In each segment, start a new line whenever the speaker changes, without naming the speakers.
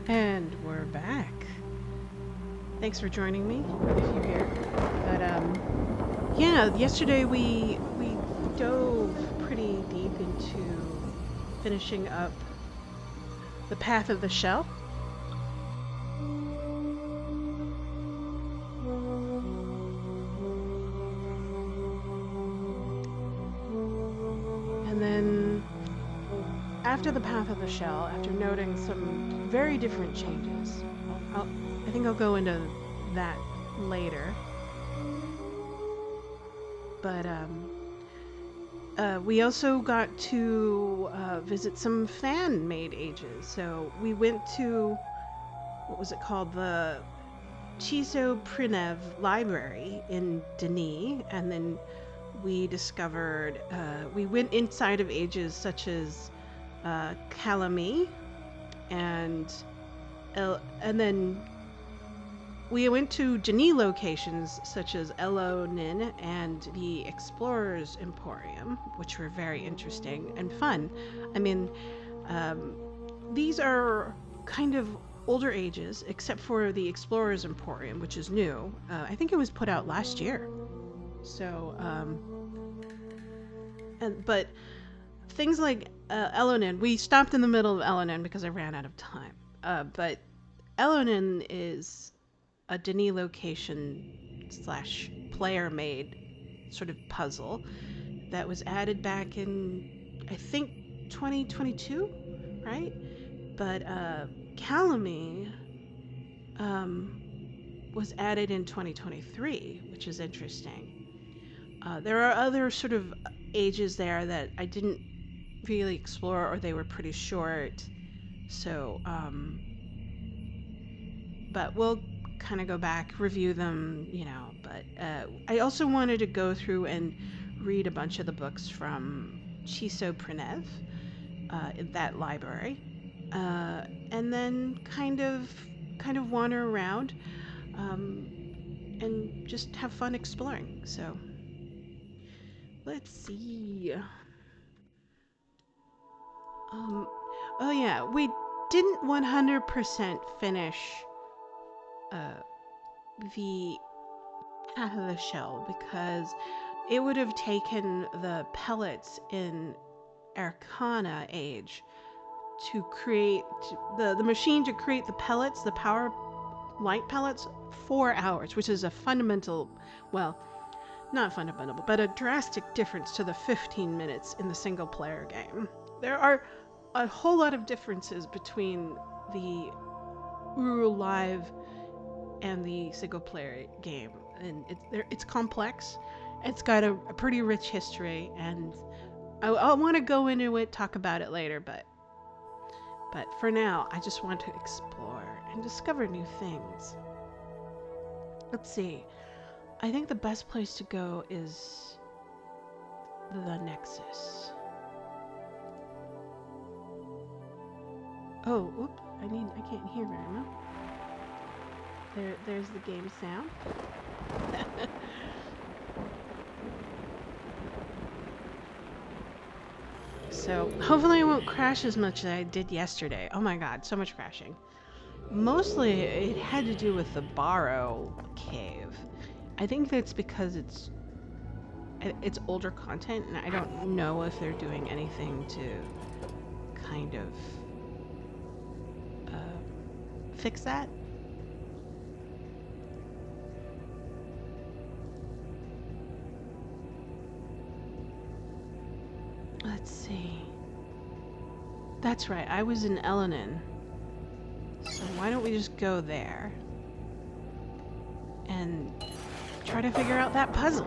And we're back. Thanks for joining me, if you're here. But yeah, yesterday we dove pretty deep into finishing up the Path of the Shell, and then after the Path of the Shell, after noting some very different changes, I think I'll go into that later. But we also got to visit some fan-made ages. So we went to, what was it called? The Chiso Prinev Library in Denis, and then we discovered, we went inside of ages such as Calamy, and and then we went to Denis locations such as Elonin and the Explorer's Emporium, which were very interesting and fun. I mean, um, these are kind of older ages, except for the Explorer's Emporium, which is new. I think it was put out last year. So, but things like Elonin, we stopped in the middle of Elonin because I ran out of time. But Elonin is a Denis location slash player made sort of puzzle that was added back in, I think, 2022, right? But Calamy was added in 2023, which is interesting. There are other sort of ages there that I didn't really explore, or they were pretty short. So, but we'll kind of go back, review them, you know. But I also wanted to go through and read a bunch of the books from Chiso Prinev in that library, and then kind of wander around and just have fun exploring. So let's see. Um, oh yeah, we didn't 100% finish uh, the Path of the Shell because it would have taken the pellets in Arcana Age to create the machine to create the pellets, the power light pellets, 4 hours, which is a fundamental, well, not fundamental, but a drastic difference to the 15 minutes in the single player game. There are a whole lot of differences between the URU Live and the single player game, and it's complex. It's got a pretty rich history, and I want to go into it, talk about it later, but for now, I just want to explore and discover new things. Let's see. I think the best place to go is the Nexus. Oh, oop! I can't hear very well. There's the game sound. So hopefully I won't crash as much as I did yesterday. Oh my god, so much crashing. Mostly it had to do with the Borrow cave. I think that's because it's older content, and I don't know if they're doing anything to kind of fix that. Let's see. That's right, I was in Elenin. So why don't we just go there and try to figure out that puzzle?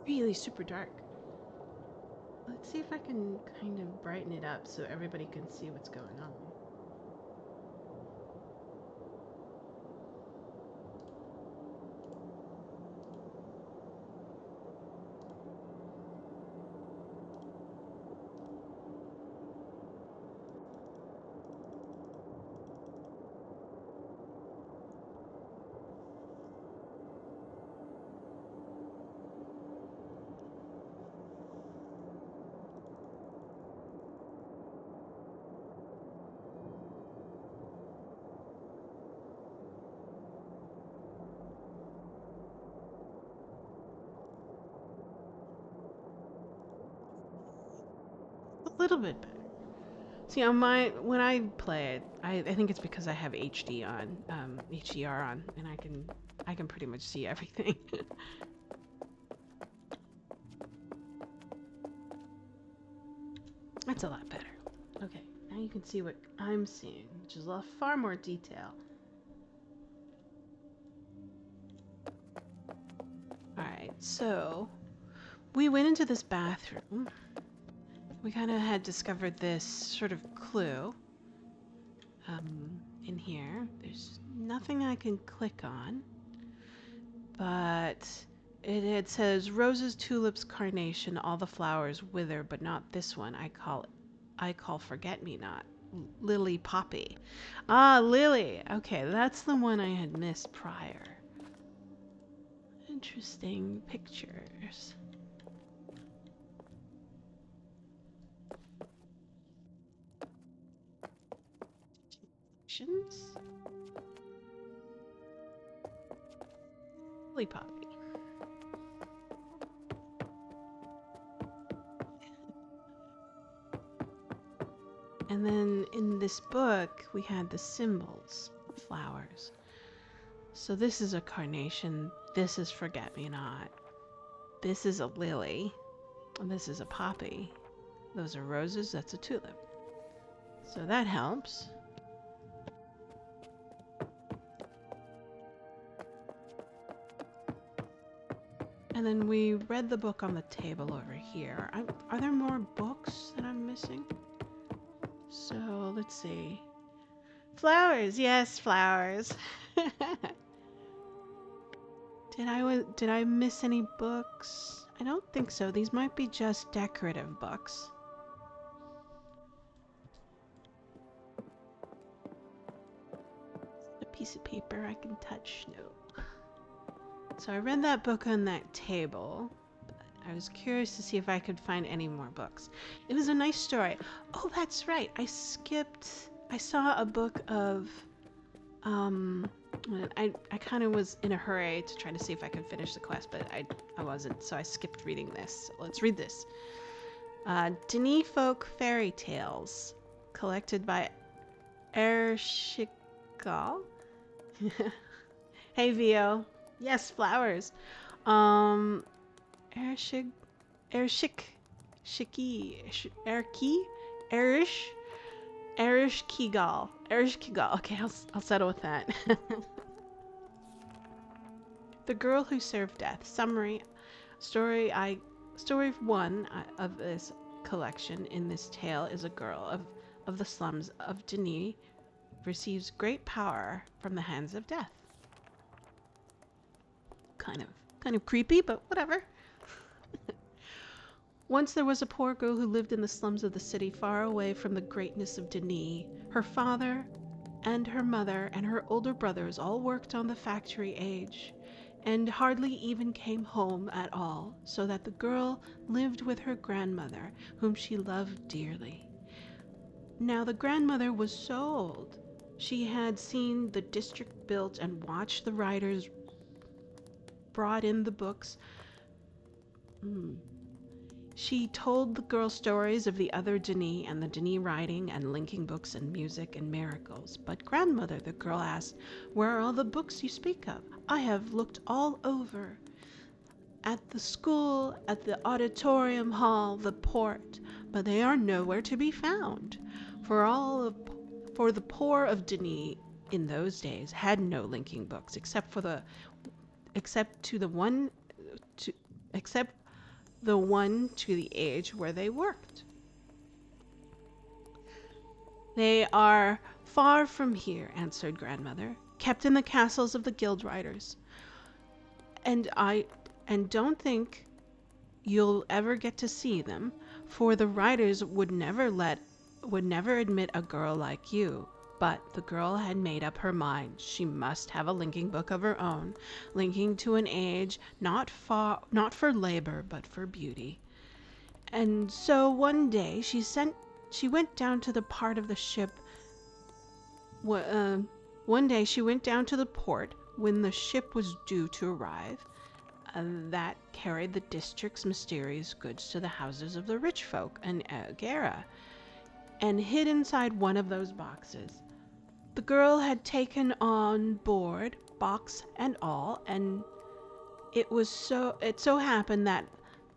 Really super dark. Let's see if I can kind of brighten it up so everybody can see what's going on. A little bit better. See, on my when I play it, I think it's because I have HD on, HDR on, and I can pretty much see everything. That's a lot better. Okay, now you can see what I'm seeing, which is far more detail. Alright, so we went into this bathroom. We kind of had discovered this sort of clue in here. There's nothing I can click on, but it says roses, tulips, carnation, all the flowers wither, but not this one. I call forget-me-not. Lily poppy. Ah, Lily. Okay, that's the one I had missed prior. Interesting pictures. Lily poppy. And then in this book, we had the symbols, flowers. So this is a carnation, this is forget-me-not, this is a lily, and this is a poppy. Those are roses, that's a tulip. So that helps. And then we read the book on the table over here. Are there more books that I'm missing? So let's see. Flowers, yes, flowers. Did I miss any books? I don't think so. These might be just decorative books. A piece of paper I can touch? No. So I read that book on that table. I was curious to see if I could find any more books. It was a nice story. Oh, that's right. I saw a book of, I kind of was in a hurry to try to see if I could finish the quest, but I wasn't, so I skipped reading this. So let's read this. Denis Folk Fairy Tales, collected by Ershikal. Hey, Vio. Yes, flowers. Ershik Kigal. Okay, I'll settle with that. The Girl Who Served Death. Summary. Story 1 of this collection in this tale is a girl of the slums of Denis receives great power from the hands of death. Kind of creepy, but whatever. Once there was a poor girl who lived in the slums of the city far away from the greatness of Denis. Her father and her mother and her older brothers all worked on the factory age and hardly even came home at all, so that the girl lived with her grandmother, whom she loved dearly. Now the grandmother was so old, she had seen the district built and watched the writers brought in the books. She told the girl stories of the other Denis and the Denis writing and linking books and music and miracles. But grandmother, the girl asked, where are all the books you speak of? I have looked all over. At the school, at the auditorium hall, the port, but they are nowhere to be found. For the poor of Denis in those days had no linking books except the one to the age where they worked. They are far from here, answered grandmother, kept in the castles of the guild writers. And don't think you'll ever get to see them, for the writers would never admit a girl like you. But the girl had made up her mind. She must have a linking book of her own, linking to an age not for labor, but for beauty. And so one day she went down to the part of the ship. One day she went down to the port when the ship was due to arrive. that carried the district's mysterious goods to the houses of the rich folk in Gera, and hid inside one of those boxes. The girl had taken on board, box and all, and it so happened that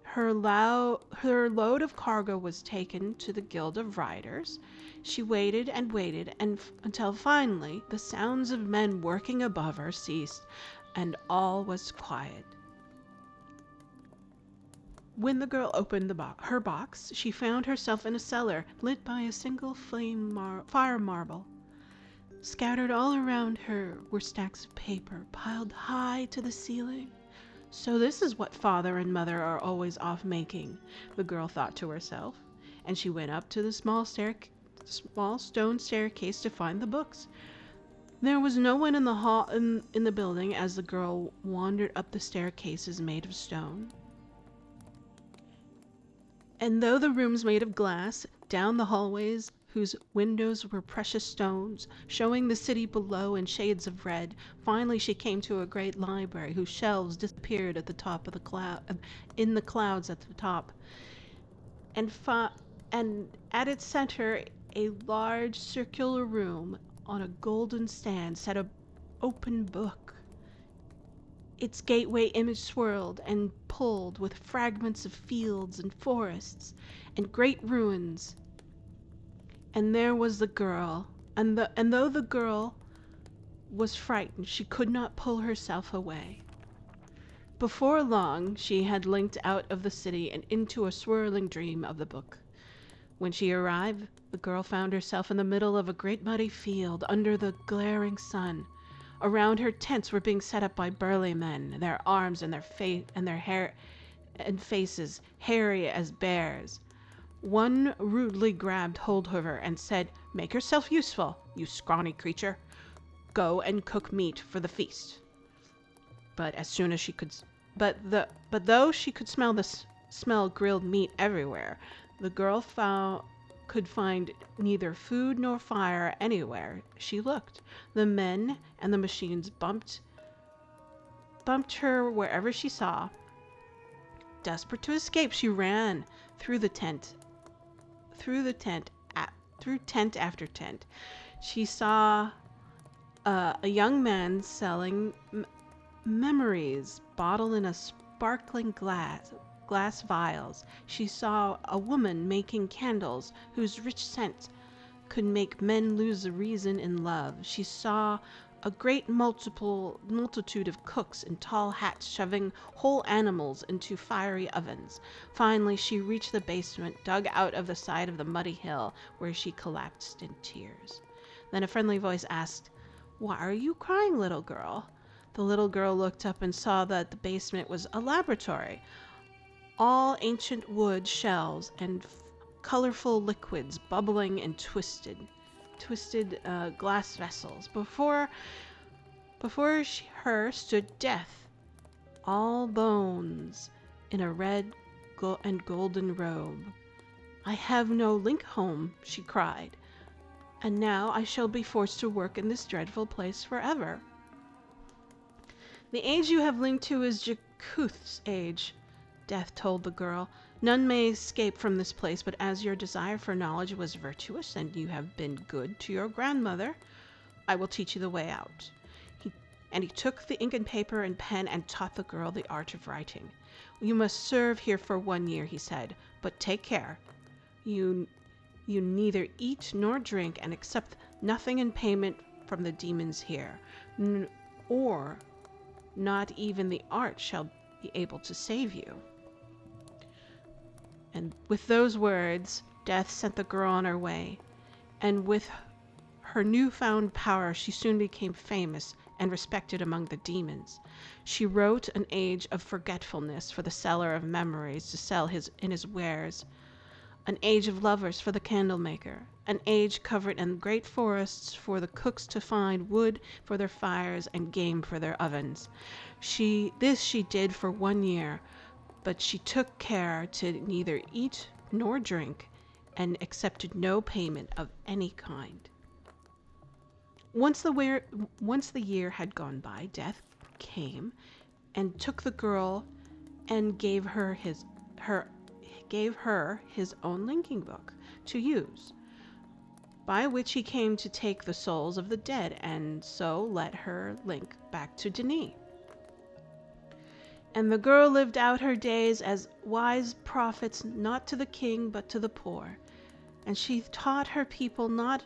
her load of cargo was taken to the Guild of Riders. She waited and waited until finally the sounds of men working above her ceased and all was quiet. When the girl opened her box, she found herself in a cellar lit by a single fire marble. Scattered all around her were stacks of paper piled high to the ceiling. So this is what father and mother are always off making, the girl thought to herself, and she went up to the small stone staircase to find the books. There was no one in the hall in the building as the girl wandered up the staircases made of stone. And though the rooms made of glass, down the hallways whose windows were precious stones, showing the city below in shades of red, finally she came to a great library whose shelves disappeared at the top of in the clouds at the top. And at its center, a large circular room on a golden stand sat an open book. Its gateway image swirled and pulled with fragments of fields and forests and great ruins. And there was the girl, and though the girl was frightened, she could not pull herself away. Before long, she had linked out of the city and into a swirling dream of the book. When she arrived, the girl found herself in the middle of a great muddy field under the glaring sun. Around her, tents were being set up by burly men, their arms and their hair and faces hairy as bears. One rudely grabbed hold of her and said, "Make yourself useful, you scrawny creature. Go and cook meat for the feast." But as soon as she could, but though she could smell grilled meat everywhere, the girl could find neither food nor fire anywhere she looked. The men and the machines bumped her wherever she saw. Desperate to escape, she ran through tent after tent. She saw a young man selling memories bottled in a sparkling glass vials. She saw a woman making candles whose rich scent could make men lose the reason in love. She saw a great multitude of cooks in tall hats shoving whole animals into fiery ovens. Finally, she reached the basement, dug out of the side of the muddy hill, where she collapsed in tears. Then a friendly voice asked, "Why are you crying, little girl?" The little girl looked up and saw that the basement was a laboratory. All ancient wood shelves and colorful liquids bubbling in twisted glass vessels. Before her stood Death, all bones, in a red and golden robe. "I have no link home," she cried, "and now I shall be forced to work in this dreadful place forever." "The age you have linked to is Jakuth's age," Death told the girl. "None may escape from this place, but as your desire for knowledge was virtuous and you have been good to your grandmother, I will teach you the way out." He took the ink and paper and pen and taught the girl the art of writing. "You must serve here for 1 year," he said, "but take care. You neither eat nor drink and accept nothing in payment from the demons here, or not even the art shall be able to save you." And with those words, Death sent the girl on her way. And with her newfound power, she soon became famous and respected among the demons. She wrote an age of forgetfulness for the seller of memories to sell his wares, an age of lovers for the candle maker, an age covered in great forests for the cooks to find wood for their fires and game for their ovens. This she did for 1 year, but she took care to neither eat nor drink and accepted no payment of any kind. Once the year had gone by, Death came and took the girl and gave her his own linking book to use, by which he came to take the souls of the dead, and so let her link back to Denis. And the girl lived out her days as wise prophets, not to the king but to the poor. And she taught her people not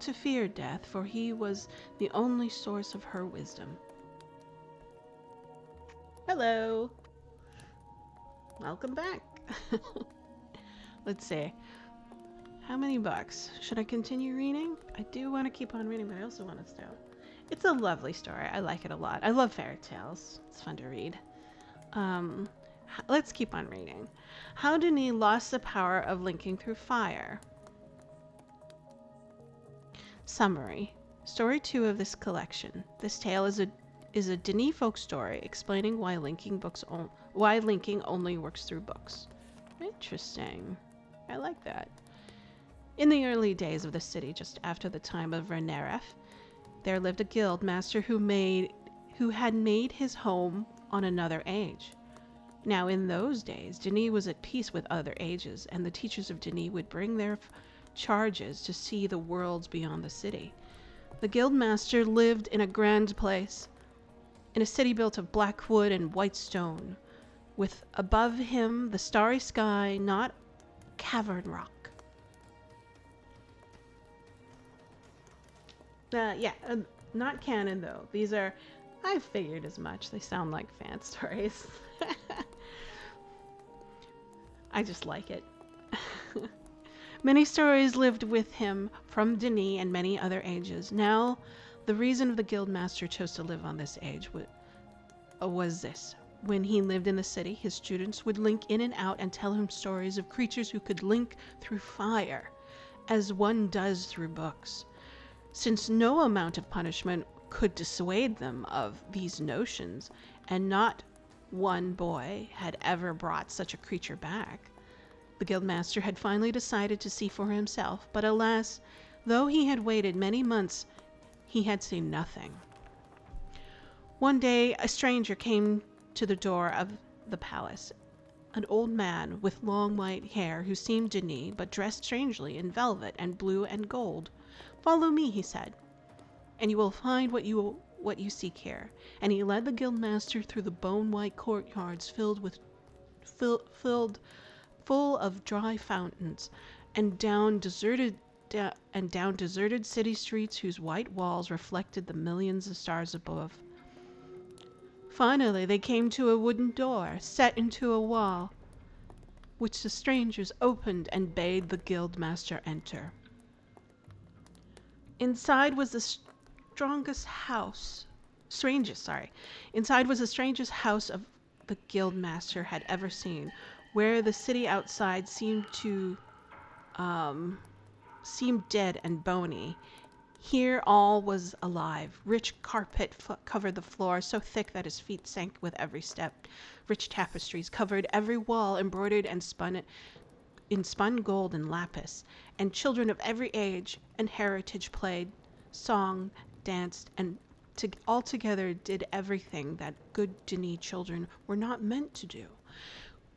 to fear death, for he was the only source of her wisdom. Hello. Welcome back. Let's see. How many books? Should I continue reading? I do want to keep on reading, but I also want to stop. It's a lovely story. I like it a lot. I love fairy tales. It's fun to read. Let's keep on reading. How Denis lost the power of linking through fire. Summary. Story 2 of this collection. This tale is a Denis folk story explaining why linking only works through books. Interesting. I like that. In the early days of the city, just after the time of Reneref, there lived a guild master who had made his home on another age. Now, in those days, Denis was at peace with other ages, and the teachers of Denis would bring their charges to see the worlds beyond the city. The guild master lived in a grand place, in a city built of black wood and white stone, with above him the starry sky, not cavern rock. Not canon though. These are, I figured as much. They sound like fan stories. I just like it. Many stories lived with him from Denis and many other ages. Now, the reason the guildmaster chose to live on this age was this. When he lived in the city, his students would link in and out and tell him stories of creatures who could link through fire, as one does through books. Since no amount of punishment could dissuade them of these notions, and not one boy had ever brought such a creature back, the guildmaster had finally decided to see for himself, but alas, though he had waited many months, he had seen nothing. One day a stranger came to the door of the palace, an old man with long white hair who seemed Denis, but dressed strangely in velvet and blue and gold. "Follow me," he said, "and you will find what you seek here." And he led the guildmaster through the bone-white courtyards filled full of dry fountains, and down deserted city streets whose white walls reflected the millions of stars above. Finally, they came to a wooden door set into a wall, which the strangers opened and bade the guildmaster enter. Inside was the strangest house of the guildmaster had ever seen, where the city outside seemed dead and bony. Here all was alive. Rich carpet covered the floor, so thick that his feet sank with every step. Rich tapestries covered every wall, embroidered and spun gold and lapis. And children of every age and heritage played, song, danced, and all together did everything that good Denis children were not meant to do.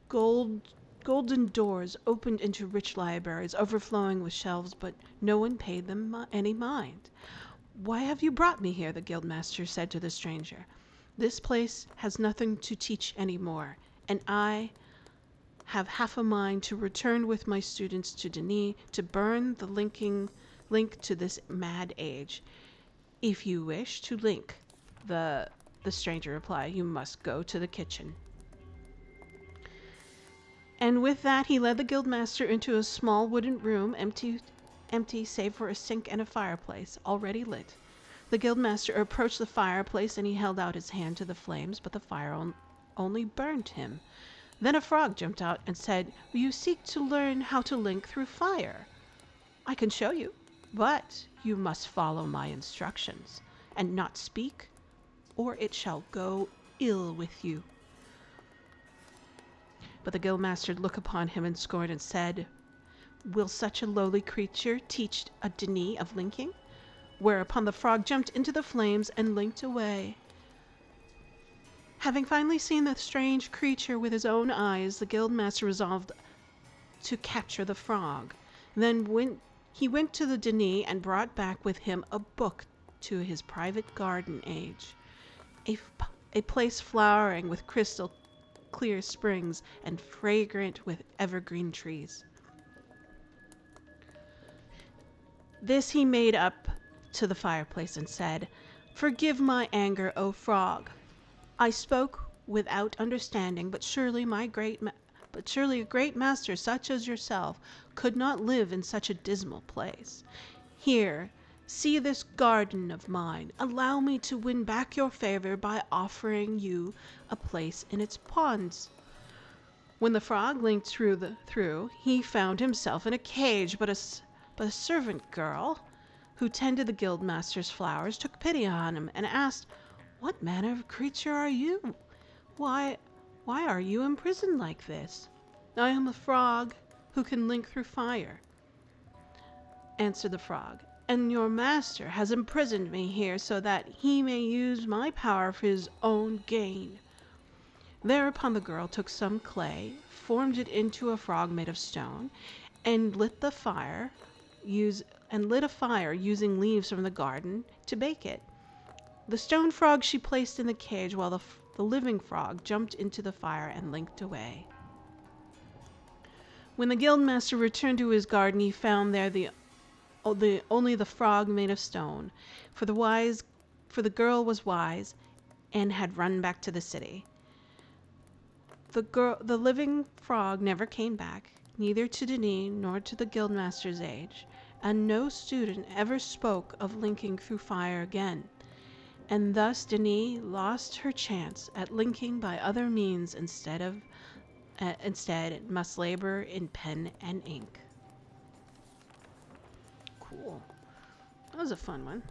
Golden doors opened into rich libraries, overflowing with shelves, but no one paid them any mind. "Why have you brought me here?" the guildmaster said to the stranger. "This place has nothing to teach any more, and I have half a mind to return with my students to Denis to burn the link to this mad age." "If you wish to link," the stranger replied, "you must go to the kitchen." And with that he led the guildmaster into a small wooden room, empty save for a sink and a fireplace, already lit. The guildmaster approached the fireplace and he held out his hand to the flames, but the fire only burned him. Then a frog jumped out and said, "You seek to learn how to link through fire. I can show you, but you must follow my instructions, and not speak, or it shall go ill with you." But the guildmaster looked upon him in scorn and said, "Will such a lowly creature teach a Denis of linking?" Whereupon the frog jumped into the flames and linked away. Having finally seen the strange creature with his own eyes, the guildmaster resolved to capture the frog. He went to the Denis and brought back with him a book to his private garden age, a place flowering with crystal clear springs and fragrant with evergreen trees. This he made up to the fireplace and said, "Forgive my anger, O frog. I spoke without understanding, but surely a great master such as yourself could not live in such a dismal place. Here, see this garden of mine. Allow me to win back your favor by offering you a place in its ponds." When the frog linked through, he found himself in a cage, but a servant girl who tended the guildmaster's flowers took pity on him and asked, "What manner of creature are you? Why are you imprisoned like this?" "I am a frog who can link through fire," answered the frog, "and your master has imprisoned me here so that he may use my power for his own gain." Thereupon the girl took some clay, formed it into a frog made of stone, and lit a fire using leaves from the garden to bake it. The stone frog she placed in the cage, while the living frog jumped into the fire and linked away. When the guildmaster returned to his garden, he found there only the frog made of stone, for the girl was wise and had run back to the city. The living frog never came back, neither to Denis nor to the guildmaster's age, and no student ever spoke of linking through fire again. And thus Denis lost her chance at linking by other means instead must labor in pen and ink. Cool. That was a fun one.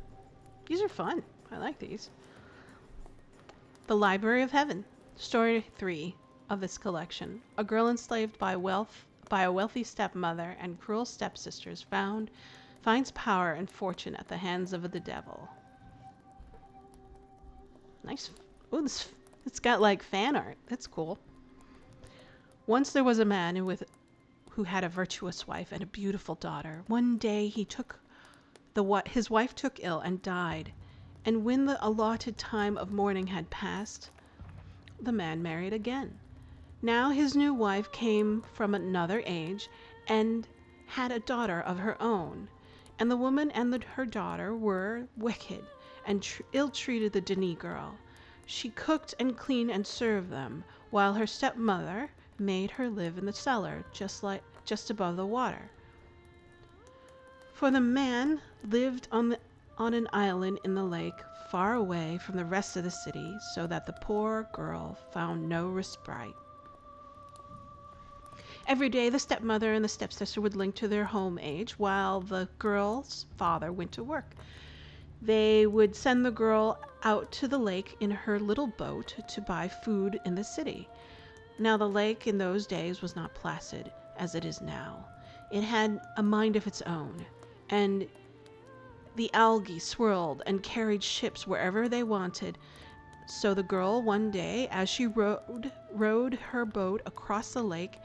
These are fun. I like these. The Library of Heaven. Story 3 of this collection. A girl enslaved by a wealthy stepmother and cruel stepsisters finds power and fortune at the hands of the devil. Nice. Ooh, it's got like fan art. That's cool. Once there was a man who had a virtuous wife and a beautiful daughter. One day his wife took ill and died, and when the allotted time of mourning had passed, the man married again. Now his new wife came from another age and had a daughter of her own, and the woman and her daughter were wicked and ill-treated the Denis girl. She cooked and cleaned and served them, while her stepmother made her live in the cellar just above the water. For the man lived on an island in the lake, far away from the rest of the city, so that the poor girl found no respite. Every day the stepmother and the stepsister would link to their home age, while the girl's father went to work. They would send the girl out to the lake in her little boat to buy food in the city. Now the lake in those days was not placid as it is now. It had a mind of its own, and the algae swirled and carried ships wherever they wanted. So the girl one day, as she rowed her boat across the lake,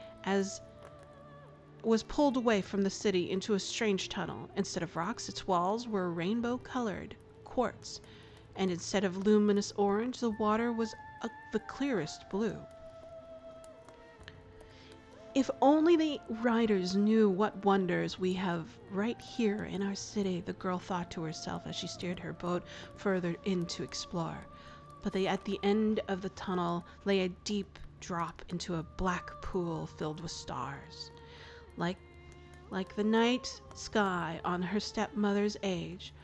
was pulled away from the city into a strange tunnel. Instead of rocks, its walls were rainbow-colored quartz, and instead of luminous orange, the water was the clearest blue. If only the writers knew what wonders we have right here in our city, the girl thought to herself as she steered her boat further in to explore. But at the end of the tunnel lay a deep drop into a black pool filled with stars. Like the night sky on her stepmother's age,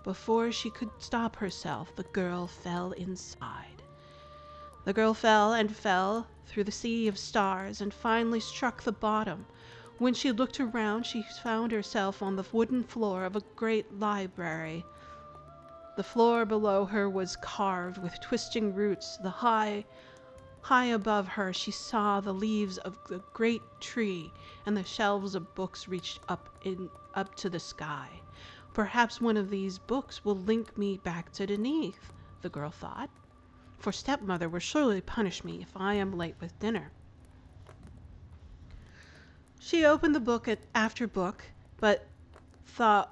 before she could stop herself, the girl fell inside. The girl fell and fell through the sea of stars and finally struck the bottom. When she looked around, she found herself on the wooden floor of a great library. The floor below her was carved with twisting roots. High above her, she saw the leaves of the great tree, and the shelves of books reached up to the sky. Perhaps one of these books will link me back to Denis, the girl thought. for stepmother will surely punish me if I am late with dinner. She opened the book after book, but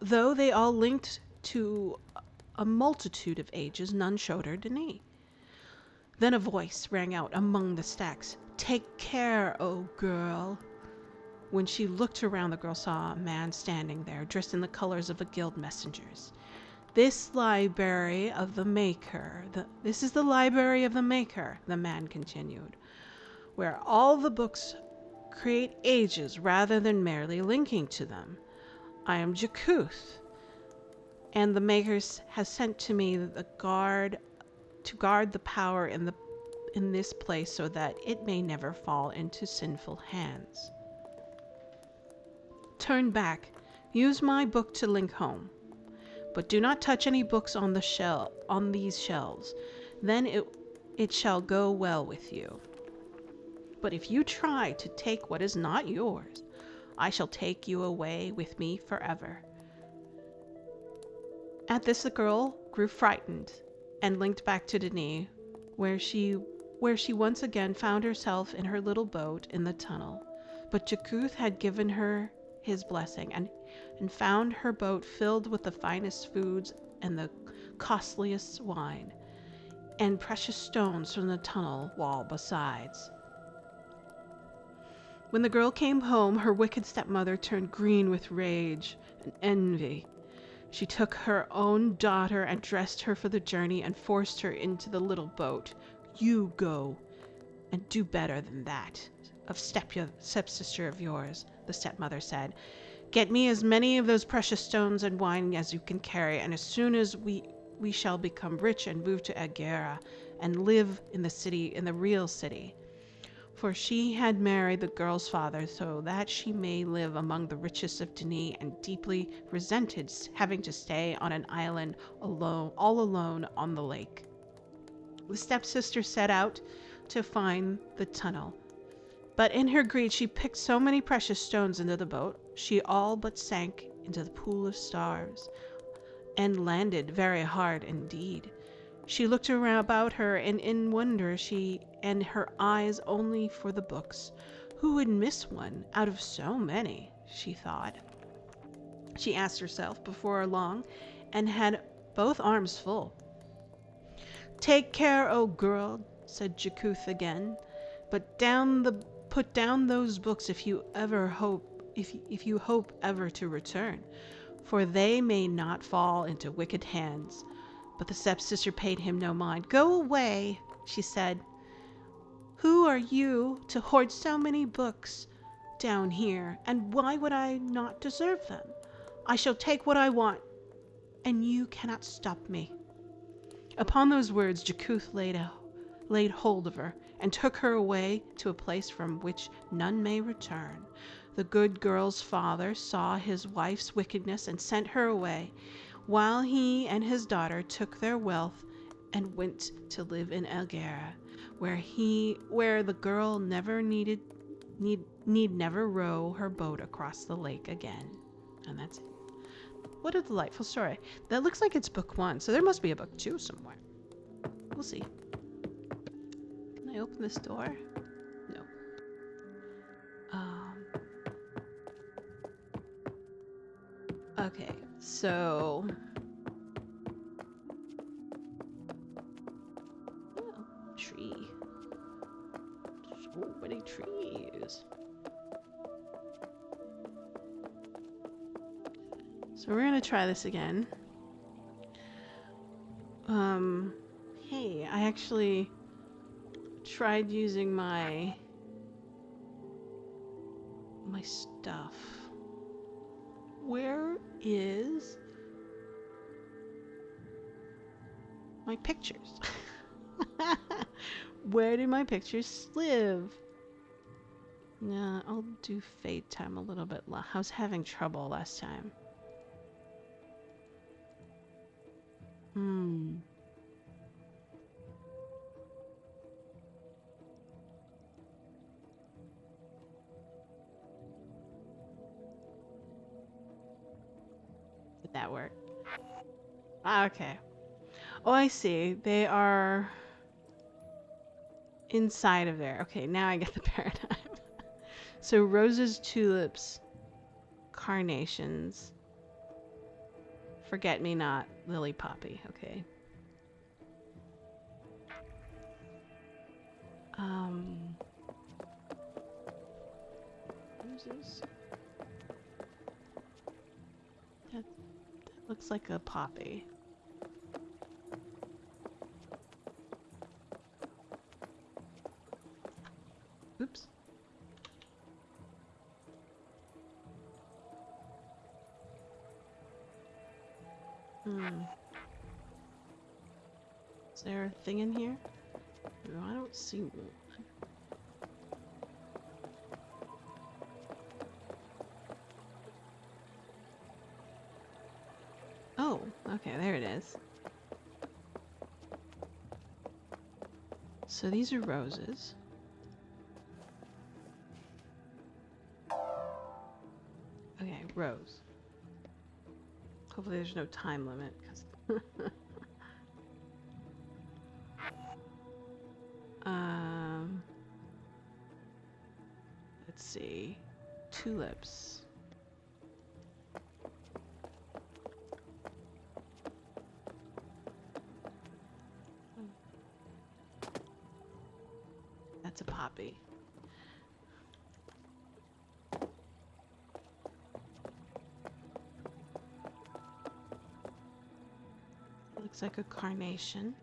though they all linked to a multitude of ages, none showed her Denis. Then a voice rang out among the stacks. "Take care, O girl." When she looked around, the girl saw a man standing there, dressed in the colors of the guild messengers. This is the library of the Maker, the man continued, where all the books create ages rather than merely linking to them. I am Jakuth, and the Maker has sent to me to guard the power in this place so that it may never fall into sinful hands. Turn back. Use my book to link home. But do not touch any books on these shelves. Then it shall go well with you. But if you try to take what is not yours, I shall take you away with me forever. At this the girl grew frightened and linked back to Denis, where she once again found herself in her little boat in the tunnel. But Jakuth had given her his blessing and found her boat filled with the finest foods and the costliest wine, and precious stones from the tunnel wall besides. When the girl came home, her wicked stepmother turned green with rage and envy. She took her own daughter and dressed her for the journey and forced her into the little boat. "You go and do better than that, stepsister of yours," the stepmother said. "Get me as many of those precious stones and wine as you can carry, and as soon as we shall become rich and move to Agera and live in the real city." For she had married the girl's father so that she may live among the richest of Denis, and deeply resented having to stay on an island all alone on the lake. The stepsister set out to find the tunnel, but in her greed she picked so many precious stones into the boat, she all but sank into the pool of stars, and landed very hard indeed. She looked around about her and in wonder, and her eyes only for the books. Who would miss one out of so many, she thought. She asked herself before long, and had both arms full. "Take care, O girl," said Jakuth again, "but put down those books if you hope ever to return, for they may not fall into wicked hands." But the stepsister paid him no mind. "Go away," she said. "Who are you to hoard so many books down here, and why would I not deserve them? I shall take what I want, and you cannot stop me." Upon those words, Jakuth laid hold of her and took her away to a place from which none may return. The good girl's father saw his wife's wickedness and sent her away, while he and his daughter took their wealth and went to live in Elgera, where the girl need never row her boat across the lake again. And that's it. What a delightful story. That looks like it's book 1, so there must be a book 2 somewhere. We'll see. Can I open this door? No. Okay, so tree. So many trees. So we're gonna try this again. Hey, I actually tried using my stuff. Where is my pictures? Where do my pictures live? Nah, I'll do fade time a little bit. I was having trouble last time. Did that work? Ah, okay. Oh, I see. They are inside of there. Okay, now I get the paradigm. So roses, tulips, carnations, forget-me-not, lily poppy. Okay. Roses. That looks like a poppy. Oops. Is there a thing in here? No, I don't see one. Oh, okay, there it is. So these are roses. Okay, rose. Hopefully there's no time limit, because let's see. Tulips. That's a poppy. Looks like a carnation.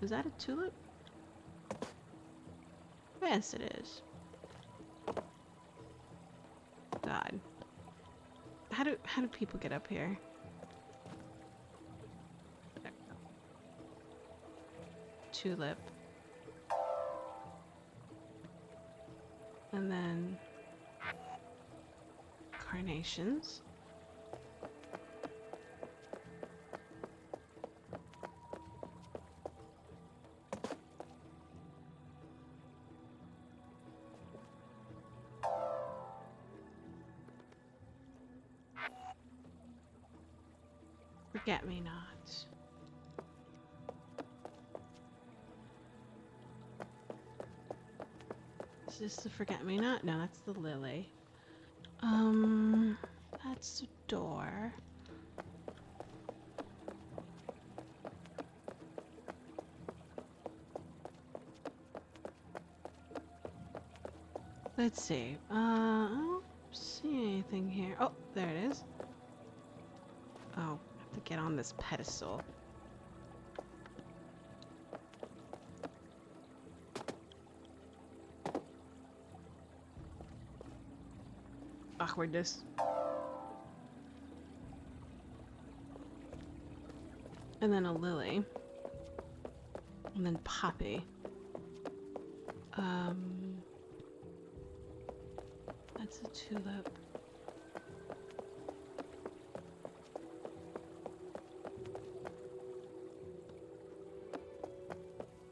Is that a tulip? Yes, it is. God. How do people get up here? Tulip. And then carnations. Forget-me-not. Is this the forget-me-not? No, that's the lily. That's the door. Let's see. I don't see anything here. Oh, there it is. Oh, I have to get on this pedestal. Awkwardness. And then a lily. And then poppy. That's a tulip.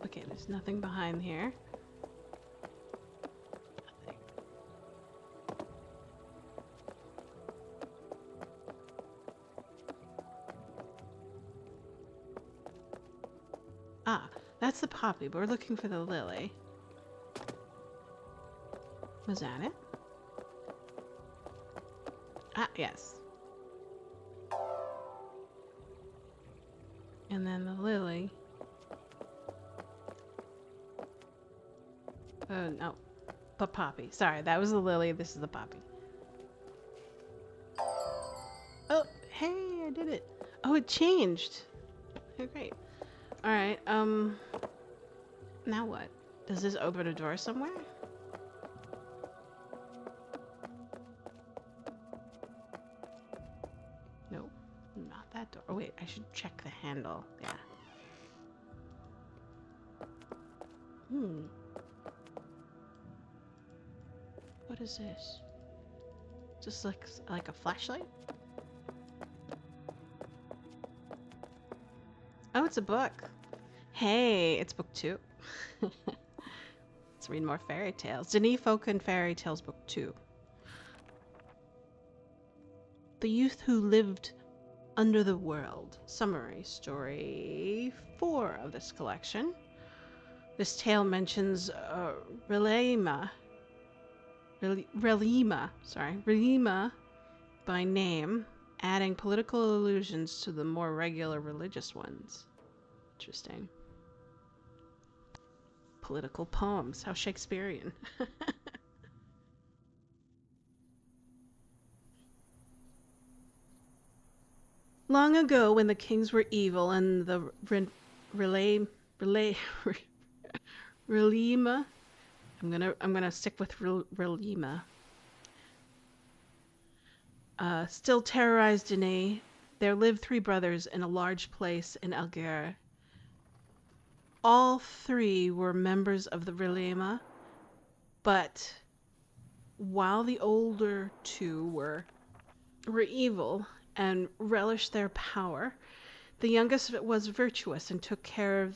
Okay, there's nothing behind here. Nothing. Ah, that's the poppy, but we're looking for the lily. Was that it? Ah, yes. And then the lily. Oh, no. The poppy. Sorry, that was the lily. This is the poppy. Oh, hey, I did it. Oh, it changed. Okay, great. Alright, now what? Does this open a door somewhere? Nope, not that door. Oh wait, I should check the handle. Yeah. What is this? Just like a flashlight? Oh, it's a book. Hey, it's book 2. Let's read more fairy tales. Denis Folk and Fairy Tales book 2. The Youth Who Lived Under the World. Summary. Story 4 of this collection. This tale mentions Relima by name, adding political allusions to the more regular religious ones. Interesting. Political poems. How Shakespearean. Long ago, when the kings were evil and the Relima, I'm gonna stick with Relima, still terrorized Danae, there lived 3 brothers in a large place in Algera. All 3 were members of the Relima, but while the older 2 were evil and relished their power, the youngest was virtuous and took care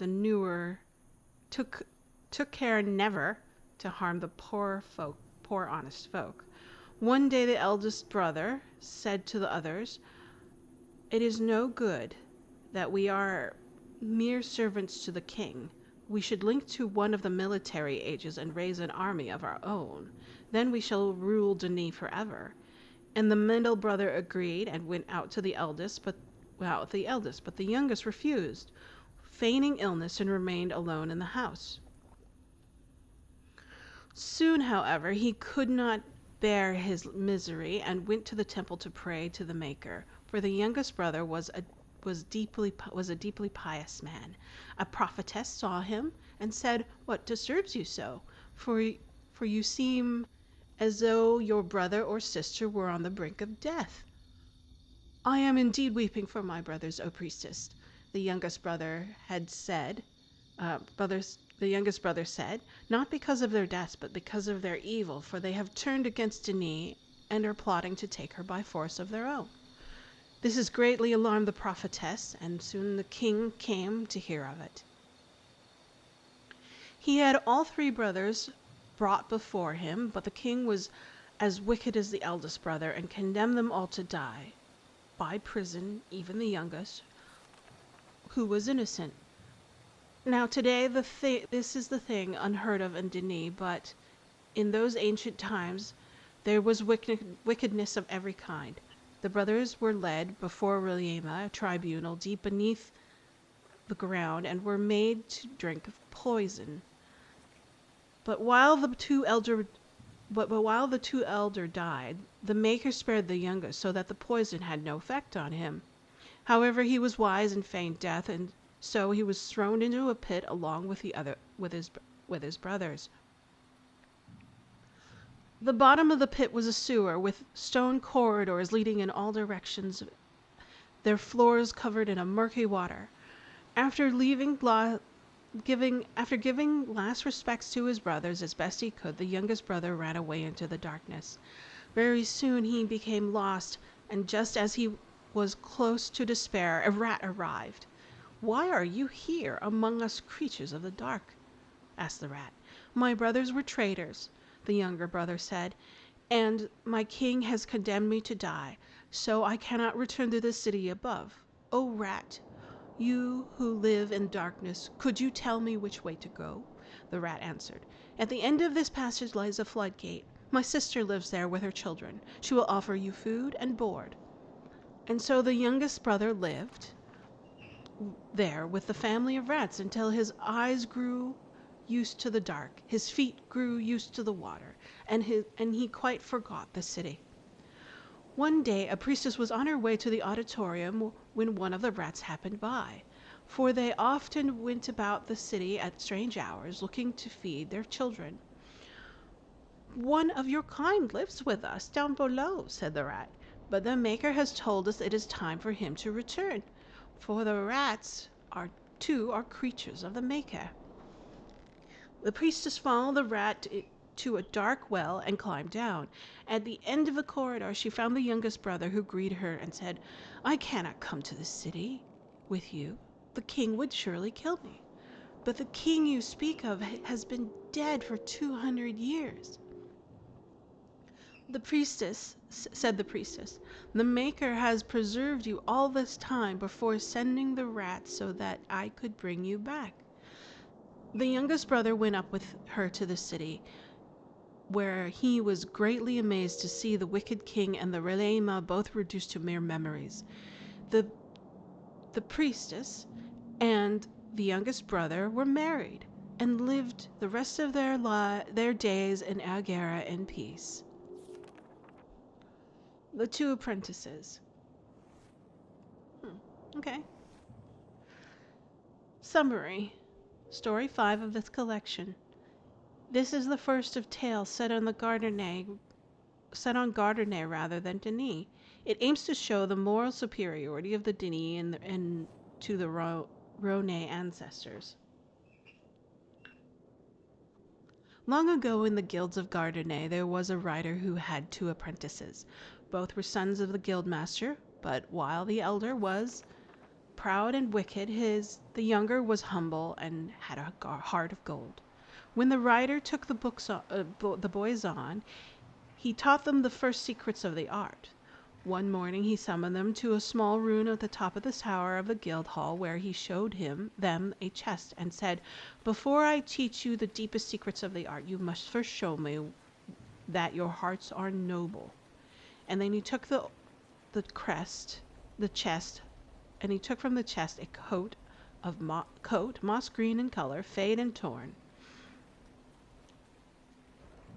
never to harm the poor honest folk. One day the eldest brother said to the others, "It is no good that we are mere servants to the king. We should link to one of the military ages and raise an army of our own. Then we shall rule Denis forever." And the middle brother agreed and went out with the eldest, but the youngest refused, feigning illness, and remained alone in the house. Soon, however, he could not bear his misery and went to the temple to pray to the Maker, for the youngest brother was a deeply pious man. A prophetess saw him and said, "What disturbs you so? For you seem as though your brother or sister were on the brink of death." "I am indeed weeping for my brothers, O priestess," the youngest brother said, "not because of their deaths, but because of their evil, for they have turned against Denis and are plotting to take her by force of their own." This has greatly alarmed the prophetess, and soon the king came to hear of it. He had all 3 brothers brought before him, but the king was as wicked as the eldest brother and condemned them all to die by prison, even the youngest, who was innocent. Now today this is the thing unheard of in Denis, but in those ancient times there was wickedness of every kind. The brothers were led before Williama, a tribunal deep beneath the ground, and were made to drink of poison. But while the 2 elder died, the Maker spared the youngest, so that the poison had no effect on him. However, he was wise and feigned death, and so he was thrown into a pit along with his brothers. The bottom of the pit was a sewer with stone corridors leading in all directions, their floors covered in a murky water. After giving last respects to his brothers as best he could, the youngest brother ran away into the darkness. Very soon he became lost, and just as he was close to despair, a rat arrived. "Why are you here among us creatures of the dark?" asked the rat. "My brothers were traitors," the younger brother said, "and my king has condemned me to die, so I cannot return to the city above. O rat, you who live in darkness, could you tell me which way to go?" The rat answered, "At the end of this passage lies a floodgate. My sister lives there with her children. She will offer you food and board." And so the youngest brother lived there with the family of rats until his eyes grew used to the dark, his feet grew used to the water, and he quite forgot the city. One day a priestess was on her way to the auditorium when one of the rats happened by, for they often went about the city at strange hours looking to feed their children. "One of your kind lives with us down below," said the rat, "but the Maker has told us it is time for him to return, for the rats are creatures of the Maker." The priestess followed the rat to a dark well and climbed down. At the end of the corridor she found the youngest brother, who greeted her and said, "I cannot come to the city with you. The king would surely kill me." "But the king you speak of has been dead for 200 years." The priestess, said the priestess, the Maker has preserved you all this time before sending the rat so that I could bring you back. The youngest brother went up with her to the city, where he was greatly amazed to see the wicked king and the Relema both reduced to mere memories. The priestess and the youngest brother were married and lived the rest of their days in Agera in peace. The two apprentices. Okay. Summary. Story 5 of this collection. This is the first of tales set on Gardernay rather than Denis. It aims to show the moral superiority of the Denis and to the Rhone ancestors. Long ago in the guilds of Gardernay there was a writer who had two apprentices. Both were sons of the guildmaster, but while the elder was proud and wicked, the younger was humble and had a heart of gold. When the writer took the boys on, he taught them the first secrets of the art. One morning he summoned them to a small room at the top of the tower of the guild hall, where he showed them a chest and said, "Before I teach you the deepest secrets of the art, you must first show me that your hearts are noble." And then he took the chest, and he took from the chest a coat, moss green in color, faded and torn.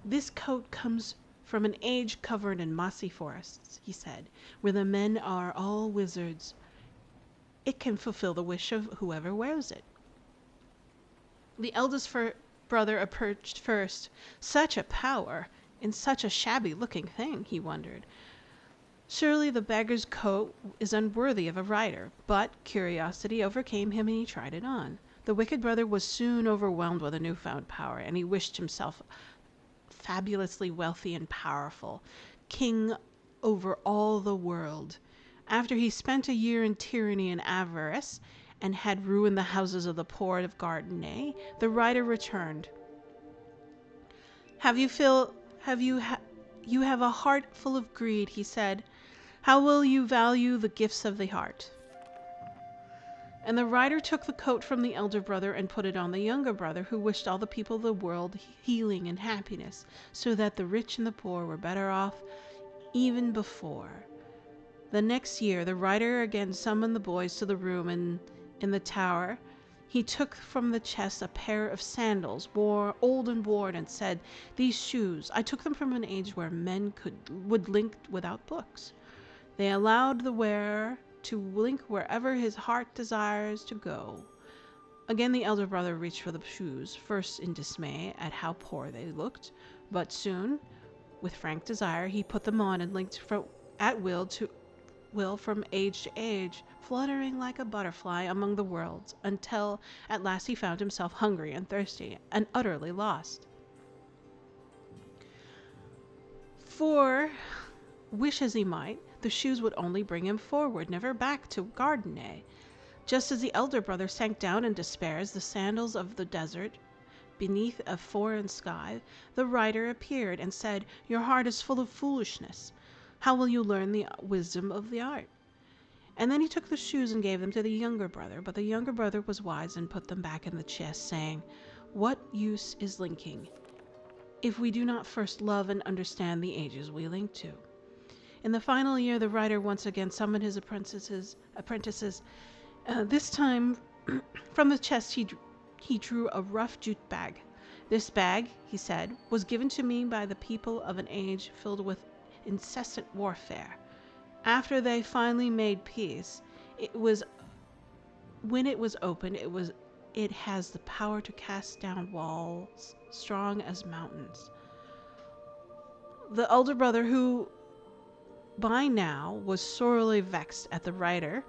"This coat comes from an age covered in mossy forests," he said, "where the men are all wizards. It can fulfill the wish of whoever wears it." The eldest brother approached first. Such a power in such a shabby looking thing, he wondered. Surely the beggar's coat is unworthy of a writer, but curiosity overcame him and he tried it on. The wicked brother was soon overwhelmed with a newfound power, and he wished himself fabulously wealthy and powerful, king over all the world. After he spent a year in tyranny and avarice, and had ruined the houses of the poor of Gardernay, the writer returned. You have a heart full of greed," he said. "How will you value the gifts of the heart?" And the writer took the coat from the elder brother and put it on the younger brother, who wished all the people of the world healing and happiness, so that the rich and the poor were better off even before. The next year the writer again summoned the boys to the room in the tower. He took from the chest a pair of sandals, old and worn, and said, "These shoes, I took them from an age where men would link without books. They allowed the wearer to link wherever his heart desires to go." Again the elder brother reached for the shoes, first in dismay at how poor they looked, but soon, with frank desire, he put them on and linked at will from age to age, fluttering like a butterfly among the worlds, until at last he found himself hungry and thirsty and utterly lost. For, wish as he might, the shoes would only bring him forward, never back to Gardernay. Just as the elder brother sank down in despair as the sandals of the desert beneath a foreign sky, the writer appeared and said, "Your heart is full of foolishness. How will you learn the wisdom of the art?" And then he took the shoes and gave them to the younger brother, but the younger brother was wise and put them back in the chest, saying, "What use is linking, if we do not first love and understand the ages we link to?" In the final year, the writer once again summoned his apprentices. This time, from the chest he drew a rough jute bag. "This bag," he said, "was given to me by the people of an age filled with incessant warfare. After they finally made peace, when it was opened, it has the power to cast down walls strong as mountains." The elder brother, who by now was sorely vexed at the writer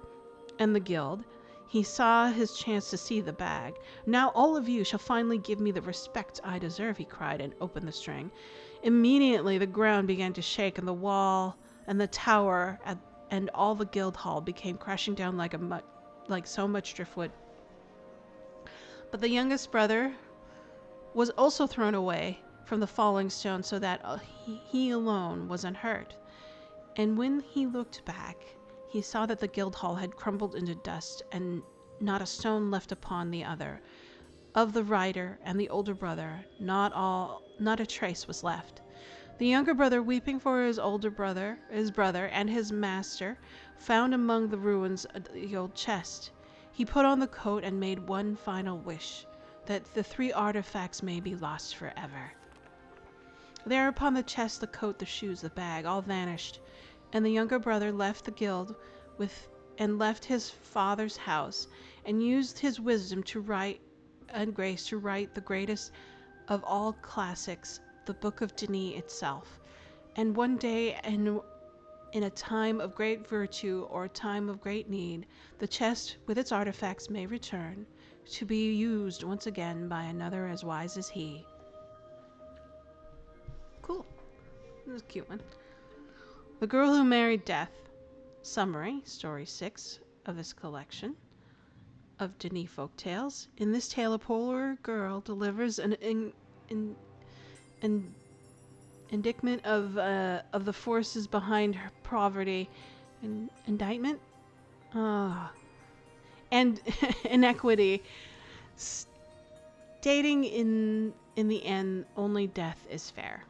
and the guild, he saw his chance to see the bag. "Now all of you shall finally give me the respect I deserve," he cried, and opened the string. Immediately the ground began to shake, and the wall and the tower and all the guild hall became crashing down like so much driftwood. But the youngest brother was also thrown away from the falling stone so that he alone was unhurt. And when he looked back, he saw that the guild hall had crumbled into dust and not a stone left upon the other. Of the writer and the older brother, not a trace was left. The younger brother, weeping for his brother, and his master, found among the ruins the old chest. He put on the coat and made one final wish, that the 3 artifacts may be lost forever. There upon the chest, the coat, the shoes, the bag, all vanished, and the younger brother left the guild and left his father's house, and used his wisdom and grace to write the greatest of all classics, the Book of Denis itself. And one day, in a time of great virtue or a time of great need, the chest with its artifacts may return, to be used once again by another as wise as he. Cool. This is a cute one. The Girl Who Married Death. Summary, Story 6 of this collection of Denis folk tales. In this tale, a poor girl delivers an indictment of the forces behind her poverty, indictment, and inequity, stating in the end only death is fair.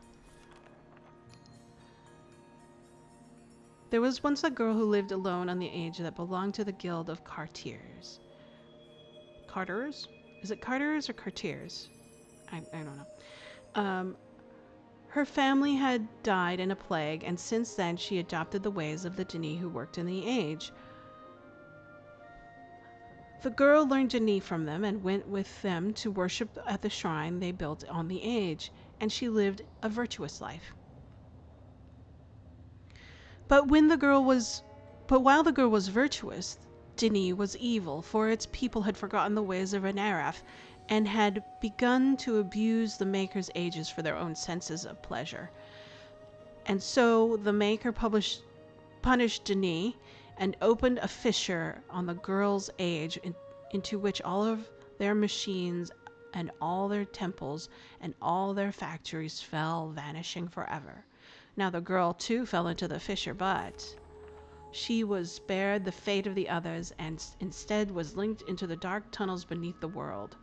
There was once a girl who lived alone on the age that belonged to the guild of cartiers. Carters? Is it carters or cartiers? I don't know. Her family had died in a plague, and since then she adopted the ways of the Denis who worked in the age. The girl learned Denis from them and went with them to worship at the shrine they built on the age, and she lived a virtuous life. But while the girl was virtuous, Denis was evil, for its people had forgotten the ways of Renaraf and had begun to abuse the Maker's ages for their own senses of pleasure. And so the Maker punished Denis and opened a fissure on the girl's age into which all of their machines and all their temples and all their factories fell, vanishing forever. Now the girl too fell into the fissure, but she was spared the fate of the others and instead was linked into the dark tunnels beneath the world.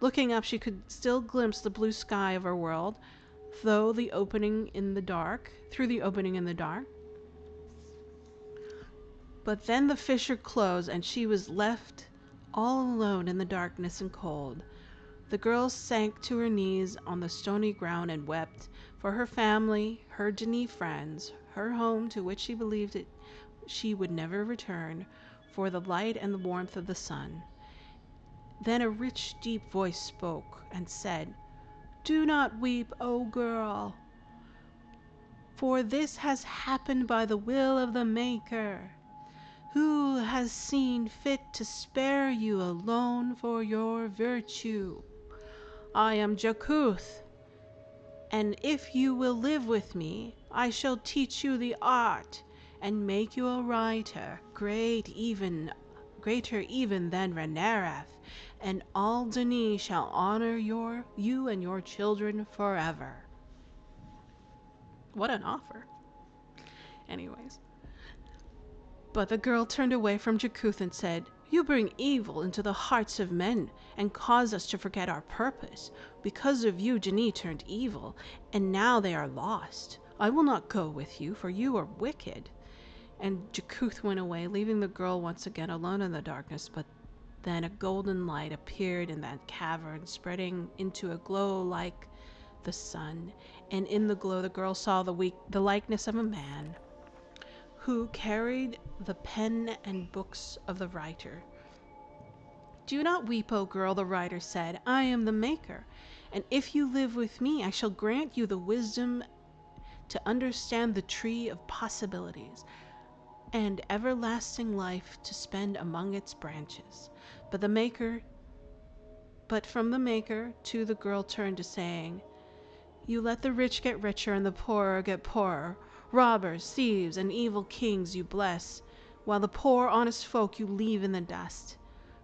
Looking up, she could still glimpse the blue sky of her world through the opening in the dark. But then the fissure closed and she was left all alone in the darkness and cold. The girl sank to her knees on the stony ground and wept for her family, her Denis friends, her home to which she believed she would never return, for the light and the warmth of the sun. Then a rich, deep voice spoke and said, "Do not weep, O girl, for this has happened by the will of the Maker, who has seen fit to spare you alone for your virtue. I am Jacuth, and if you will live with me, I shall teach you the art and make you a writer, greater even than Renaraf, and all Denis shall honor you and your children forever." What an offer. Anyways. But the girl turned away from Jacuth and said, "You bring evil into the hearts of men and cause us to forget our purpose. Because of you, Denis turned evil, and now they are lost. I will not go with you, for you are wicked." And Jacuth went away, leaving the girl once again alone in the darkness. But then a golden light appeared in that cavern, spreading into a glow like the sun. And in the glow the girl saw the likeness of a man who carried the pen and books of the writer. "Do not weep, O girl," the writer said. "I am the Maker, and if you live with me, I shall grant you the wisdom to understand the tree of possibilities, and everlasting life to spend among its branches." But from the Maker to the girl turned to saying, "You let the rich get richer and the poor get poorer. Robbers, thieves, and evil kings you bless, while the poor, honest folk you leave in the dust.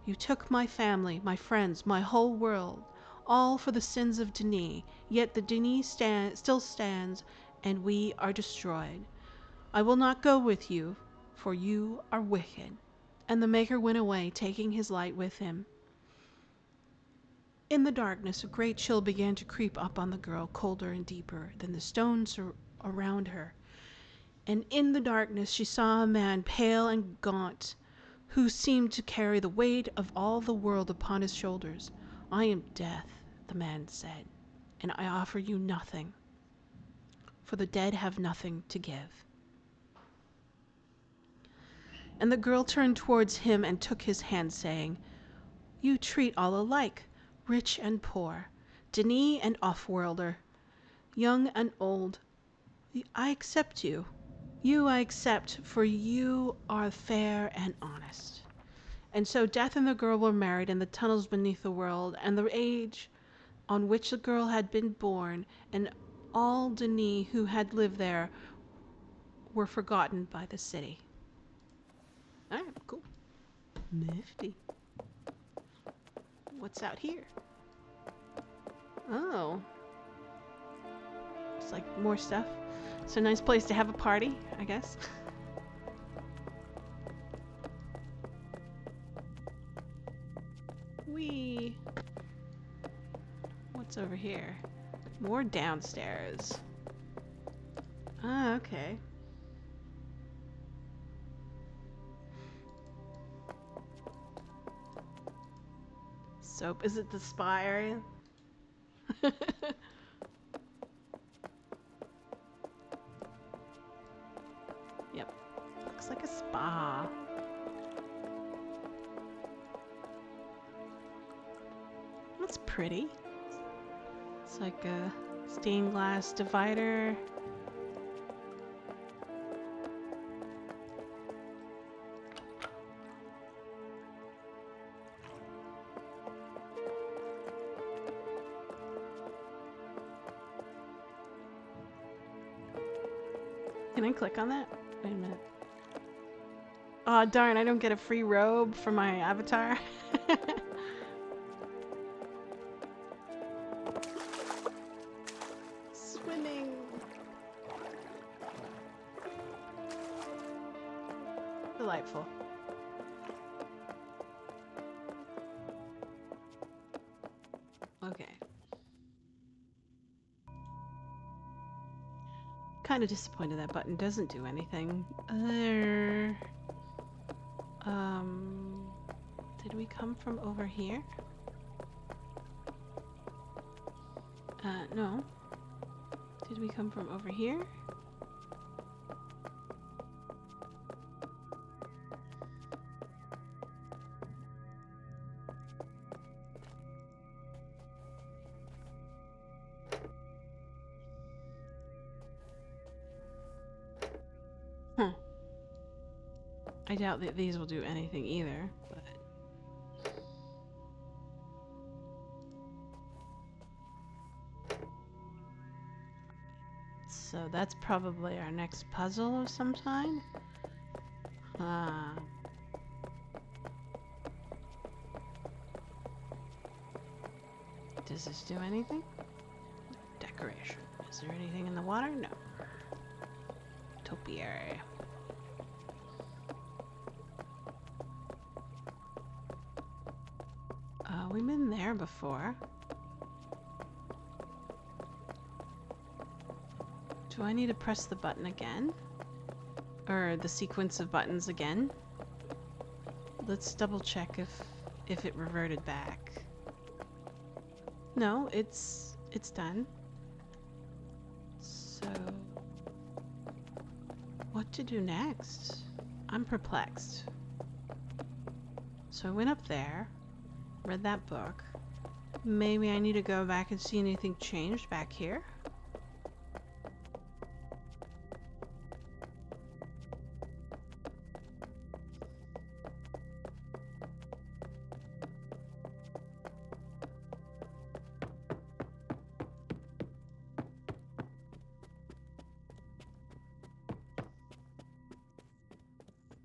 You took my family, my friends, my whole world. all for the sins of Denis. Yet the Denis still stands, and we are destroyed. I will not go with you, for you are wicked." And the maker went away, taking his light with him. In the darkness, a great chill began to creep up on the girl, colder and deeper than the stones around her. And in the darkness she saw a man, pale and gaunt, who seemed to carry the weight of all the world upon his shoulders. "I am Death," the man said, "and I offer you nothing, for the dead have nothing to give." And the girl turned towards him and took his hand, saying, "You treat all alike, rich and poor, Denis and off-worlder, young and old. I accept you. You I accept, for you are fair and honest." And so Death and the girl were married in the tunnels beneath the world, and the age on which the girl had been born, and all Denis who had lived there, were forgotten by the city. Alright, cool. Nifty. What's out here? Oh. It's like more stuff. It's a nice place to have a party, I guess. Wee. What's over here? More downstairs. Ah, okay. Soap. Is it the spa area? Yep. Looks like a spa. That's pretty. It's like a stained glass divider. Can I click on that? Wait a minute. Oh darn, I don't get a free robe for my avatar. Swimming. Delightful. Okay. Kind of disappointed that button doesn't do anything. Did we come from over here? No. Did we come from over here? I doubt that these will do anything either, but... So that's probably our next puzzle of some kind? Does this do anything? Decoration. Is there anything in the water? No. Topiary. We've been there before. Do I need to press the button again? Or the sequence of buttons again? Let's double check if it reverted back. No, it's done. So what to do next? I'm perplexed. So I went up there, read that book. Maybe I need to go back and see anything changed back here.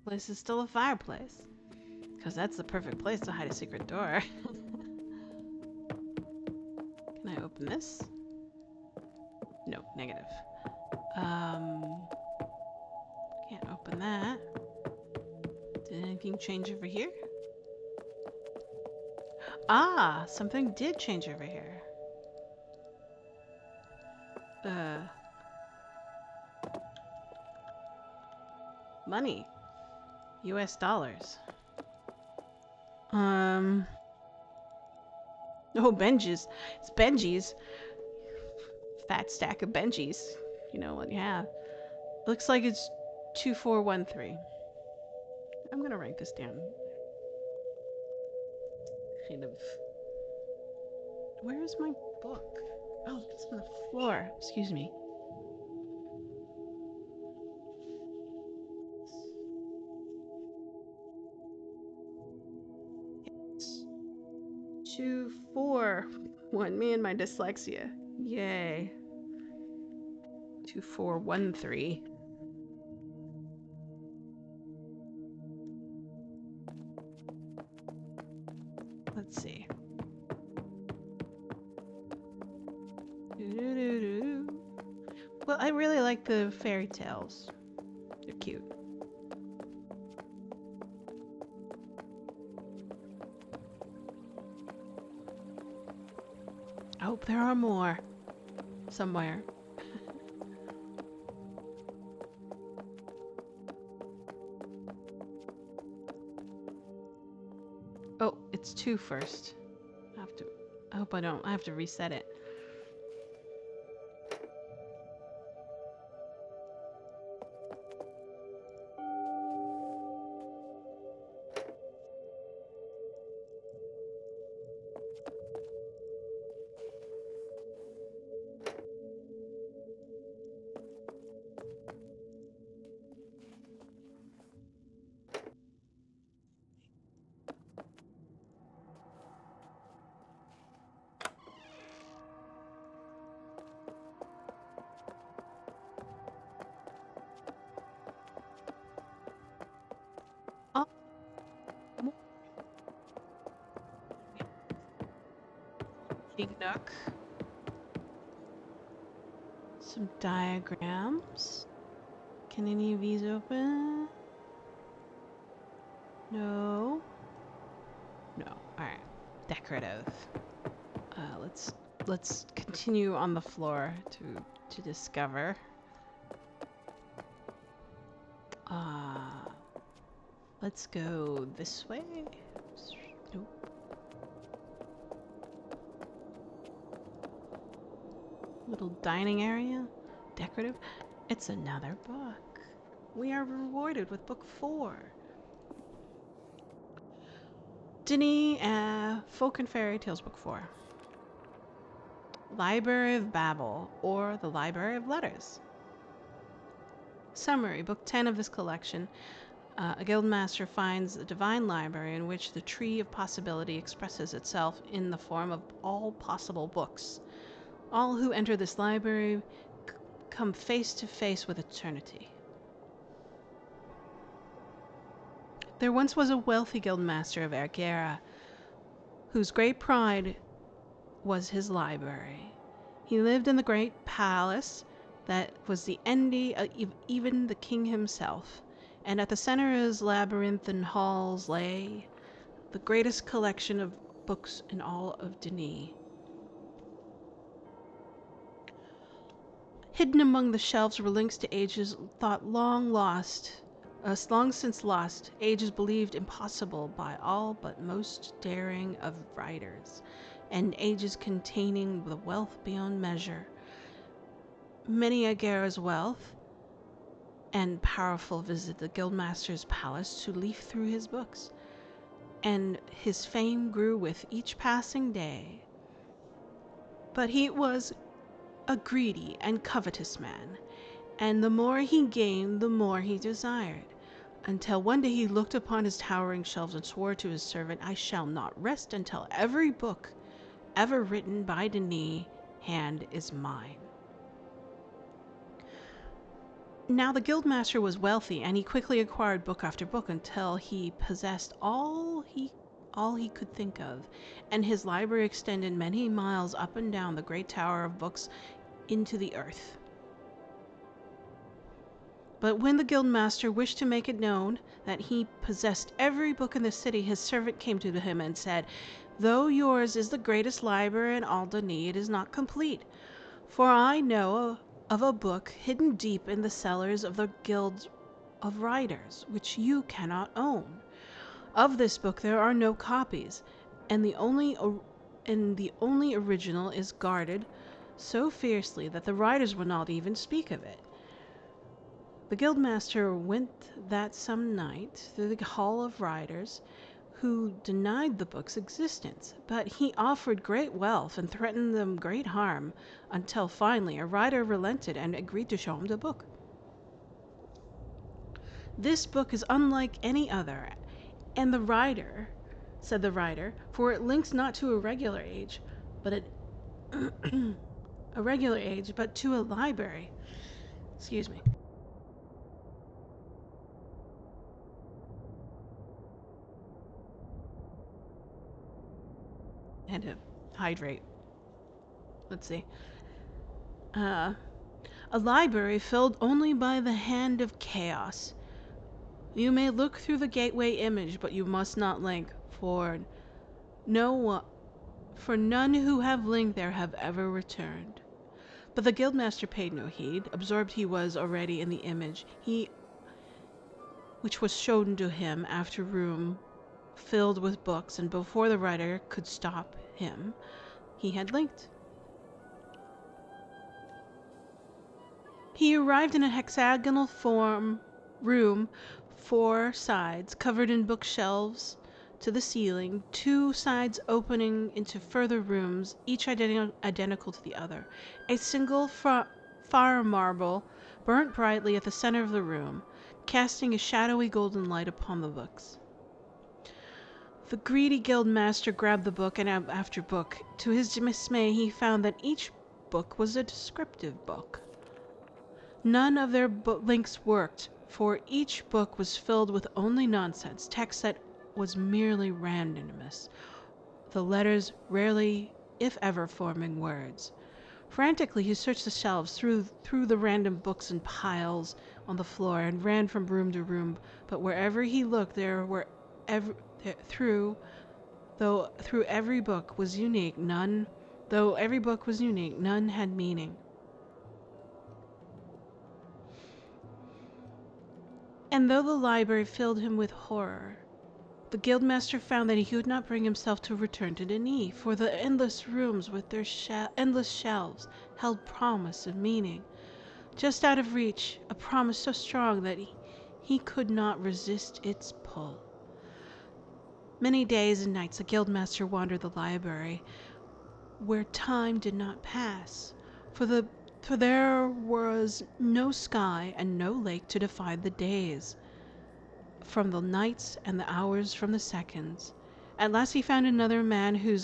This is still a fireplace. Because that's the perfect place to hide a secret door. open this. No, negative. Can't open that. Did anything change over here? Ah, something did change over here. Money. US dollars. Oh, Benji's. It's Benji's. Fat stack of Benji's. You know what you have. Looks like it's 2413. I'm gonna write this down. Kind of. Where is my book? Oh, it's on the floor. Excuse me. It's 241. Me and my dyslexia. Yay. 2413. Let's see. Well, I really like the fairy tales. They're cute. I hope there are more somewhere. Oh, it's 2 first. I hope I don't. I have to reset it. Oh, King Nook. Some diagrams. Can any of these open? No. No. Alright. Decorative. Let's continue on the floor to discover. Let's go this way. Nope. Little dining area. Decorative. It's another book. We are rewarded with book 4. Denis, Folk and Fairy Tales, book 4. Library of Babel, or the Library of Letters. Summary, book 10 of this collection. A guildmaster finds a divine library in which the tree of possibility expresses itself in the form of all possible books. All who enter this library come face to face with eternity. There once was a wealthy guildmaster of Ergera, whose great pride was his library. He lived in the great palace that was the envy of even the king himself, and at the center of his labyrinthine halls lay the greatest collection of books in all of Denis. Hidden among the shelves were links to ages thought long since lost, ages believed impossible by all but most daring of writers, and ages containing the wealth beyond measure. Many a Gera's wealth and powerful visit the guildmaster's palace to leaf through his books, and his fame grew with each passing day. But he was a greedy and covetous man, and the more he gained, the more he desired, until one day he looked upon his towering shelves and swore to his servant, "I shall not rest until every book ever written by Denis' hand is mine." Now the guildmaster was wealthy, and he quickly acquired book after book until he possessed all all he could think of, and his library extended many miles up and down the great tower of books into the earth. But when the guildmaster wished to make it known that he possessed every book in the city, his servant came to him and said, "Though yours is the greatest library in Alderney, it is not complete, for I know of a book hidden deep in the cellars of the Guild of Writers, which you cannot own. Of this book there are no copies, and the only original is guarded so fiercely that the writers will not even speak of it." The guildmaster went that some night through the hall of writers, who denied the book's existence, but he offered great wealth and threatened them great harm, until finally a writer relented and agreed to show him the book. "This book is unlike any other, and said the writer, for it links not to a regular age, but a regular age, but to a library." Excuse me. I had to hydrate. Let's see. A library filled only by the hand of chaos. You may look through the gateway image, but you must not link, for none who have linked there have ever returned. But the guildmaster paid no heed, absorbed he was already in the image, which was shown to him after room filled with books, and before the writer could stop him, he had linked. He arrived in a hexagonal room, 4 sides, covered in bookshelves to the ceiling, 2 sides opening into further rooms, each identical to the other. A single fire marble burnt brightly at the center of the room, casting a shadowy golden light upon the books. The greedy guildmaster grabbed the book and after book. To his dismay, he found that each book was a descriptive book. None of their links worked, for each book was filled with only nonsense, text that was merely randomness, the letters rarely, if ever, forming words. Frantically, he searched the shelves, threw the random books in piles on the floor, and ran from room to room. But wherever he looked, through every book was unique, none had meaning. And though the library filled him with horror, the guildmaster found that he could not bring himself to return to Denis, for the endless rooms with their endless shelves held promise of meaning. Just out of reach, a promise so strong that he could not resist its pull. Many days and nights the guildmaster wandered the library, where time did not pass, for there was no sky and no lake to divide the days from the nights and the hours from the seconds. At last he found another man who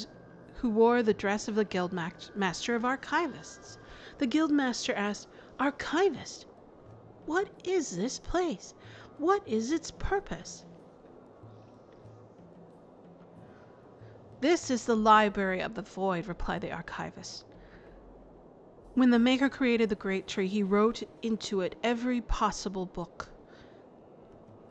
wore the dress of the guildmaster of archivists. The guildmaster asked, "Archivist, what is this place? What is its purpose?" "This is the library of the void," replied the archivist. "When the Maker created the great tree, he wrote into it every possible book.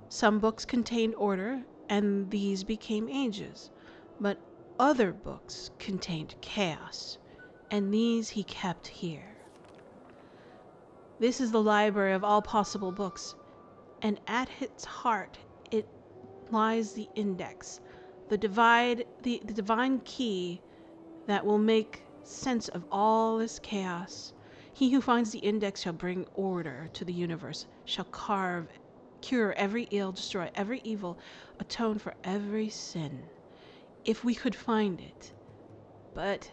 Some books contained order, and these became ages. But other books contained chaos, and these he kept here. This is the library of all possible books, and at its heart it lies the index, the divine key that will make sense of all this chaos. He who finds the index shall bring order to the universe, shall cure every ill, destroy every evil, atone for every sin, if we could find it. But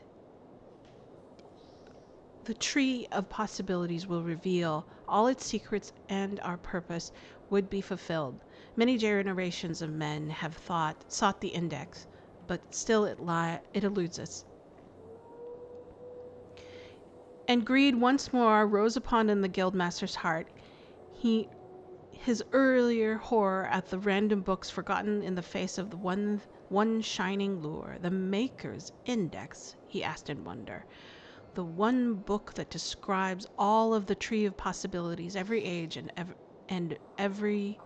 the tree of possibilities will reveal all its secrets, and our purpose would be fulfilled. Many generations of men have sought the index, but still it eludes us." And greed once more rose upon in the guildmaster's heart. His his earlier horror at the random books forgotten in the face of the one shining lure, the Maker's Index, he asked in wonder. The one book that describes all of the tree of possibilities, every age and every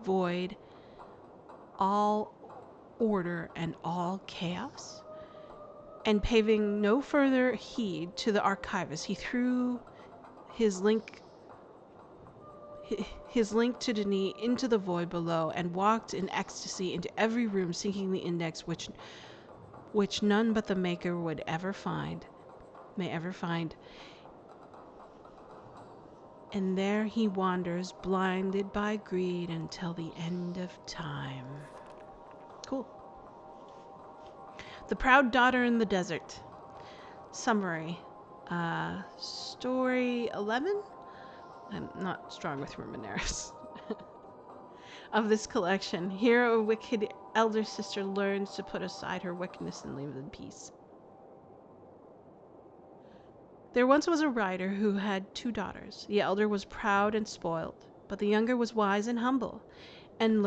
void, all order and all chaos. And paving no further heed to the archivist, he threw his link to Denis into the void below and walked in ecstasy into every room, seeking the index which none but the Maker may ever find. And there he wanders, blinded by greed until the end of time. Cool. The Proud Daughter in the Desert. Summary. Story 11? I'm not strong with Ruminaris. Of this collection, here a wicked elder sister learns to put aside her wickedness and live in peace. There once was a writer who had 2 daughters. The elder was proud and spoiled, but the younger was wise and humble, and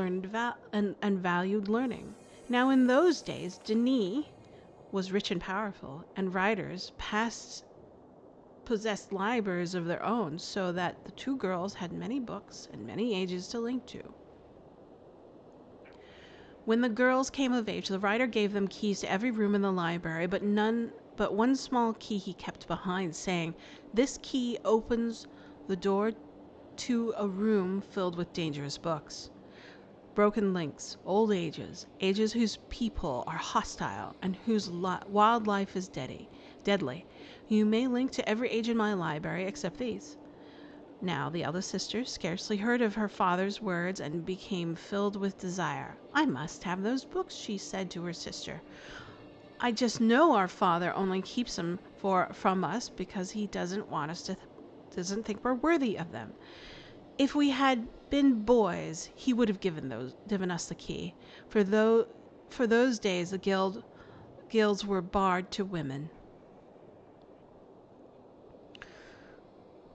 valued learning. Now in those days, Denis was rich and powerful, and writers possessed libraries of their own, so that the 2 girls had many books and many ages to link to. When the girls came of age, the writer gave them keys to every room in the library, but one small key he kept behind, saying, "This key opens the door to a room filled with dangerous books. Broken links, old ages whose people are hostile and whose wildlife is deadly. You may link to every age in my library except these." Now the eldest sister scarcely heard of her father's words and became filled with desire. "I must have those books," she said to her sister. "I just know our father only keeps them from us because he doesn't think we're worthy of them. If we had been boys, he would have given us the key. For those days the guilds were barred to women."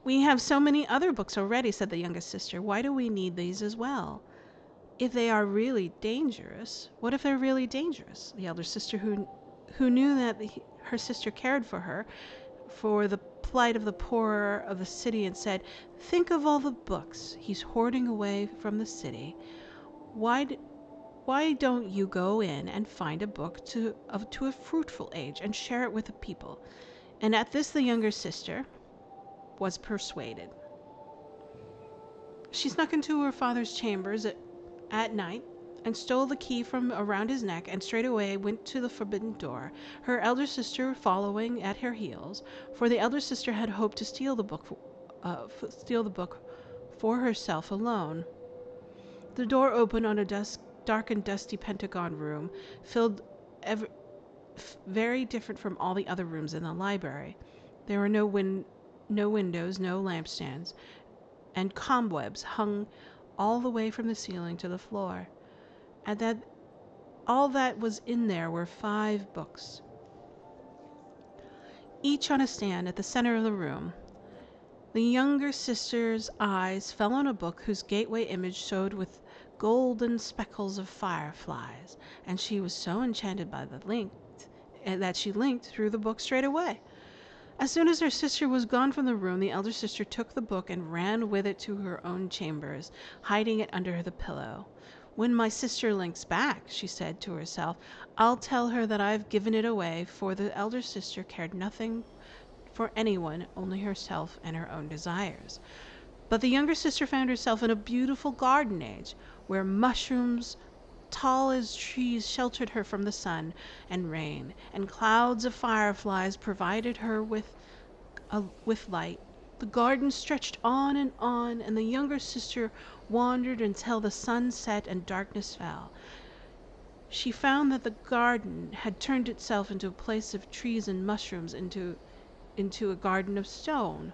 "We have so many other books already," said the youngest sister. "Why do we need these as well? If they are really dangerous, what if they're really dangerous?" The elder sister, who knew that her sister cared for the plight of the poor of the city, and said, "Think of all the books he's hoarding away from the city. Why don't you go in and find a book to a fruitful age and share it with the people?" And at this the younger sister was persuaded. She snuck into her father's chambers at night and stole the key from around his neck, and straightway went to the forbidden door, her elder sister following at her heels, for the elder sister had hoped to steal the book for herself alone. The door opened on a dark and dusty pentagon room, very different from all the other rooms in the library. There were no windows, no lampstands, and cobwebs hung all the way from the ceiling to the floor. And all that was in there were 5 books, each on a stand at the center of the room. The younger sister's eyes fell on a book whose gateway image showed with golden speckles of fireflies, and she was so enchanted by that she linked through the book straight away. As soon as her sister was gone from the room, the elder sister took the book and ran with it to her own chambers, hiding it under the pillow. "When my sister links back," she said to herself, "I'll tell her that I've given it away," for the elder sister cared nothing for anyone, only herself and her own desires. But the younger sister found herself in a beautiful garden age, where mushrooms tall as trees sheltered her from the sun and rain, and clouds of fireflies provided her with light. The garden stretched on, and the younger sister wandered until the sun set and darkness fell. She found that the garden had turned itself into a place of trees and mushrooms into a garden of stone,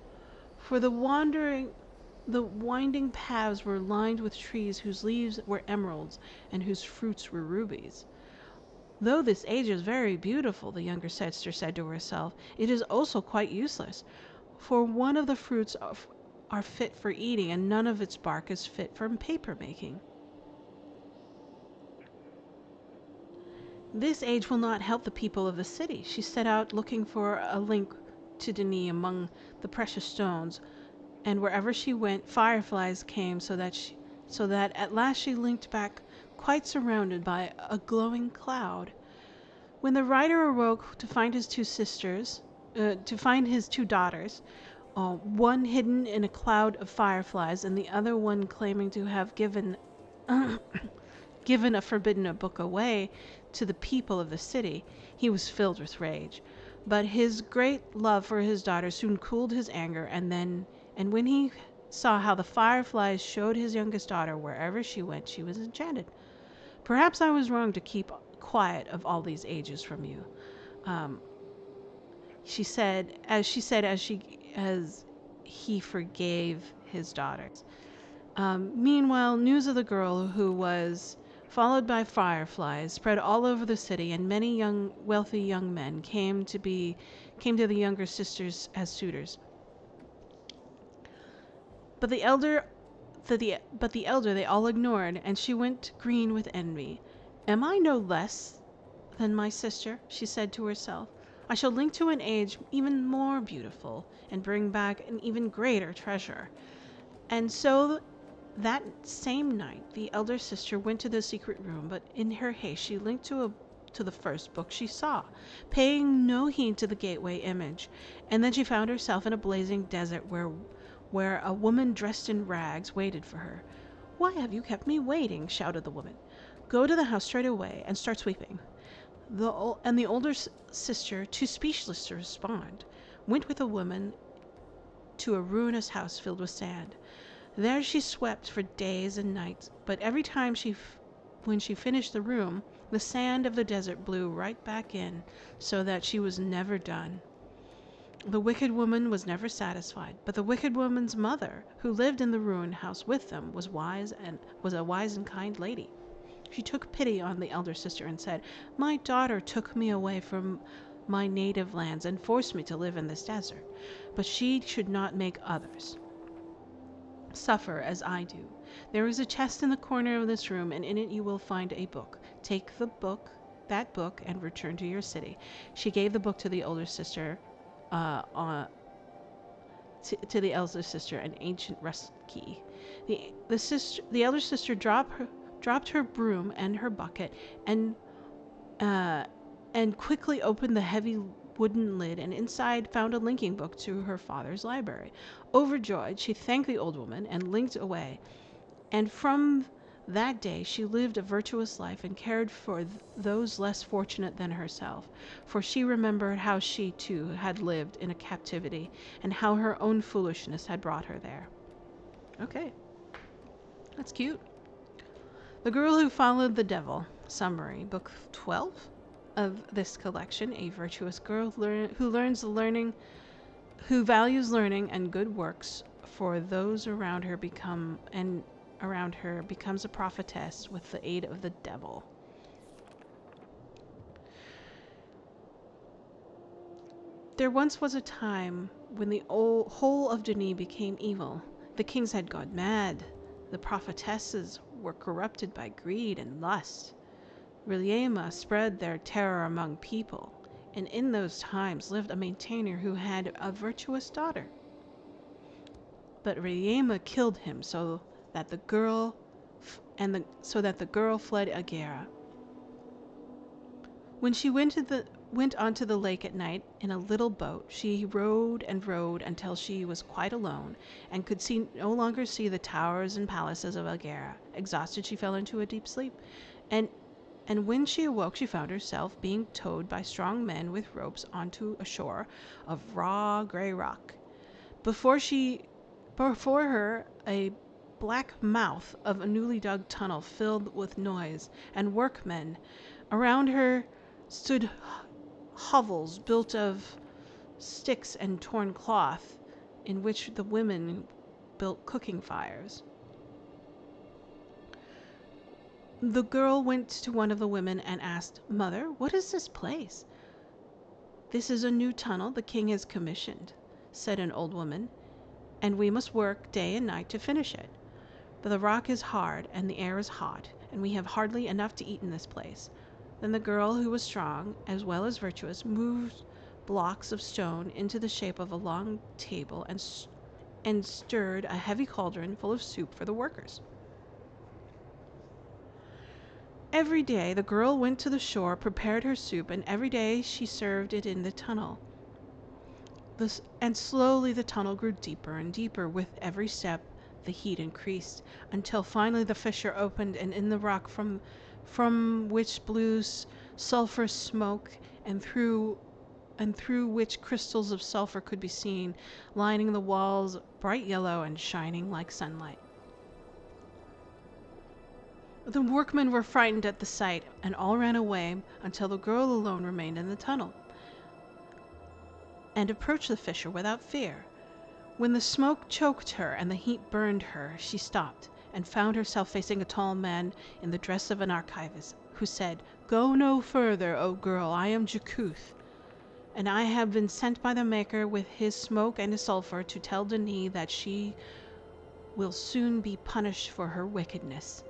for the winding paths were lined with trees whose leaves were emeralds and whose fruits were rubies. "Though this age is very beautiful," the younger sister said to herself, "it is also quite useless, for one of the fruits are fit for eating, and none of its bark is fit for paper making. This age will not help the people of the city. She set out looking for a link to Denis among the precious stones, and wherever she went, fireflies came, so that at last she linked back, quite surrounded by a glowing cloud. When the rider awoke to find his two daughters, one hidden in a cloud of fireflies, and the other one claiming to have given given a forbidden book away to the people of the city, he was filled with rage. But his great love for his daughter soon cooled his anger, and when he saw how the fireflies showed his youngest daughter wherever she went, she was enchanted. Perhaps I was wrong to keep quiet of all these ages from you, um, as he forgave his daughters. Meanwhile, news of the girl who was followed by fireflies spread all over the city, and many wealthy young men came to the younger sisters as suitors. But the elder they all ignored, and she went green with envy. Am I no less than my sister? She said to herself. I shall link to an age even more beautiful, and bring back an even greater treasure. And so that same night, the elder sister went to the secret room, but in her haste she linked to the first book she saw, paying no heed to the gateway image. And then she found herself in a blazing desert where a woman dressed in rags waited for her. Why have you kept me waiting? Shouted the woman. Go to the house straight away and start sweeping. The older sister, too speechless to respond, went with the woman to a ruinous house filled with sand. There she swept for days and nights, but every time when she finished the room, the sand of the desert blew right back in, so that she was never done. The wicked woman was never satisfied, but the wicked woman's mother, who lived in the ruined house with them, was a wise and kind lady. She took pity on the elder sister and said, My daughter took me away from my native lands and forced me to live in this desert, but she should not make others suffer as I do. There is a chest in the corner of this room, and in it you will find a book. Take that book, and return to your city. She gave the book to the older sister, to the elder sister, an ancient rust key. The elder sister dropped her broom and her bucket, and quickly opened the heavy wooden lid, and inside found a linking book to her father's library. Overjoyed, she thanked the old woman and linked away. And from that day she lived a virtuous life and cared for those less fortunate than herself, for she remembered how she too had lived in a captivity, and how her own foolishness had brought her there. Okay, that's cute. The Girl Who Followed the Devil. Summary. Book 12 of this collection. A virtuous girl who values learning and good works for those around her becomes a prophetess with the aid of the devil. There once was a time when the whole of Denis became evil. The kings had gone mad. The prophetesses were corrupted by greed and lust. Rilliema spread their terror among people, and in those times lived a maintainer who had a virtuous daughter. But Rilliema killed him, so that the girl fled Agera. When she went onto the lake at night in a little boat, she rowed and rowed until she was quite alone and could no longer see the towers and palaces of Agera. Exhausted, she fell into a deep sleep, and when she awoke, she found herself being towed by strong men with ropes onto a shore of raw gray rock. Before her, a black mouth of a newly dug tunnel filled with noise and workmen. Around her stood hovels built of sticks and torn cloth, in which the women built cooking fires. The girl went to one of the women and asked, Mother, what is this place? This is a new tunnel the king has commissioned, said an old woman. and we must work day and night to finish it. But the rock is hard, and the air is hot, and we have hardly enough to eat in this place." Then the girl, who was strong as well as virtuous, moved blocks of stone into the shape of a long table and stirred a heavy cauldron full of soup for the workers. Every day the girl went to the shore, prepared her soup, and every day she served it in the tunnel. And slowly the tunnel grew deeper and deeper. With every step the heat increased, until finally the fissure opened, and in the rock from which blew sulphur smoke, and through which crystals of sulphur could be seen, lining the walls, bright yellow and shining like sunlight. The workmen were frightened at the sight, and all ran away, until the girl alone remained in the tunnel, and approached the fissure without fear. When the smoke choked her and the heat burned her, she stopped, and found herself facing a tall man in the dress of an archivist, who said, "Go no further, O girl, I am Jakuth, and I have been sent by the Maker with his smoke and his sulphur to tell Denis that she will soon be punished for her wickedness.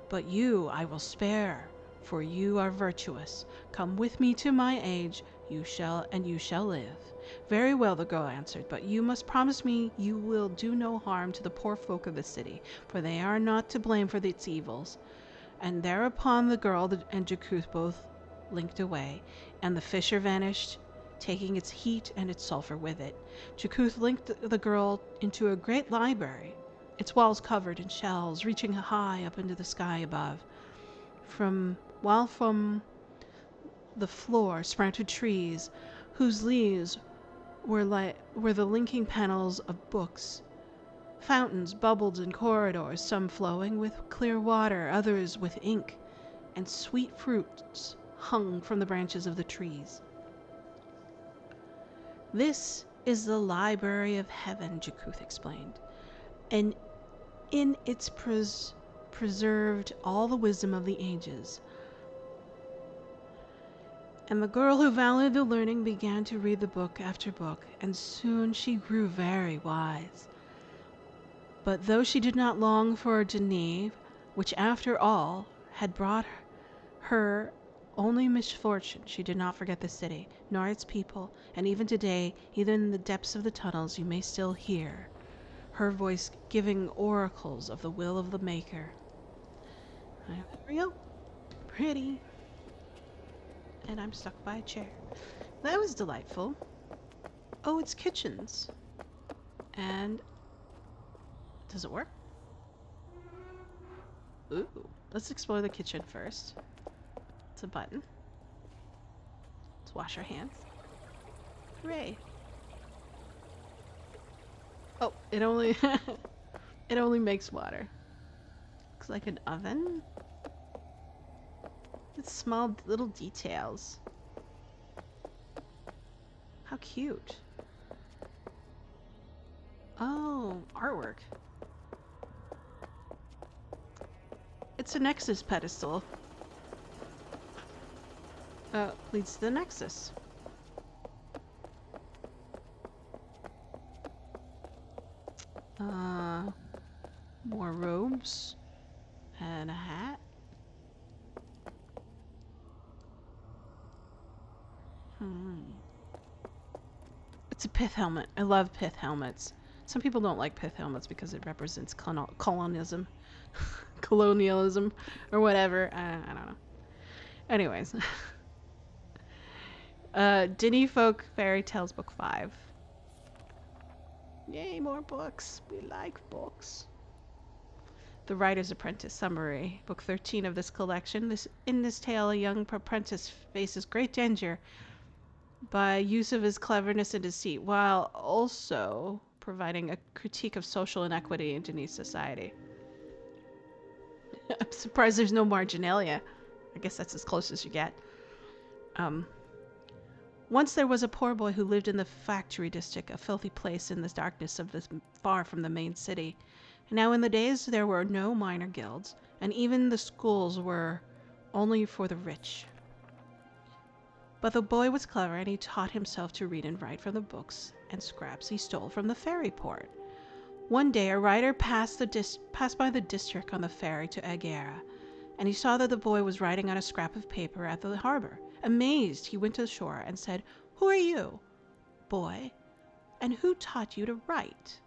But you I will spare, for you are virtuous. Come with me to my age, you shall live." "Very well," the girl answered, "but you must promise me you will do no harm to the poor folk of the city, for they are not to blame for its evils." And thereupon the girl and Jakuth both linked away, and the fissure vanished, taking its heat and its sulphur with it. Jakuth linked the girl into a great library, its walls covered in shelves, reaching high up into the sky above. From the floor sprouted trees, whose leaves were the linking panels of books. Fountains bubbled in corridors, some flowing with clear water, others with ink, and sweet fruits hung from the branches of the trees. "This is the library of heaven," Jakuth explained, "and in its preserved all the wisdom of the ages." And the girl who valued the learning began to read the book after book, and soon she grew very wise. But though she did not long for Denis, which after all had brought her only misfortune, she did not forget the city, nor its people, and even today, even in the depths of the tunnels, you may still hear her voice giving oracles of the will of the Maker. I'm real pretty, and I'm stuck by a chair. That was delightful. Oh, it's kitchens. And does it work? Ooh, let's explore the kitchen first. It's a button. Let's wash our hands. Hooray. Oh, it only it only makes water. Looks like an oven. It's small little details. How cute. Oh, artwork. It's a Nexus pedestal. Leads to the Nexus. More robes and a hat. It's a pith helmet. I love pith helmets. Some people don't like pith helmets because it represents colonialism, colonialism, or whatever. I don't know. Anyways, Denis Folk Fairy Tales Book 5. Yay, more books. We like books. The Writer's Apprentice Summary, Book 13 of this collection. In this tale, a young apprentice faces great danger by use of his cleverness and deceit, while also providing a critique of social inequity in Denis society. I'm surprised there's no marginalia. I guess that's as close as you get. Once there was a poor boy who lived in the factory district, a filthy place in the darkness of this far from the main city. Now in the days there were no minor guilds, and even the schools were only for the rich. But the boy was clever, and he taught himself to read and write from the books and scraps he stole from the fairy port. One day a rider passed by the district on the ferry to Agera, and he saw that the boy was writing on a scrap of paper at the harbor. Amazed, he went to the shore and said, "Who are you, boy, and who taught you to write?"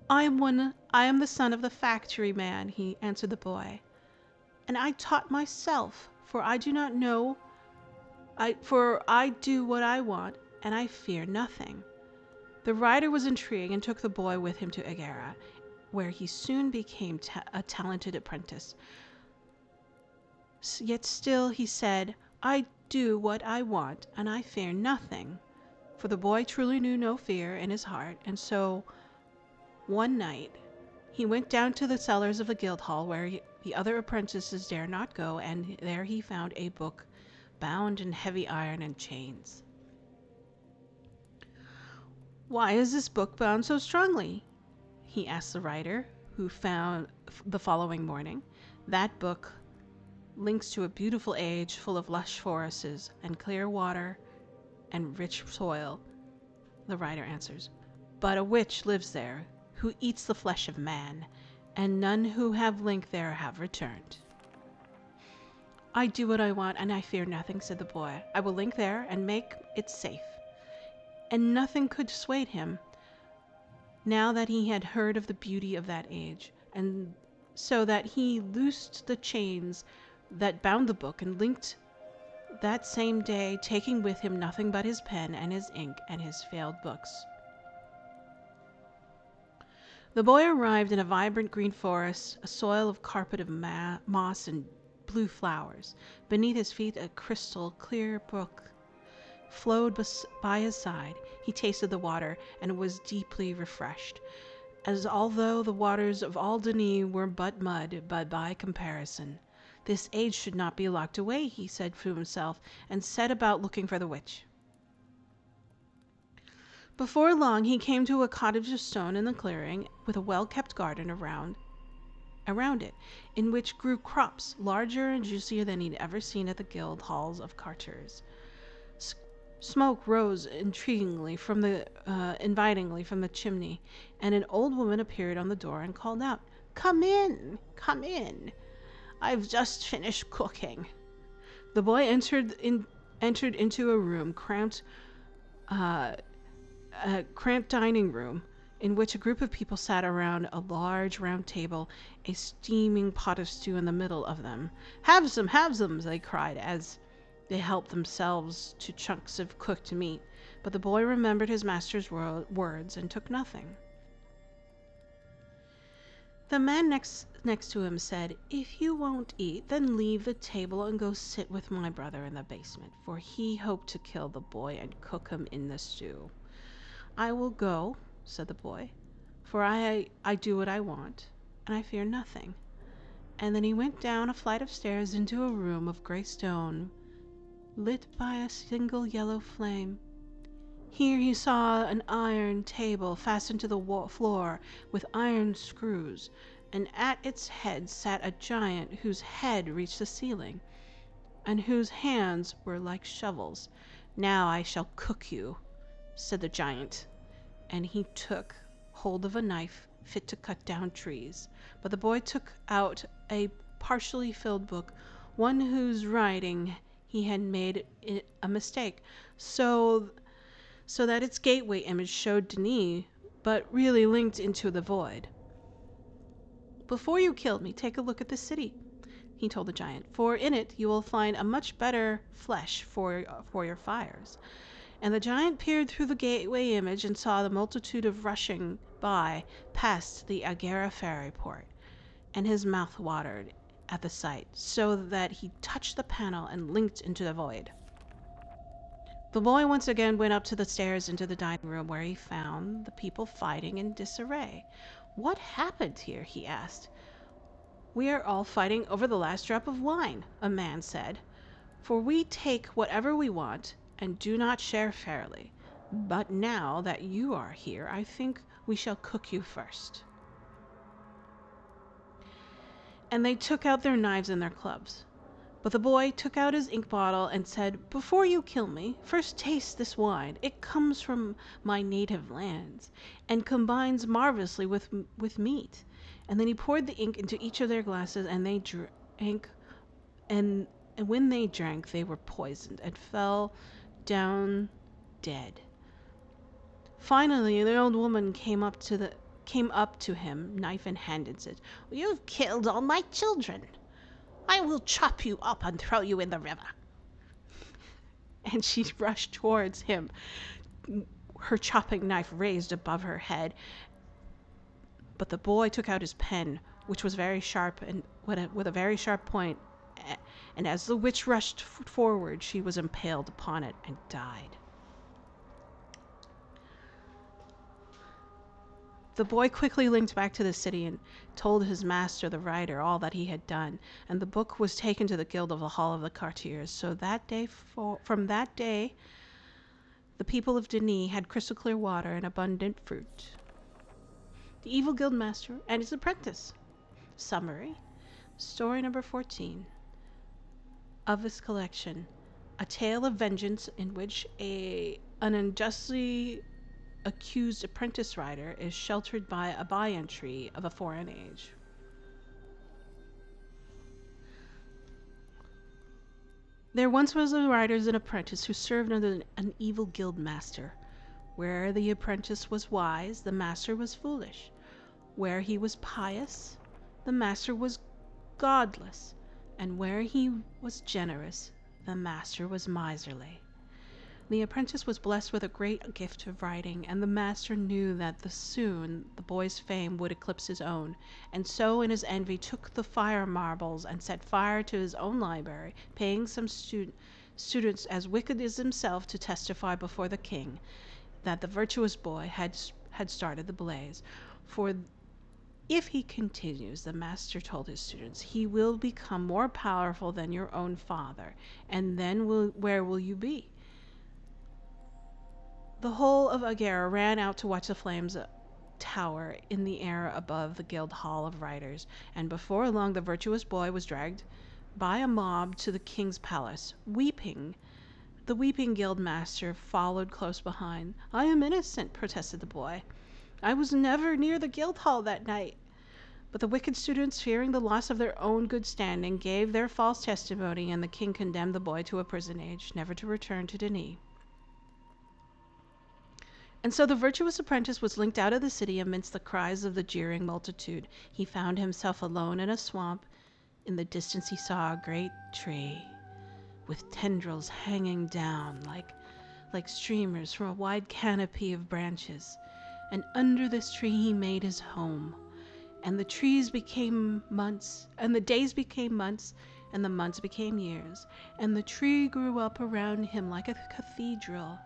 I am the son of the factory man," he answered the boy, "and I taught myself, for I do what I want, and I fear nothing." The rider was intrigued and took the boy with him to Agera, where he soon became a talented apprentice. Yet still he said, "I do what I want, and I fear nothing." For the boy truly knew no fear in his heart, and so one night he went down to the cellars of the guild hall where the other apprentices dare not go, and there he found a book bound in heavy iron and chains. "Why is this book bound so strongly?" he asked the writer, who found the following morning. "That book links to a beautiful age full of lush forests and clear water and rich soil," the writer answers. "But a witch lives there who eats the flesh of man, and none who have linked there have returned." "I do what I want, and I fear nothing," said the boy. "I will link there and make it safe." And nothing could dissuade him, now that he had heard of the beauty of that age, and so that he loosed the chains that bound the book and linked that same day, taking with him nothing but his pen and his ink and his failed books. The boy arrived in a vibrant green forest, a soil of carpet of moss and blue flowers. Beneath his feet a crystal clear brook flowed by his side. He tasted the water and was deeply refreshed, as although the waters of Alderney were but mud, but by comparison. This age should not be locked away, he said to himself, and set about looking for the witch. Before long he came to a cottage of stone in the clearing, with a well-kept garden around it, in which grew crops larger and juicier than he'd ever seen at the guild halls of carters. Smoke rose invitingly from the chimney, and an old woman appeared on the door and called out, "Come in, come in. I've just finished cooking." The boy entered into a room, a cramped dining room, in which a group of people sat around a large round table, a steaming pot of stew in the middle of them. Have some, they cried as they helped themselves to chunks of cooked meat. But the boy remembered his master's words and took nothing. The man next to him said, "If you won't eat, then leave the table and go sit with my brother in the basement, for he hoped to kill the boy and cook him in the stew." "I will go," said the boy, "for I do what I want, and I fear nothing." And then he went down a flight of stairs into a room of grey stone, lit by a single yellow flame. Here he saw an iron table fastened to the floor with iron screws, and at its head sat a giant whose head reached the ceiling, and whose hands were like shovels. "Now I shall cook you," said the giant, and he took hold of a knife fit to cut down trees. But the boy took out a partially filled book, one whose writing he had made a mistake, so that its gateway image showed Denis, but really linked into the void. "Before you kill me, take a look at the city," he told the giant, "for in it you will find a much better flesh for your fires." And the giant peered through the gateway image and saw the multitude of rushing by past the Agera ferry port, and his mouth watered at the sight, so that he touched the panel and linked into the void. The boy once again went up to the stairs into the dining room, where he found the people fighting in disarray. "What happened here?" he asked. "We are all fighting over the last drop of wine," a man said, "for we take whatever we want and do not share fairly. But now that you are here, I think we shall cook you first." And they took out their knives and their clubs. But the boy took out his ink bottle and said, "Before you kill me, first taste this wine. It comes from my native lands and combines marvelously with meat." And then he poured the ink into each of their glasses, and they drank. And, and when they drank, they were poisoned and fell down dead. Finally, the old woman came up to him, knife in hand, and said, "You've killed all my children. I will chop you up and throw you in the river." And she rushed towards him, her chopping knife raised above her head. But the boy took out his pen, which was very sharp and with a very sharp point, and as the witch rushed forward, she was impaled upon it and died. The boy quickly linked back to the city and told his master, the writer, all that he had done, and the book was taken to the guild of the Hall of the Courtiers. So from that day, the people of Denis had crystal clear water and abundant fruit. The Evil Guildmaster and His Apprentice. Summary. Story number 14 of this collection. A tale of vengeance in which an unjustly accused apprentice rider is sheltered by a by-entry of a foreign age. There once was a rider and apprentice who served under an evil guild master. Where the apprentice was wise, the master was foolish. Where he was pious, the master was godless. And where he was generous, the master was miserly. The apprentice was blessed with a great gift of writing, and the master knew that soon the boy's fame would eclipse his own, and so in his envy took the fire marbles and set fire to his own library, paying some students as wicked as himself to testify before the king that the virtuous boy had started the blaze. For if he continues, the master told his students, he will become more powerful than your own father, and then where will you be? The whole of Agera ran out to watch the flames tower in the air above the Guild Hall of Writers, and before long the virtuous boy was dragged by a mob to the king's palace, weeping. The weeping guild master followed close behind. "I am innocent," protested the boy. "I was never near the guild hall that night." But the wicked students, fearing the loss of their own good standing, gave their false testimony, and the king condemned the boy to a prison age, never to return to Denis. And so the virtuous apprentice was linked out of the city amidst the cries of the jeering multitude. He found himself alone in a swamp. In the distance he saw a great tree with tendrils hanging down like streamers from a wide canopy of branches. And under this tree he made his home. And the trees became months, and the days became months, and the months became years. And the tree grew up around him like a cathedral,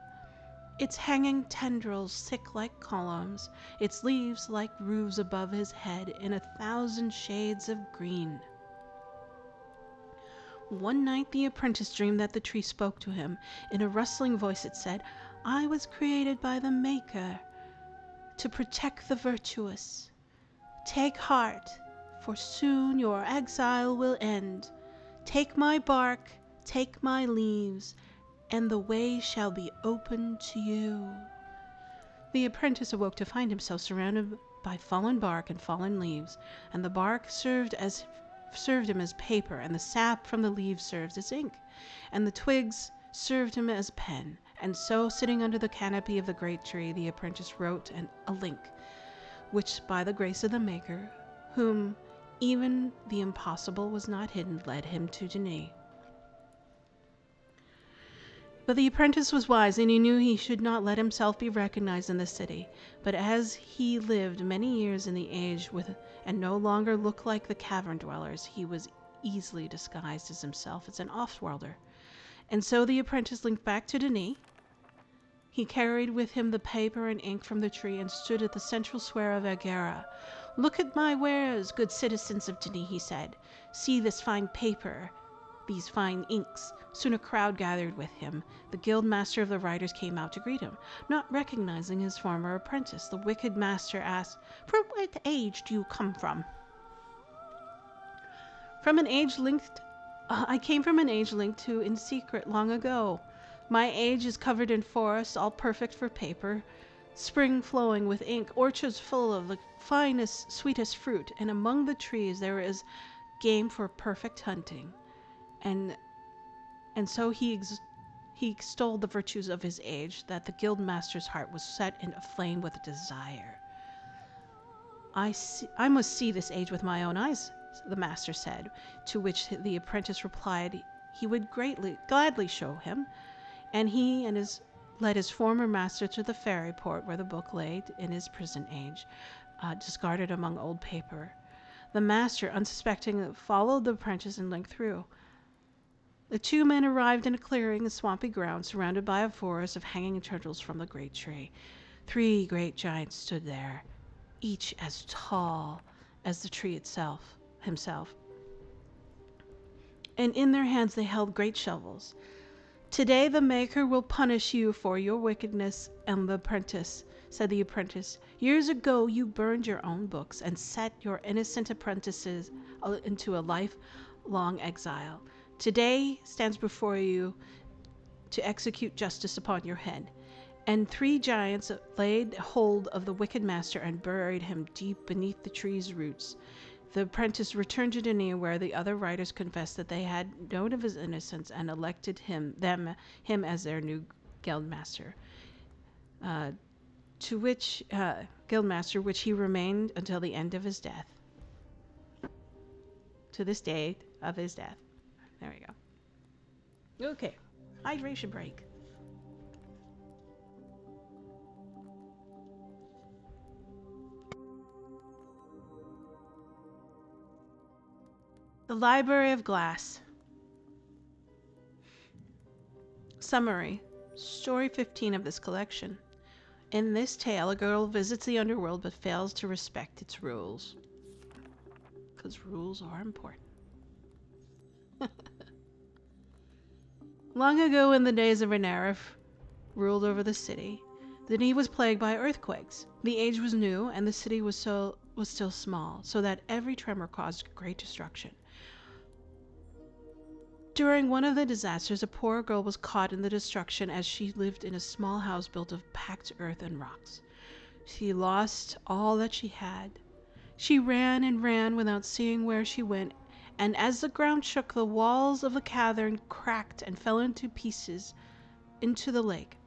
its hanging tendrils thick like columns, its leaves like roofs above his head in 1,000 shades of green. One night the apprentice dreamed that the tree spoke to him. In a rustling voice it said, "I was created by the Maker to protect the virtuous. Take heart, for soon your exile will end. Take my bark, take my leaves, and the way shall be open to you." The apprentice awoke to find himself surrounded by fallen bark and fallen leaves, and the bark served him as paper, and the sap from the leaves served as ink, and the twigs served him as pen. And so, sitting under the canopy of the great tree, the apprentice wrote a link, which by the grace of the Maker, whom even the impossible was not hidden, led him to Denis. But the apprentice was wise, and he knew he should not let himself be recognized in the city. But as he lived many years in the age and no longer looked like the cavern dwellers, he was easily disguised as himself as an off-worlder. And so the apprentice linked back to Denis. He carried with him the paper and ink from the tree and stood at the central square of Agera. "Look at my wares, good citizens of Denis," he said. "See this fine paper, these fine inks." Soon a crowd gathered with him. The guild master of the writers came out to greet him. Not recognizing his former apprentice, the wicked master asked, "From what age do you come from?" "From an age linked I came from an age linked to in secret long ago. My age is covered in forests, all perfect for paper, spring flowing with ink, orchards full of the finest, sweetest fruit, and among the trees there is game for perfect hunting. And and so he extolled the virtues of his age, that the guild master's heart was set in aflame with desire. I must see this age with my own eyes, the master said, to which the apprentice replied he would gladly show him, and he and his led his former master to the fairy port where the book lay in his prison age, discarded among old paper. The master, unsuspecting, followed the apprentice and linked through. The two men arrived in a clearing in swampy ground, surrounded by a forest of hanging turtles from the great tree. 3 great giants stood there, each as tall as the tree himself, and in their hands they held great shovels. Today the Maker will punish you for your wickedness, and the apprentice, said the apprentice. Years ago you burned your own books and set your innocent apprentices into a lifelong exile. Today stands before you to execute justice upon your head. And 3 giants laid hold of the wicked master and buried him deep beneath the tree's roots. The apprentice returned to Dania, where the other writers confessed that they had known of his innocence and elected him as their new guildmaster. To which guildmaster, which he remained until the end of his death. To this day of his death. There we go. Okay, hydration break. The Library of Glass. Summary. Story 15 of this collection. In this tale, a girl visits the underworld but fails to respect its rules. Because rules are important. Long ago, in the days of Renarif ruled over the city, the Dni was plagued by earthquakes. The age was new, and the city was still small, so that every tremor caused great destruction. During one of the disasters, a poor girl was caught in the destruction as she lived in a small house built of packed earth and rocks. She lost all that she had. She ran and ran without seeing where she went, and as the ground shook, the walls of the cavern cracked and fell into pieces into the lake,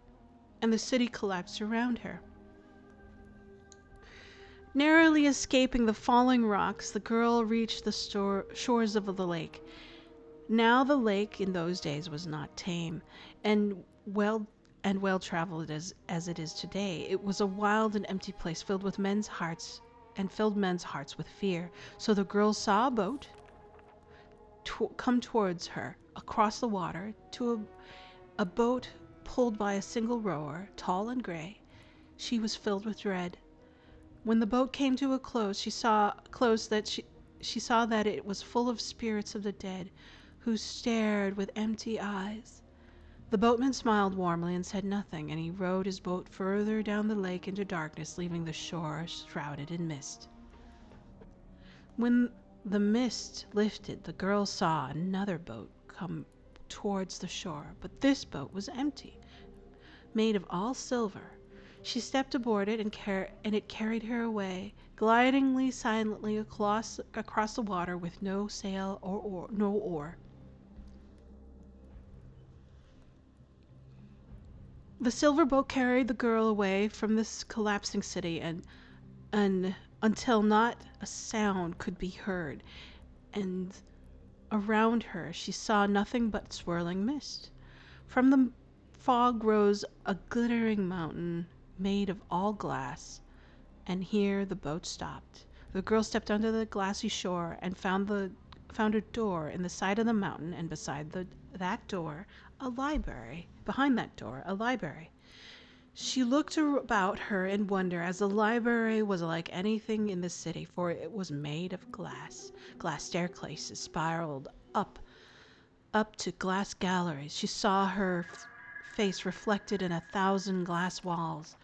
and the city collapsed around her. Narrowly escaping the falling rocks, the girl reached the shores of the lake. Now the lake in those days was not tame and well traveled as it is today. It was a wild and empty place filled men's hearts with fear. So the girl saw a boat come towards her across the water, to a boat pulled by a single rower, tall and gray. She was filled with dread. When the boat came to a close, she saw that it was full of spirits of the dead, who stared with empty eyes. The boatman smiled warmly and said nothing, and he rowed his boat further down the lake into darkness, leaving the shore shrouded in mist. When the mist lifted, the girl saw another boat come towards the shore, but this boat was empty, made of all silver. She stepped aboard it, and it carried her away, glidingly silently across the water with no sail or no oar. The silver boat carried the girl away from this collapsing city, and until not a sound could be heard, and around her she saw nothing but swirling mist. From the fog rose a glittering mountain made of all glass, and here the boat stopped. The girl stepped onto the glassy shore and found a door in the side of the mountain, and beside that door a library. Behind that door a library. She looked about her in wonder, as the library was like anything in the city, for it was made of glass. Glass staircases spiraled up to glass galleries. She saw her face reflected in 1,000 glass walls.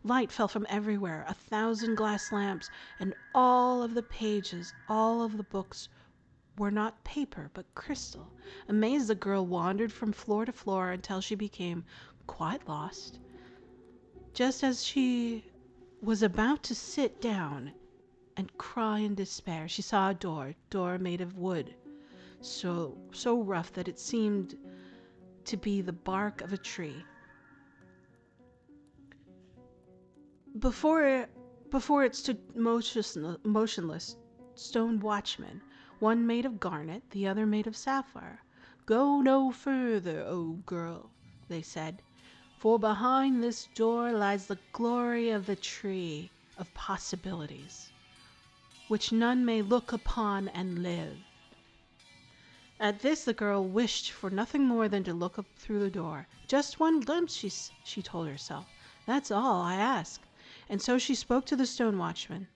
Light fell from everywhere, 1,000 glass lamps, and all of the pages, all of the books were not paper but crystal. Amazed, the girl wandered from floor to floor until she became quite lost. Just as she was about to sit down and cry in despair, she saw a door made of wood, so rough that it seemed to be the bark of a tree. Before it stood motionless stone watchmen, one made of garnet, the other made of sapphire. "Go no further, O girl," they said, "for behind this door lies the glory of the tree of possibilities, which none may look upon and live." At this the girl wished for nothing more than to look up through the door. "Just one glimpse," she told herself. "That's all I ask." And so she spoke to the stone watchman.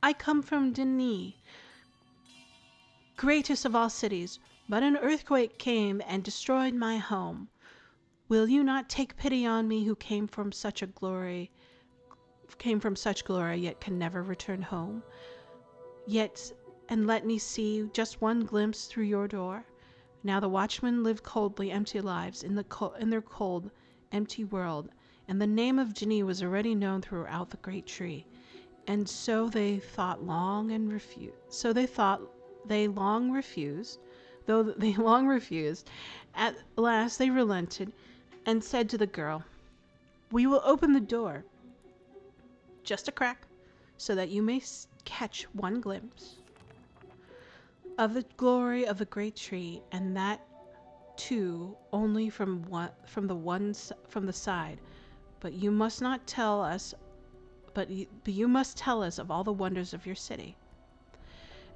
"I come from Denis, greatest of all cities, but an earthquake came and destroyed my home. Will you not take pity on me, who came from such glory, yet can never return home? And let me see just one glimpse through your door." Now the watchmen lived coldly empty lives in their cold, empty world, and the name of Denis was already known throughout the great tree. And so they long refused. At last they relented and said to the girl, "We will open the door, just a crack, so that you may catch one glimpse of the glory of the great tree, and that too only from the side. But you must not tell us. But you must tell us of all the wonders of your city."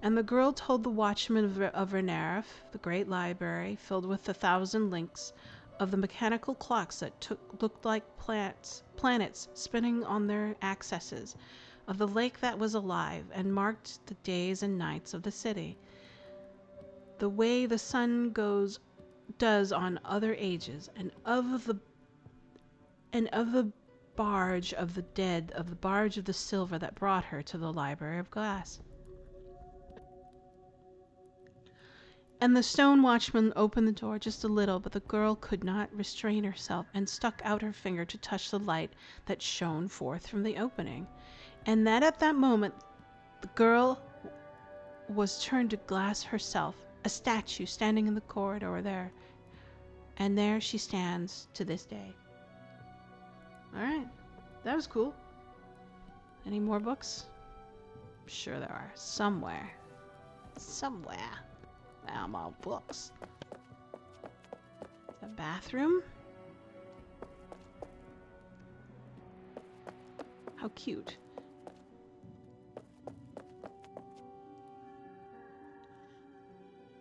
And the girl told the watchman of Renerf, the great library filled with 1,000 links, of the mechanical clocks that looked like planets spinning on their axes, of the lake that was alive and marked the days and nights of the city, the way the sun does on other ages, and of the barge of the dead, of the barge of the silver that brought her to the library of glass. And the stone watchman opened the door just a little, but the girl could not restrain herself and stuck out her finger to touch the light that shone forth from the opening. And at that moment the girl was turned to glass herself, a statue standing in the corridor there. And there she stands to this day. Alright, that was cool. Any more books? I'm sure there are. Somewhere. Now more books. The bathroom? How cute.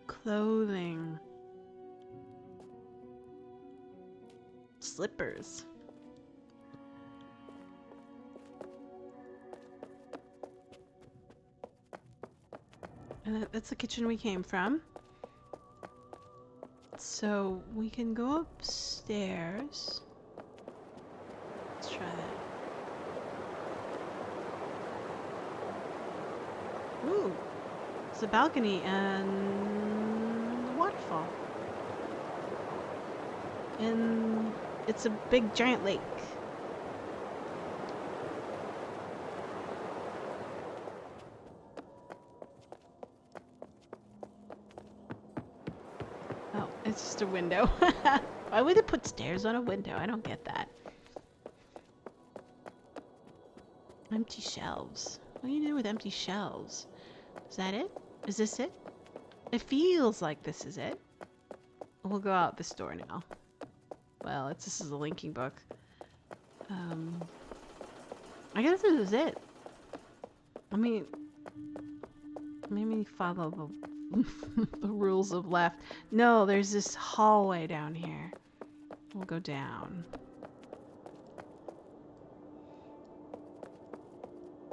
Clothing. Slippers. And that's the kitchen we came from. So we can go upstairs. Let's try that. Ooh, it's a balcony and a waterfall. And it's a big giant lake. Oh, it's just a window. Why would it put stairs on a window? I don't get that. Empty shelves. What do you do with empty shelves? Is that it? Is this it? It feels like this is it. We'll go out this door now. Well, this is a linking book. I guess this is it. I mean, maybe follow the rules of left. No, there's this hallway down here. We'll go down.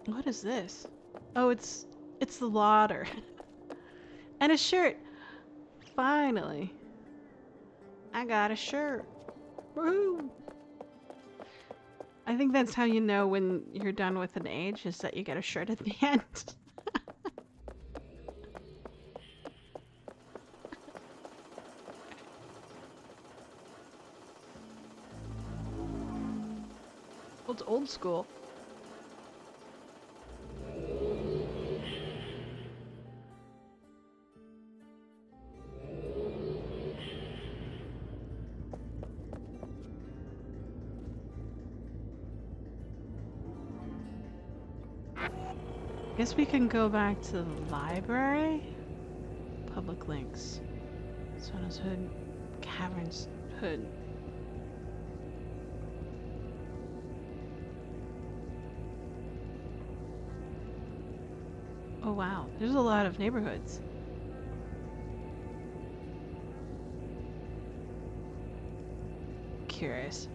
What is this? Oh, it's the lauder. And a shirt. Finally. I got a shirt. Woohoo! I think that's how you know when you're done with an age, is that you get a shirt at the end. It's old school. Guess we can go back to the library. Public links. Sona's Hood. Cavern's Hood. Oh wow, there's a lot of neighborhoods. Curious.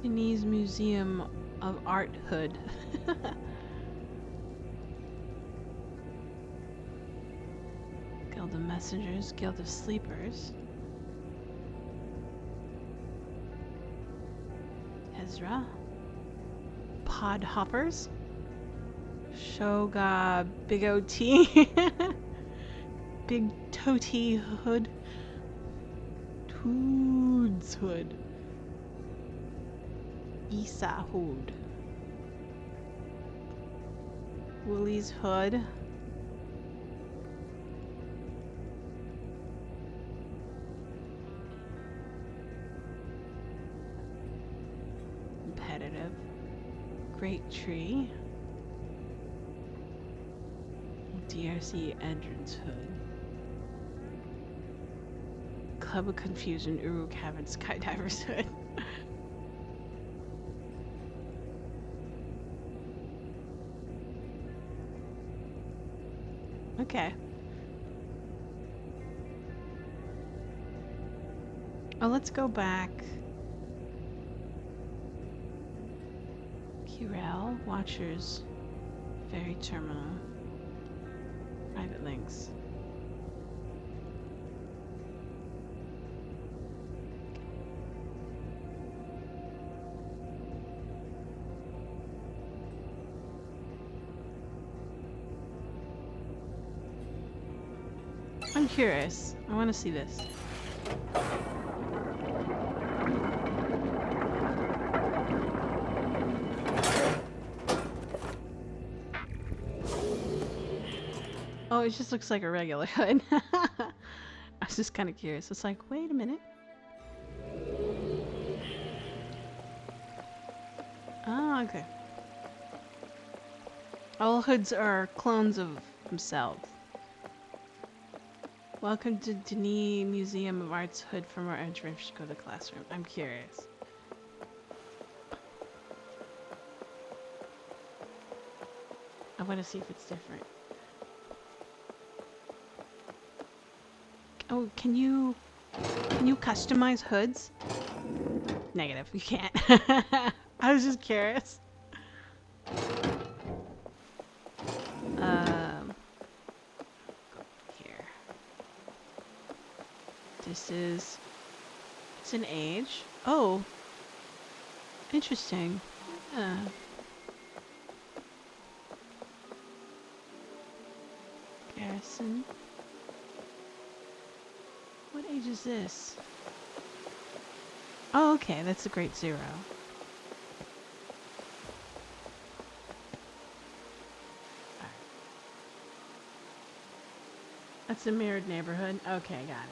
Denise Museum of Art Hood. Guild of Messengers, Guild of Sleepers. Ezra. Pod Hoppers. Shoga Big OT. Big Toti Hood. Toods Hood. Isa Hood. Willie's Hood. Competitive. Great Tree. DRC Entrance Hood. Club of Confusion, URU Cavern, Skydivers Hood. Okay. Oh, let's go back. Kirel, Watchers, Ferry Terminal, Private Links. I'm curious. I want to see this. Oh, it just looks like a regular hood. I was just kind of curious. It's like, wait a minute. Oh, okay. All hoods are clones of themselves. Welcome to Denis Museum of Art's Hood. For more information, go to the classroom. I'm curious. I want to see if it's different. Oh, can you customize hoods? Negative, you can't. I was just curious. Here. This is, it's an age. Oh, interesting. Garrison. What age is this? Oh, okay, that's a Great Zero. Right. That's a mirrored neighborhood. Okay, got it.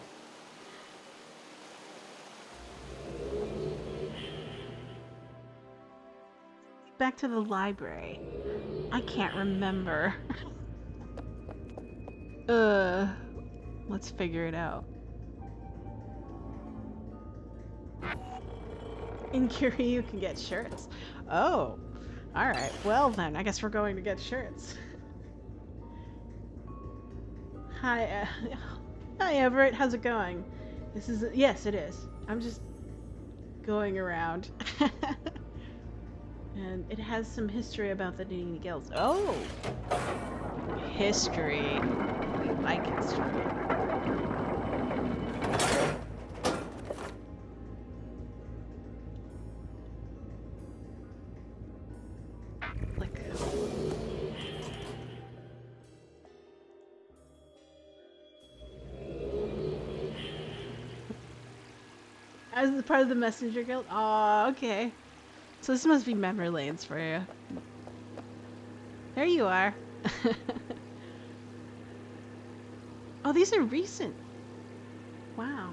Back to the library. I can't remember. Let's figure it out. In Curie, you can get shirts. Oh, all right. Well then, I guess we're going to get shirts. Hi, hi Everett. How's it going? This is yes, it is. I'm just going around. And it has some history about the Denini Guilds. Oh! History. We like history. Like... As part of the Messenger Guild? Oh, okay. So this must be memory lanes for you. There you are. Oh, these are recent. Wow.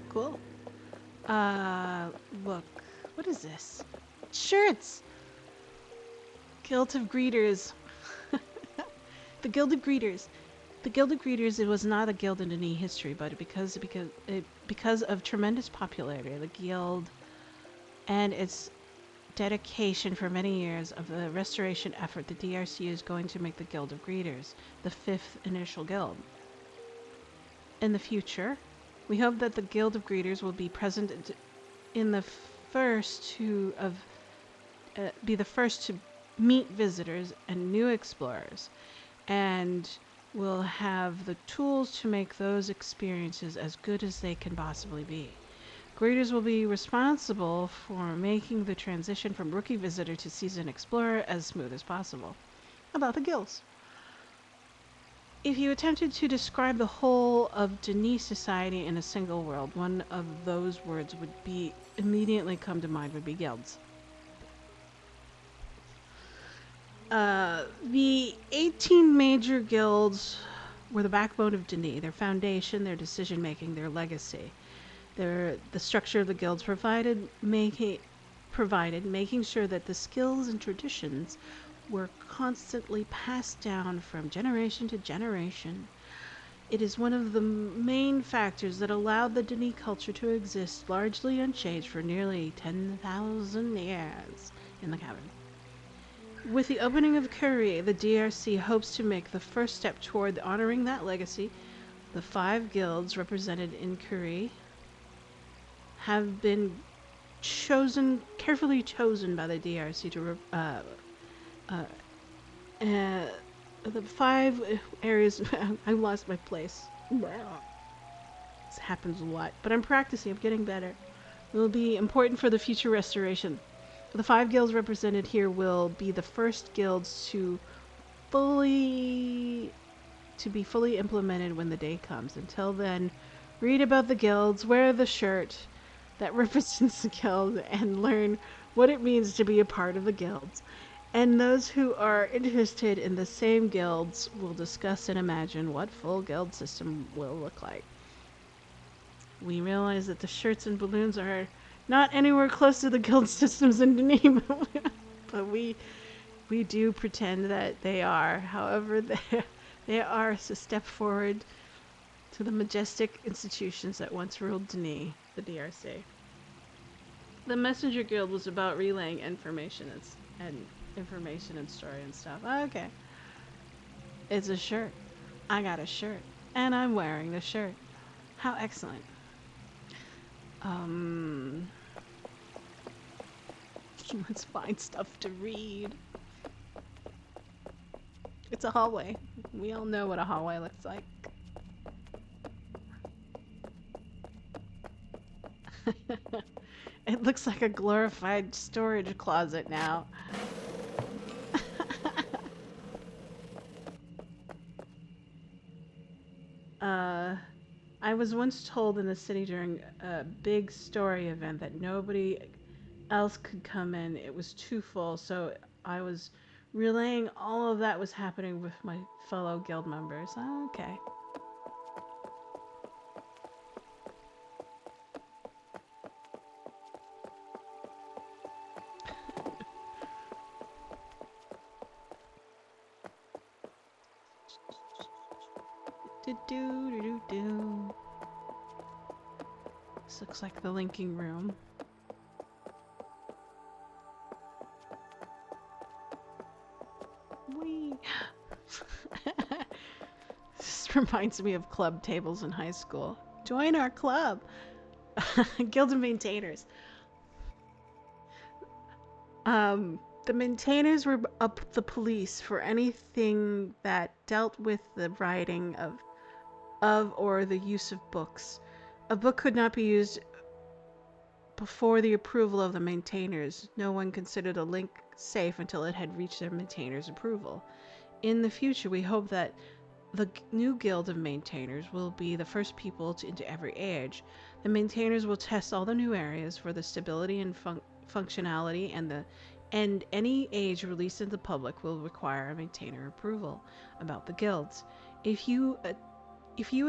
Cool. Look. What is this? Shirts! Guild of Greeters. The Guild of Greeters. The Guild of Greeters, it was not a guild in any history, but because of tremendous popularity, the guild and its dedication for many years of the restoration effort, the DRC is going to make the Guild of Greeters the 5th initial guild. In the future, we hope that the Guild of Greeters will be present in the first to be the first to meet visitors and new explorers, and will have the tools to make those experiences as good as they can possibly be. Greeters will be responsible for making the transition from rookie visitor to seasoned explorer as smooth as possible. About the guilds. If you attempted to describe the whole of Denis society in a single word, one of those words would be immediately come to mind would be guilds. The 18 major guilds were the backbone of Denis, their foundation, their decision-making, their legacy. The structure of the guilds provided making sure that the skills and traditions were constantly passed down from generation to generation. It is one of the main factors that allowed the Denis culture to exist largely unchanged for nearly 10,000 years in the cavern. With the opening of Curie, the DRC hopes to make the first step toward honoring that legacy. The 5 guilds represented in Curie have been carefully chosen by the DRC to the 5 areas. I lost my place. This happens a lot, but I'm practicing. I'm getting better. It will be important for the future restoration. The 5 guilds represented here will be the first guilds to be fully implemented when the day comes. Until then, read about the guilds, wear the shirt that represents the guild, and learn what it means to be a part of the guilds. And those who are interested in the same guilds will discuss and imagine what full guild system will look like. We realize that the shirts and balloons are not anywhere close to the guild systems in Denis, but we do pretend that they are. However, they are a step forward to the majestic institutions that once ruled Denis, the DRC. The Messenger Guild was about relaying information and story and stuff. Okay. It's a shirt. I got a shirt. And I'm wearing the shirt. How excellent. Let's find stuff to read. It's a hallway. We all know what a hallway looks like. It looks like a glorified storage closet now. I was once told in the city during a big story event that nobody else could come in. It was too full, so I was relaying all of that was happening with my fellow guild members. Okay. This looks like the linking room. Whee! This is Reminds me of club tables in high school. Join our club. Guild of Maintainers. The maintainers were up the police for anything that dealt with the writing of or the use of books. A book could not be used before the approval of the maintainers. No one considered a link safe until it had reached their maintainers' approval. In the future, we hope that the new Guild of Maintainers will be the first people into every age. The maintainers will test all the new areas for the stability and functionality, and any age released to the public will require a maintainer approval about the guilds. If you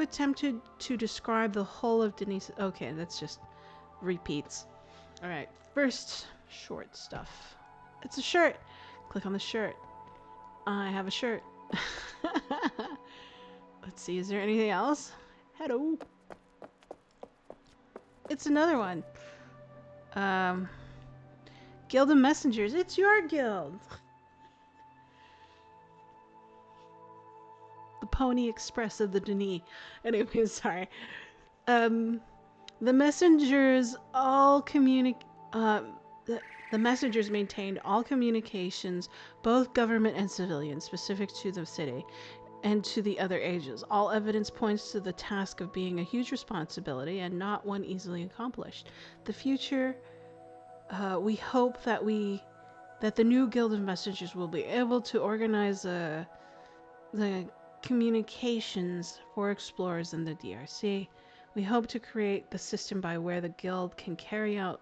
attempted to describe the whole of Denise, okay, that's just repeats. All right, first short stuff. It's a shirt. Click on the shirt. I have a shirt. Let's see, is there anything else? Hello. It's another one. Guild of Messengers. It's your guild. The Pony Express of the Denis. Anyway, sorry. The messengers all the messengers maintained all communications, both government and civilian, specific to the city and to the other ages. All evidence points to the task of being a huge responsibility and not one easily accomplished. The future, we hope that the new Guild of Messengers will be able to organize the communications for explorers in the DRC. We hope to create the system by where the guild can carry out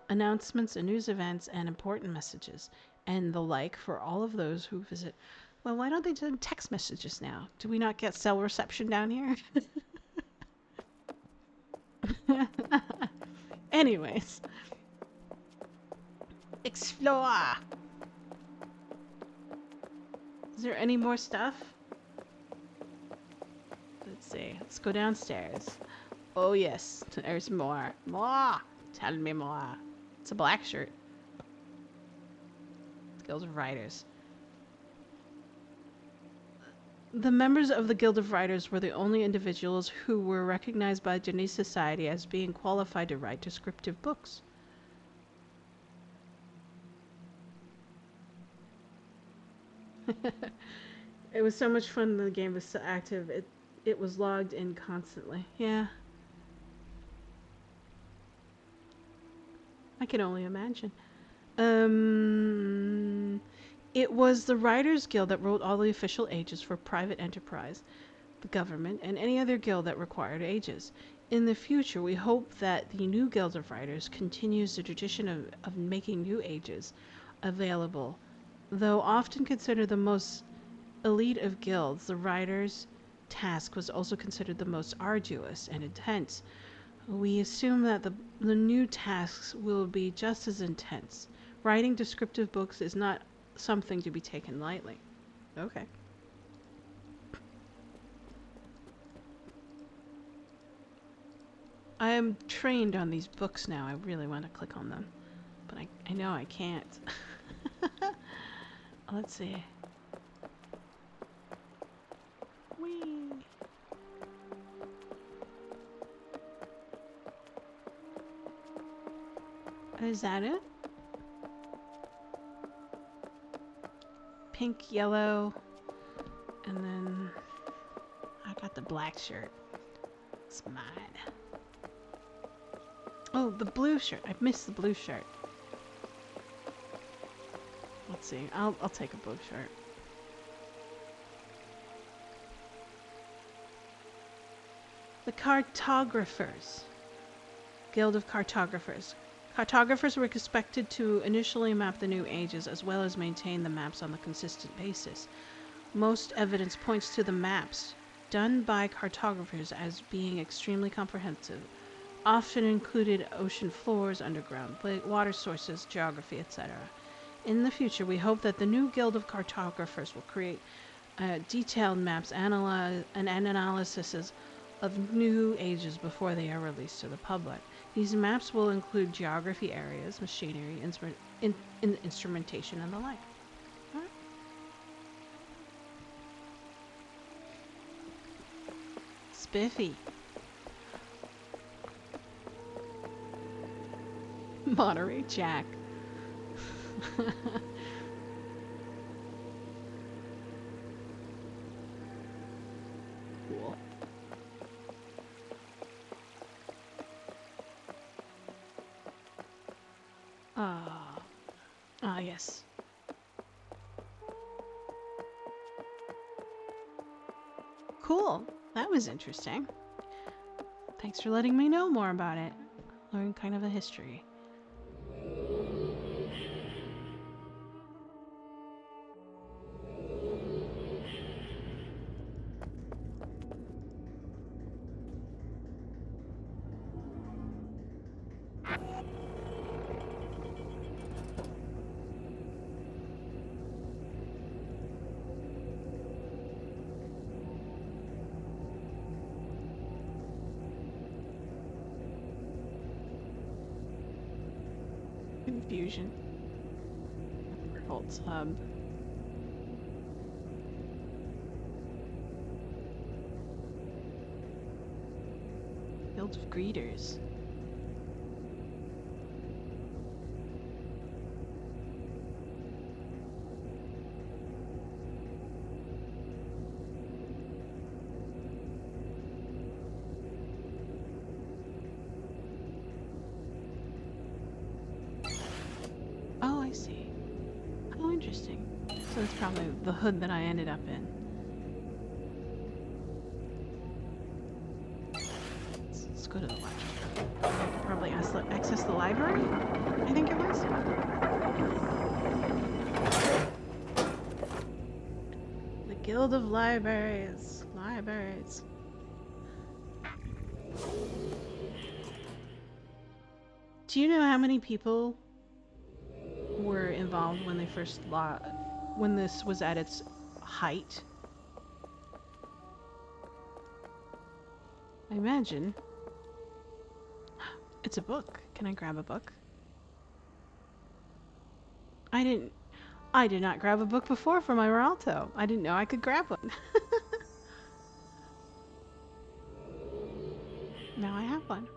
announcements and news events and important messages and the like for all of those who visit. Well, why don't they do text messages now? Do we not get cell reception down here? Anyways. Explore! Is there any more stuff? Let's see. Let's go downstairs. Oh yes, there's more. More! Tell me more. It's a black shirt. Guild of Writers. The members of the Guild of Writers were the only individuals who were recognized by Denis society as being qualified to write descriptive books. It was so much fun. The game was so active. It was logged in constantly. Yeah. I can only imagine. It was the Writers Guild that wrote all the official ages for private enterprise, the government, and any other guild that required ages. In the future, we hope that the new Guild of Writers continues the tradition of making new ages available. Though often considered the most elite of guilds, the writer's task was also considered the most arduous and intense. We assume that the new tasks will be just as intense. Writing descriptive books is not something to be taken lightly. Okay. I am trained on these books now. I really want to click on them, but I know I can't. Let's see. Whee! Is that it? Pink, yellow, and then I got the black shirt. It's mine. Oh, the blue shirt. I missed the blue shirt. Let's see. I'll take a blue shirt. The Cartographers. Guild of Cartographers. Cartographers were expected to initially map the new ages as well as maintain the maps on a consistent basis. Most evidence points to the maps done by cartographers as being extremely comprehensive, often included ocean floors, underground water sources, geography, etc. In the future, we hope that the new Guild of Cartographers will create detailed maps and analyses of new ages before they are released to the public. These maps will include geography areas, machinery, instrumentation, and the like. Right. Spiffy. Monterey Jack. Cool. Yes. Cool. That was interesting. Thanks for letting me know more about it. Learn kind of a history. Confusion. Revolt's hub. Guild of Greeters. Oh, I see. Oh, interesting. So it's probably the hood that I ended up in. Let's go to the library. I could probably access the library? I think it was. The Guild of Libraries. Libraries. Do you know how many people were involved when they first when this was at its height? I imagine. It's a book. Can I grab a book? I did not grab a book before for my Rialto. I didn't know I could grab one. Now I have one.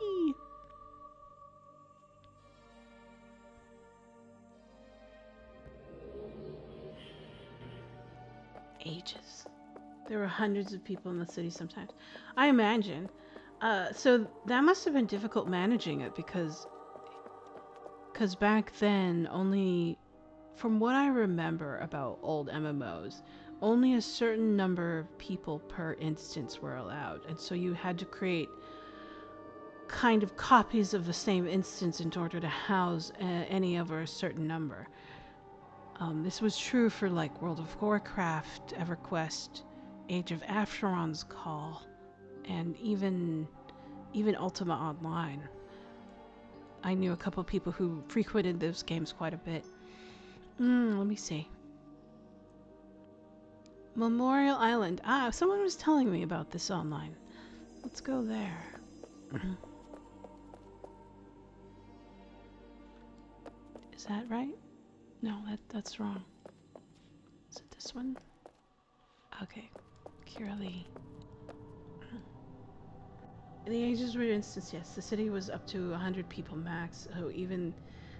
Eee. Ages. There were hundreds of people in the city sometimes. I imagine. So that must have been difficult managing it because back then only, from what I remember about old MMOs, only a certain number of people per instance were allowed. And so you had to create kind of copies of the same instance in order to house any over a certain number. This was true for like World of Warcraft, EverQuest, Age of Acheron's Call, and even Ultima Online. I knew a couple people who frequented those games quite a bit. Let me see. Memorial Island. Ah, someone was telling me about this online. Let's go there. Is that right? No, that's wrong. Is it this one? Okay. Curly. In the Ages were instance, yes, the city was up to 100 people max.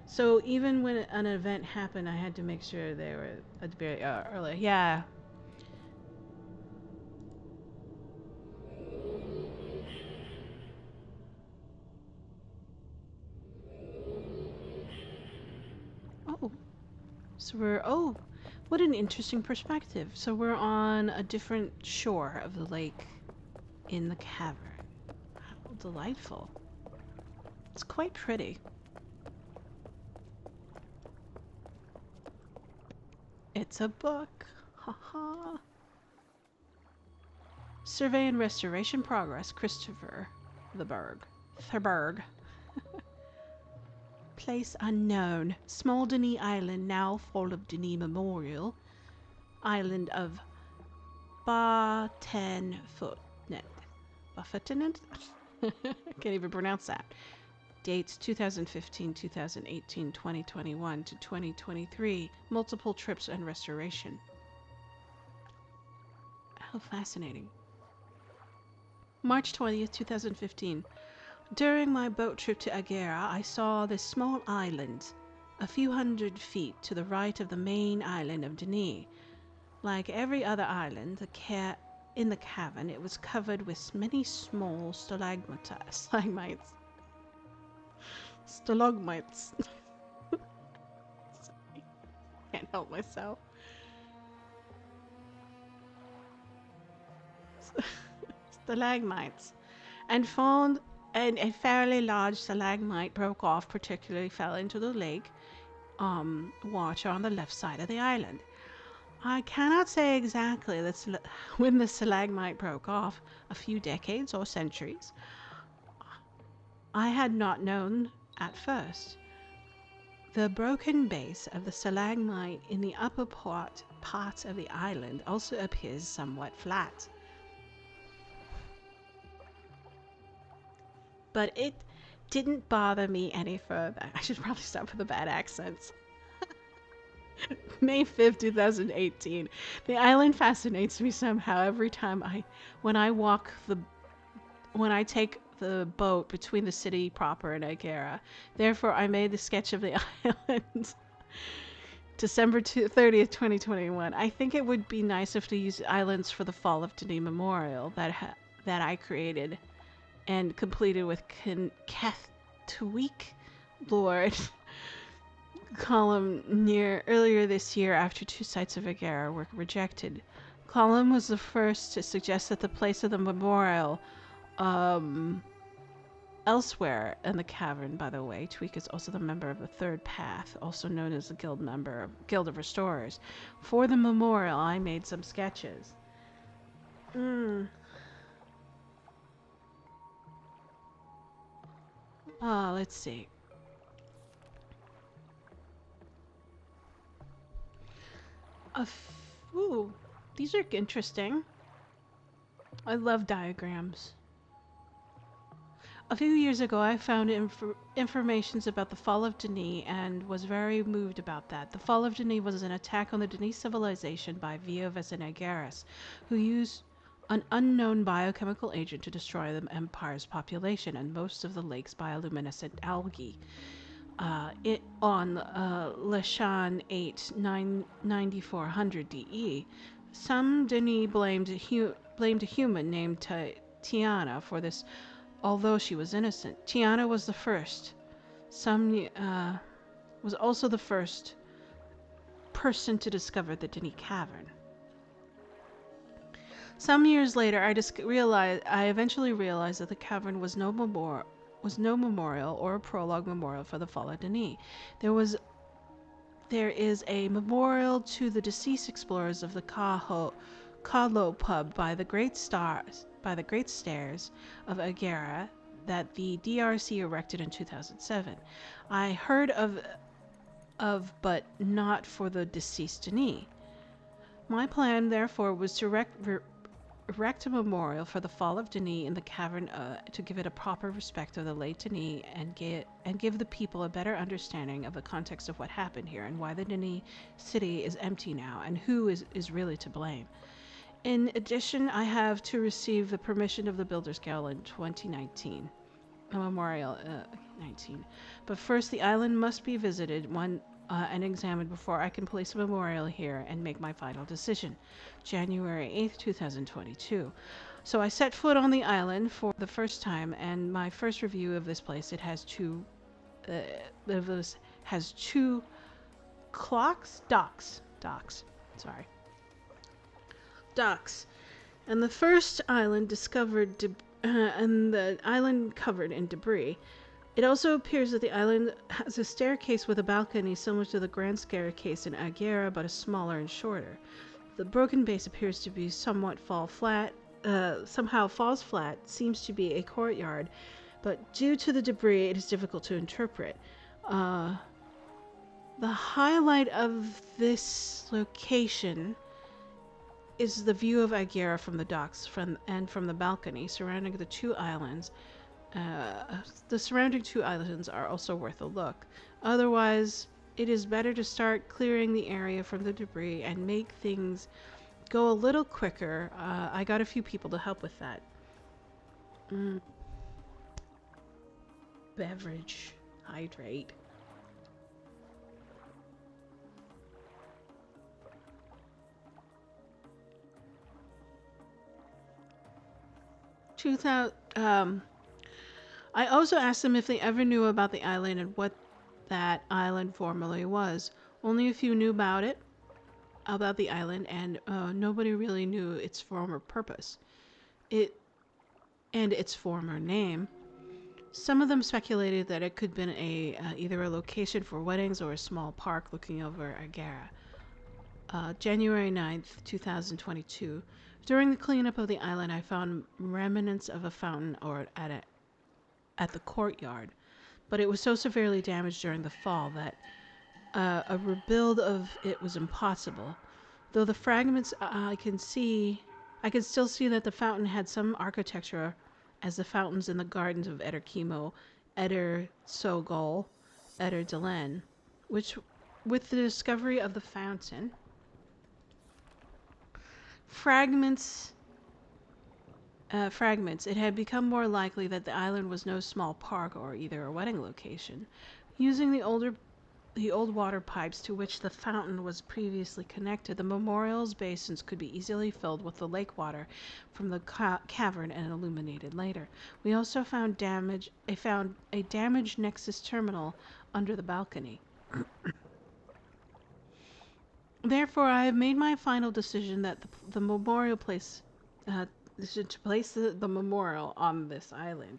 So even when an event happened, I had to make sure they were at the very early. Yeah. Oh. So what an interesting perspective. So we're on a different shore of the lake in the cavern. How delightful. It's quite pretty. It's a book. Haha. Survey and restoration progress, Christopher Thurberg. Place unknown. Small Denis Island, now full of Denis Memorial. Island of Batenfutnet. Batenfutnet? Can't even pronounce that. Dates 2015, 2018, 2021 to 2023. Multiple trips and restoration. How fascinating. March 20th, 2015. During my boat trip to Agera, I saw this small island, a few hundred feet to the right of the main island of Denis. Like every other island, in the cavern, it was covered with many small stalagmites. Stalagmites. Can't help myself. Stalagmites. And found a fairly large stalagmite broke off, particularly fell into the lake water on the left side of the island. I cannot say exactly when the stalagmite broke off, a few decades or centuries. I had not known at first. The broken base of the stalagmite in the upper part of the island also appears somewhat flat. But it didn't bother me any further. I should probably stop with the bad accents. May 5th, 2018. The island fascinates me somehow every time when I walk when I take the boat between the city proper and Agera. Therefore, I made the sketch of the island. December 30th, 2021. I think it would be nice if to use islands for the Fall of Denis Memorial that I created and completed with Catholic Lord column near earlier this year after 2 sites of Agera were rejected. Column was the first to suggest that the place of the memorial elsewhere in the cavern, by the way. Tweak is also the member of the Third Path, also known as the Guild of Restorers. For the memorial, I made some sketches. Let's see. Ooh, these are interesting. I love diagrams. A few years ago, I found informations about the fall of Denis and was very moved about that. The fall of Denis was an attack on the Denis civilization by Vioves and Agaris, who used an unknown biochemical agent to destroy the empire's population and most of the lake's bioluminescent algae. On Lashan 8 9400 DE, some Denis blamed a human named Tiana for this, although she was innocent. Tiana was the first. Was also the first person to discover the Denis cavern. Some years later, I eventually realized that the cavern was no memorial or a prologue memorial for the fall of Denis. There is a memorial to the deceased explorers of the Kahlo pub by the Great Stairs of Agera that the DRC erected in 2007. I heard of but not for the deceased Denis. My plan, therefore, was to erect a memorial for the fall of Denis in the cavern to give it a proper respect of the late Denis and give the people a better understanding of the context of what happened here and why the Denis city is empty now and who is really to blame. In addition, I have to receive the permission of the Builders Guild in 2019. A memorial 19. But first, the island must be visited and examined before I can place a memorial here and make my final decision. January 8th, 2022. So I set foot on the island for the first time, and my first review of this place, it has two docks. And the first island discovered and the island covered in debris. It also appears that the island has a staircase with a balcony similar to the grand staircase in Agera, but is smaller and shorter. The broken base appears to be somehow falls flat, seems to be a courtyard, but due to the debris, it is difficult to interpret. The highlight of this location is the view of Agera from the docks and from the balcony surrounding the two islands. The surrounding two islands are also worth a look. Otherwise, it is better to start clearing the area from the debris and make things go a little quicker. I got a few people to help with that. Mm. Beverage. Hydrate. 2000. I also asked them if they ever knew about the island and what that island formerly was. Only a few knew about the island, and nobody really knew its former purpose. It and its former name. Some of them speculated that it could have been either a location for weddings or a small park looking over Agara. January 9th, 2022. During the cleanup of the island, I found remnants of a fountain at the courtyard, but it was so severely damaged during the fall that a rebuild of it was impossible. Though the fragments I can still see that the fountain had some architecture as the fountains in the gardens of Eder Kimo, Eder Sogol, Eder Delen, which, with the discovery of the fountain, fragments, it had become more likely that the island was no small park or either a wedding location. Using the old water pipes to which the fountain was previously connected, the memorial's basins could be easily filled with the lake water from the cavern and illuminated later. We also found a damaged Nexus terminal under the balcony. Therefore, I have made my final decision that the memorial place to place the memorial on this island.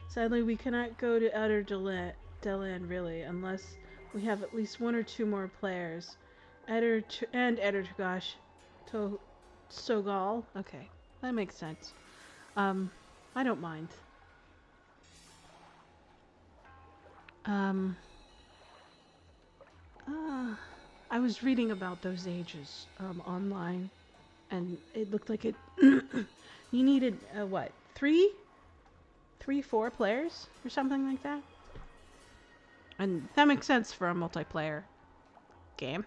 Sadly, we cannot go to Outer Delan really unless we have at least one or two more players. Eder Togash to Sogal. Okay, that makes sense. I don't mind. Um, I was reading about those ages online, and it looked like it. You needed what? Four players or something like that. And that makes sense for a multiplayer game.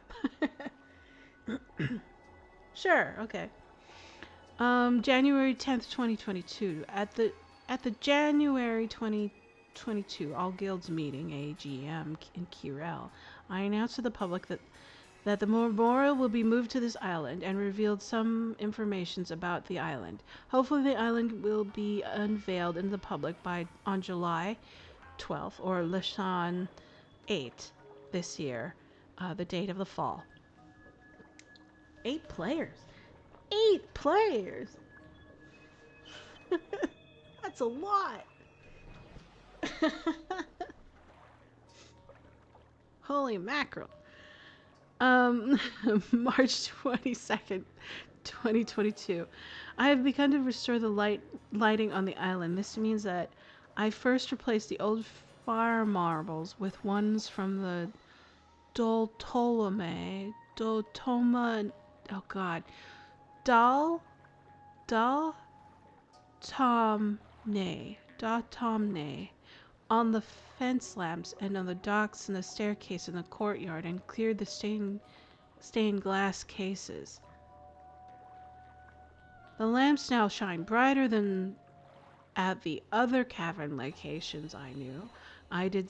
Sure, okay. January 10th, 2022. At the January 2022 All Guilds meeting, AGM, in Kirel, I announced to the public that the memorial will be moved to this island and revealed some information about the island. Hopefully the island will be unveiled in the public on July 12th or Lishan 8 this year, the date of the fall. 8 players. 8 players. That's a lot. Holy mackerel. March 22nd, 2022. I have begun to restore the lighting on the island. This means that I first replaced the old fire marbles with ones from the Doltolome, Doltoma, oh god, Dal Tomne, on the fence lamps and on the docks and the staircase in the courtyard, and cleared the stained glass cases. The lamps now shine brighter than at the other cavern locations I knew. I did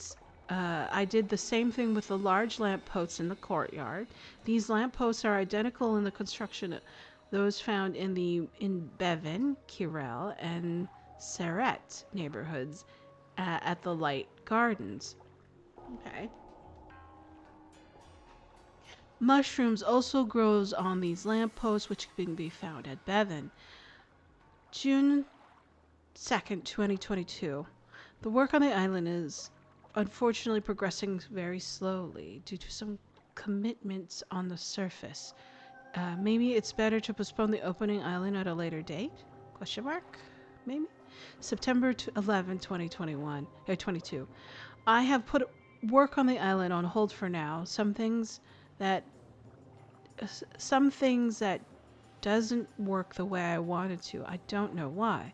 the same thing with the large lampposts in the courtyard. These lampposts are identical in the construction of those found in Bevan, Kirel, and Serret neighborhoods at the Light Gardens. Okay. Mushrooms also grows on these lampposts, which can be found at Bevan. June 2nd, 2022. The work on the island is unfortunately progressing very slowly due to some commitments on the surface. Maybe it's better to postpone the opening island at a later date? Question mark? Maybe? September 11, 2021, 22. I have put work on the island on hold for now. Some things that doesn't work the way I wanted to. I don't know why.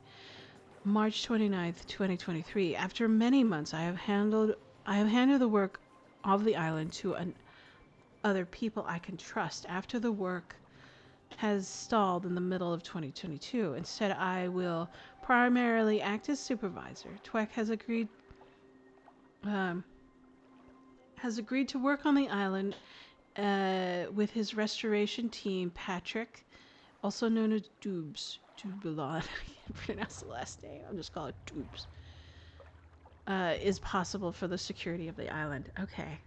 March 29th, 2023. After many months, I have handed the work of the island to other people I can trust. After the work has stalled in the middle of 2022, instead I will primarily act as supervisor. Tweck um, has agreed to work on the island with his restoration team, Patrick, also known as Doobs. Dubalon. I can't pronounce the last name. I'll just call it Doobs. Is possible for the security of the island. Okay.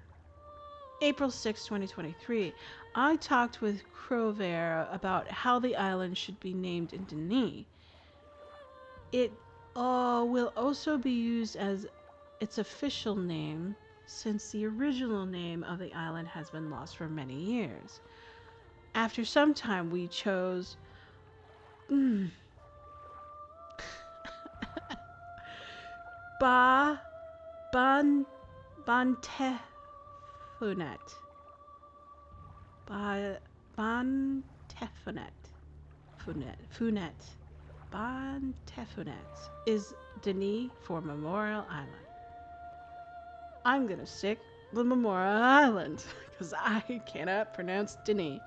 April 6, 2023. I talked with Crover about how the island should be named in Denis. It will also be used as its official name since the original name of the island has been lost for many years. After some time, we chose Ba Ban Bantefunet. Bantefunet. Funet. Bantefunet is Denis for Memorial Island. I'm gonna stick the Memorial Island because I cannot pronounce Denis.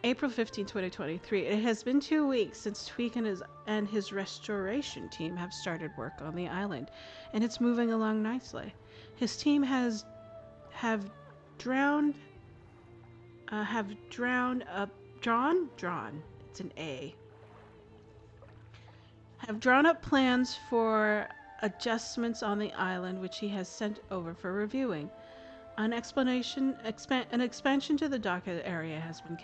April 15, 2023. It has been 2 weeks since Tweak and his restoration team have started work on the island, and it's moving along nicely. His team have drawn. It's an A. Have drawn up plans for adjustments on the island, which he has sent over for reviewing. An expansion to the dock area has been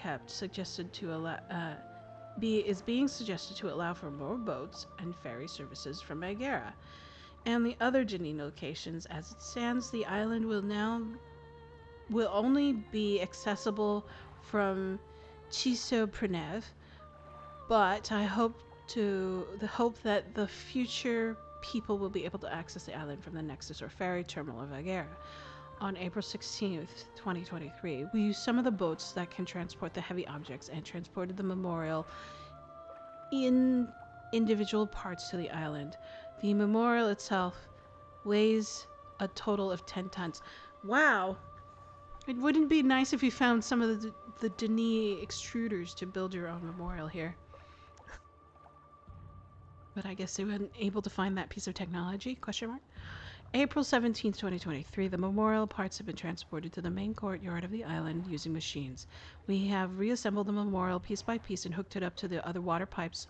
being suggested to allow for more boats and ferry services from Megara and the other Denis locations. As it stands, the island will only be accessible from Chiso-Prenev, but I hope that the future people will be able to access the island from the Nexus or ferry terminal of Megara. On April 16th, 2023, we used some of the boats that can transport the heavy objects and transported the memorial in individual parts to the island. The memorial itself weighs a total of 10 tons. Wow! It wouldn't be nice if you found some of the Denis extruders to build your own memorial here. But I guess they weren't able to find that piece of technology? Question mark. April 17, 2023, the memorial parts have been transported to the main courtyard of the island using machines. We have reassembled the memorial piece by piece and hooked it up to the other water pipes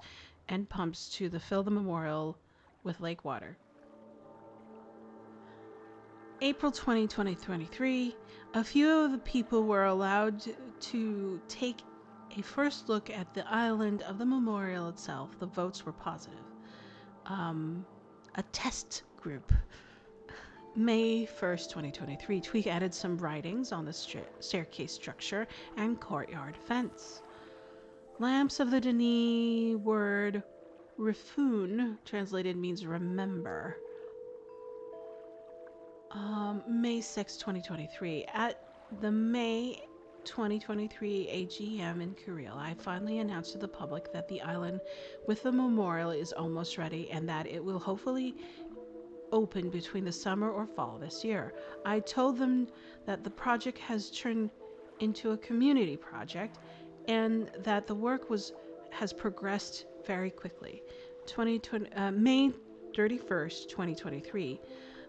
and pumps to fill the memorial with lake water. April 20, 2023, a few of the people were allowed to take a first look at the island of the memorial itself. The votes were positive. A test group. May 1st, 2023, Tweak added some writings on the staircase structure and courtyard fence. Lamps of the Denis word Rifun translated means remember. May 6, 2023. At the May 2023 AGM in Kuriel, I finally announced to the public that the island with the memorial is almost ready and that it will hopefully open between the summer or fall this year. I told them that the project has turned into a community project and that the work has progressed very quickly. May 31st, 2023.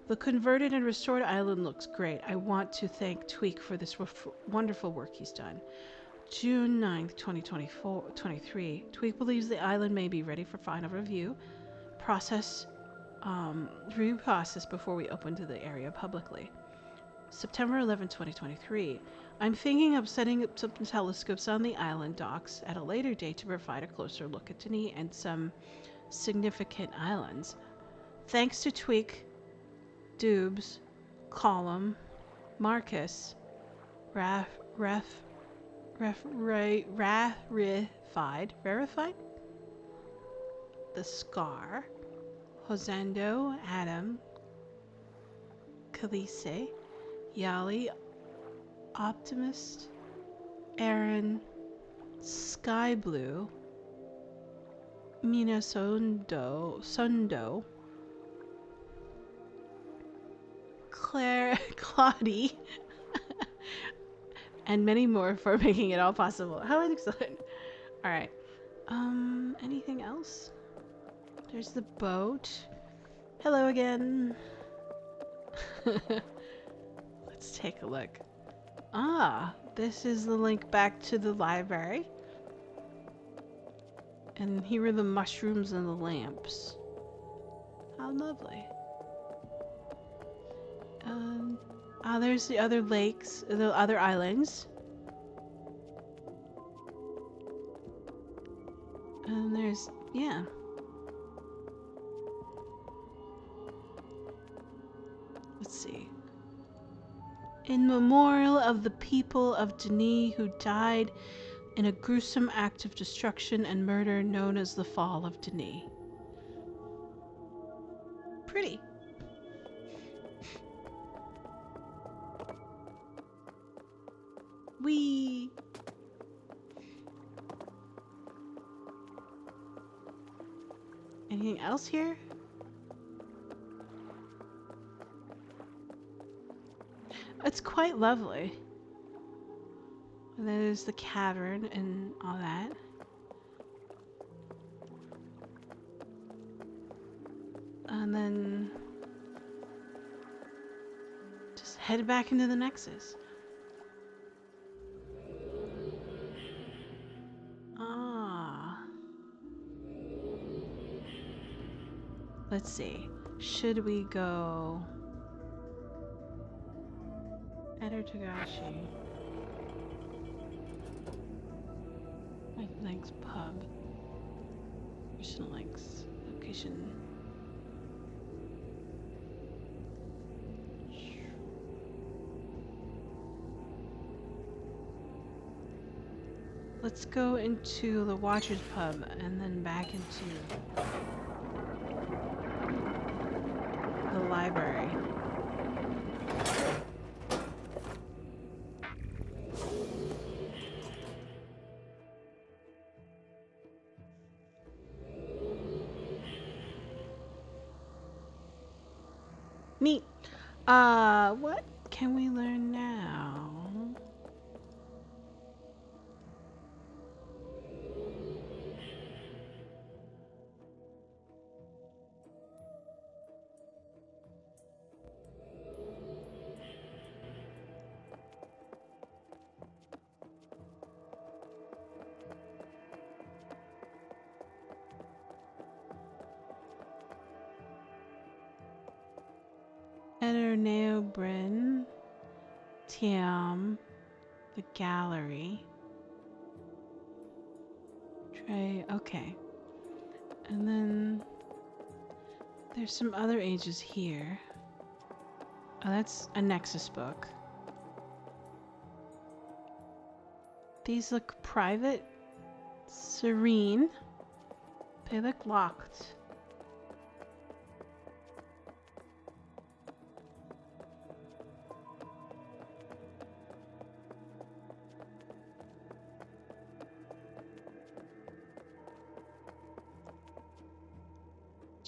The converted and restored island looks great. I want to thank Tweak for this wonderful work he's done. June 9th, 2023. Tweak believes the island may be ready for final review process before we open to the area publicly. September 11, 2023. I'm thinking of setting up some telescopes on the island docks at a later date to provide a closer look at Denis and some significant islands. Thanks to Tweak, Doobs, Column, Marcus, Verified, The Scar, Hosendo, Adam, Khaleesi, Yali, Optimist, Aaron, Sky Blue, Mina Sundo, Claudie, and many more for making it all possible. How excellent. All right. Anything else? There's the boat. Hello again. Let's take a look. Ah, this is the link back to the library. And here are the mushrooms and the lamps. How lovely. There's the other lakes, the other islands. And there's, yeah. Let's see. In memorial of the people of Denis who died in a gruesome act of destruction and murder known as the Fall of Denis. Pretty. Whee! Anything else here? It's quite lovely. And there's the cavern and all that. And then just head back into the Nexus. Ah. Let's see. Should we go Eder Togashi? Mike Links Pub. Personal links. Location. Let's go into the Watcher's Pub and then back into the library. Neat. What can we learn now? Enter Neobrin, Tiam, the gallery. Trey, okay. And then there's some other ages here. Oh, that's a Nexus book. These look private, serene. They look locked.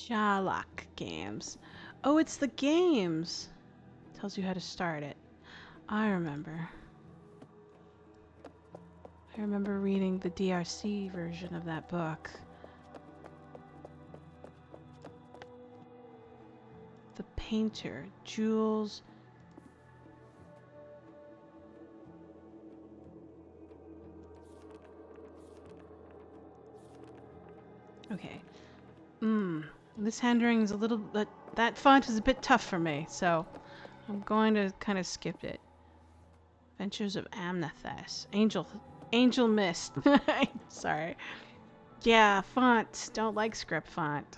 Jalak games. Oh, it's the games. Tells you how to start it. I remember. I remember reading the DRC version of that book. The painter, Jules. Okay. This handwriting is a little, that font is a bit tough for me, so I'm going to kind of skip it. Adventures of Amnathes. Angel Mist. Sorry. Yeah, font. Don't like script font.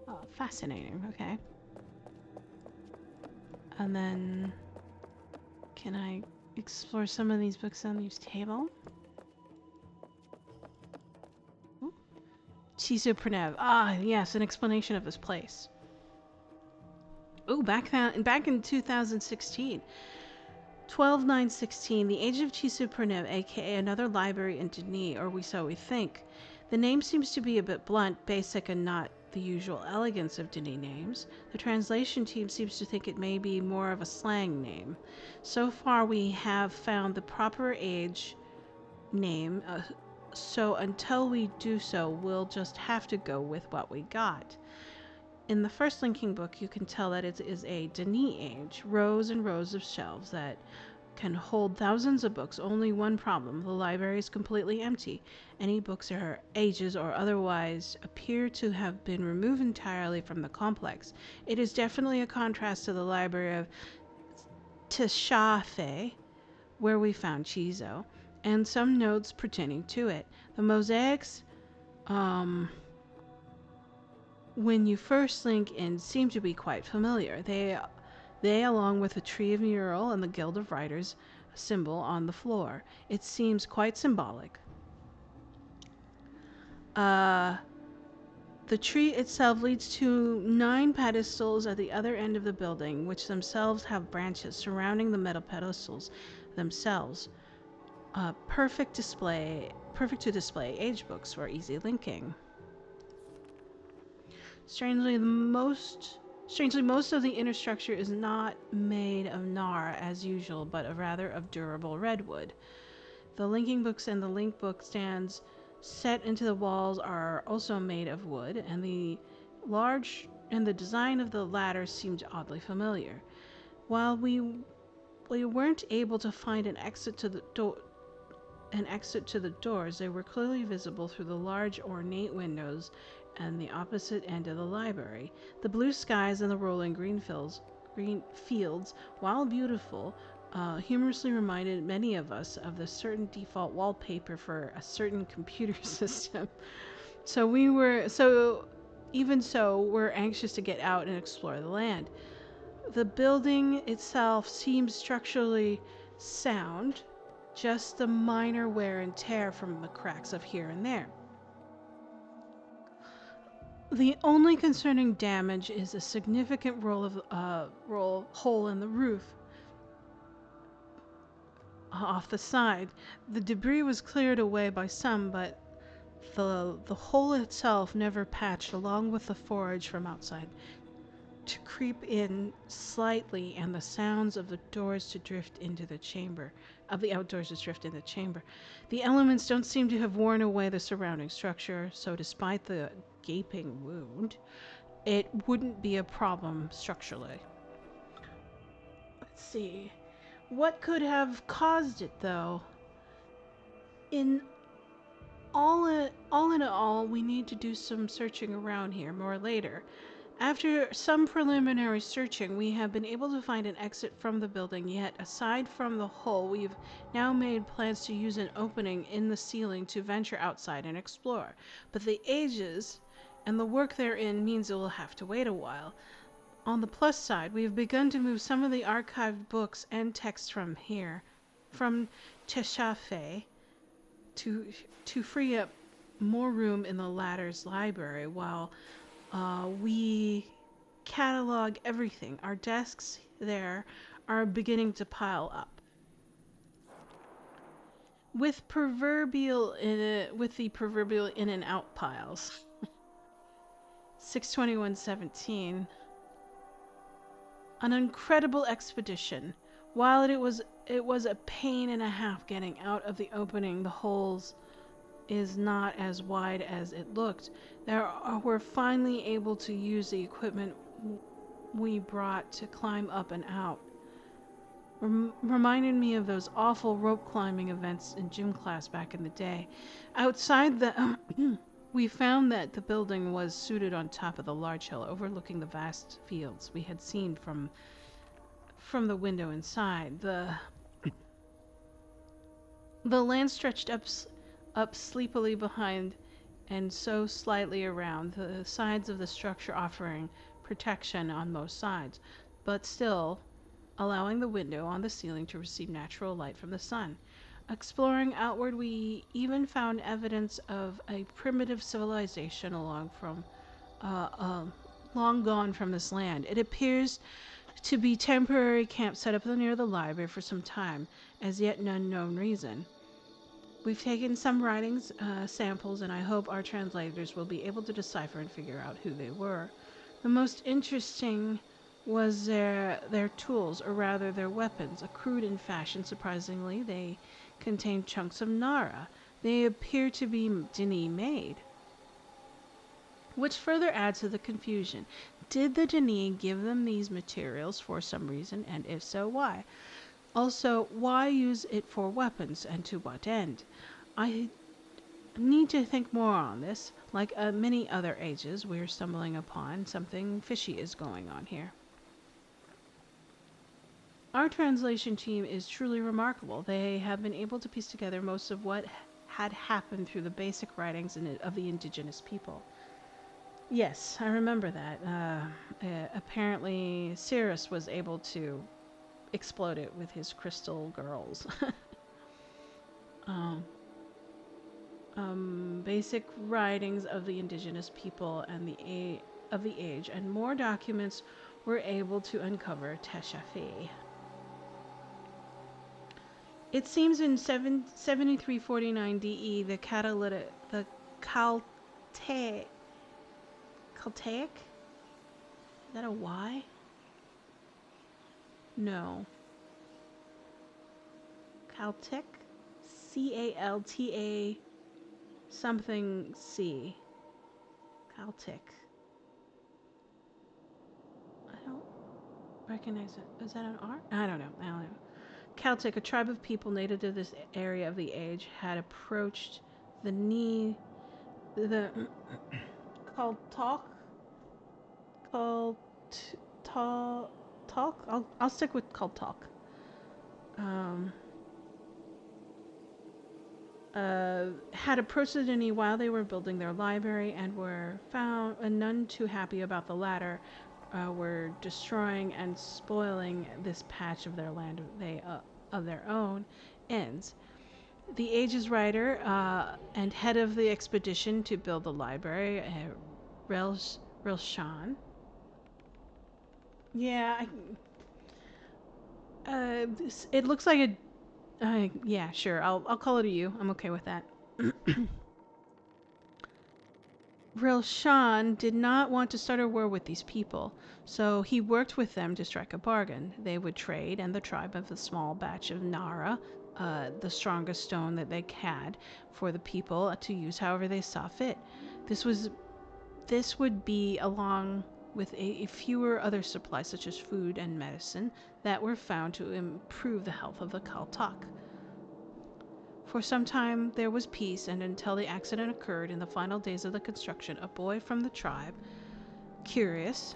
Oh, fascinating. Okay. And then, can I explore some of these books on this table? Chiso Prnev. Ah, yes, an explanation of this place. Oh, back in 2016. 12/9/16, the age of Chiso Prnev, aka another library in Denis, or so we think. The name seems to be a bit blunt, basic, and not the usual elegance of Denis names, the translation team seems to think it may be more of a slang name. So far, we have found the proper age name, so until we do so, we'll just have to go with what we got. In the first linking book, you can tell that it is a Denis age, rows and rows of shelves that can hold thousands of books. Only one problem: the library is completely empty. Any books or ages or otherwise appear to have been removed entirely from the complex. It is definitely a contrast to the library of Teshafe, where we found Chizo, and some notes pertaining to it. The mosaics, when you first link in, seem to be quite familiar. They, along with the Tree of Mural and the Guild of Writers symbol on the floor. It seems quite symbolic. The tree itself leads to 9 pedestals at the other end of the building, which themselves have branches surrounding the metal pedestals themselves. Perfect to display age books for easy linking. Strangely, most of the inner structure is not made of nar as usual, but rather of durable redwood. The linking books and the link book stands set into the walls are also made of wood, and the design of the latter seemed oddly familiar. While we weren't able to find an exit to the doors, they were clearly visible through the large ornate windows and the opposite end of the library. The blue skies and the rolling green fields, while beautiful, humorously reminded many of us of the certain default wallpaper for a certain computer system. We're anxious to get out and explore the land. The building itself seems structurally sound, just the minor wear and tear from the cracks of here and there. The only concerning damage is a significant hole in the roof off the side. The debris was cleared away by some, but the hole itself never patched, along with the forage from outside to creep in slightly, and the sounds of the outdoors to drift into the chamber. The elements don't seem to have worn away the surrounding structure, so despite the gaping wound, it wouldn't be a problem structurally. Let's see. What could have caused it, though? In all, we need to do some searching around here more later. After some preliminary searching, we have been able to find an exit from the building, yet aside from the hole, we've now made plans to use an opening in the ceiling to venture outside and explore. But the ages and the work therein means it will have to wait a while. On the plus side, we have begun to move some of the archived books and texts from Teshafe, to free up more room in the latter's library while we catalog everything. Our desks there are beginning to pile up. With the proverbial in and out piles. 621:17. An incredible expedition. While it was a pain and a half getting out of the opening, the holes is not as wide as it looked. We're finally able to use the equipment we brought to climb up and out. Reminded me of those awful rope climbing events in gym class back in the day. Outside we found that the building was suited on top of the large hill overlooking the vast fields we had seen from the window inside. The land stretched up sleepily behind and so slightly around, the sides of the structure offering protection on most sides, but still allowing the window on the ceiling to receive natural light from the sun. Exploring outward, we even found evidence of a primitive civilization long gone from this land. It appears to be temporary camp set up near the library for some time, as yet an unknown reason. We've taken some writings samples, and I hope our translators will be able to decipher and figure out who they were. The most interesting was their tools, or rather their weapons, a crude in fashion. Surprisingly, they contained chunks of Nara. They appear to be Dini made, which further adds to the confusion. Did the Dini give them these materials for some reason, and if so, why? Also, why use it for weapons, and to what end? I need to think more on this. Like many other ages, we're stumbling upon something fishy is going on here. Our translation team is truly remarkable. They have been able to piece together most of what had happened through the basic writings of the indigenous people. Yes, I remember that. Apparently, Cirrus was able to explode it with his crystal girls. um, Basic writings of the indigenous people and of the age, and more documents were able to uncover Teshafi. It seems in 7349 DE, the Caltaic, Caltaic? Is that a Y? No. Caltech? Calta something C. Caltech. I don't recognize it. Is that an R? I don't know. Caltech, a tribe of people native to this area of the age, had approached the Kaltalk. Talk. I'll stick with Kaltalk. Had approached the Dini while they were building their library and were found, and none too happy about the latter, were destroying and spoiling this patch of their land of their own ends. The Age's writer and head of the expedition to build the library, Relshan. Yeah, it looks like a. Yeah, sure. I'll call it a U. I'm okay with that. Relshan did not want to start a war with these people, so he worked with them to strike a bargain. They would trade, and the tribe of a small batch of Nara, the strongest stone that they had, for the people to use however they saw fit. This would be along with a fewer other supplies such as food and medicine that were found to improve the health of the Kaltak. For some time there was peace, and until the accident occurred in the final days of the construction, a boy from the tribe, curious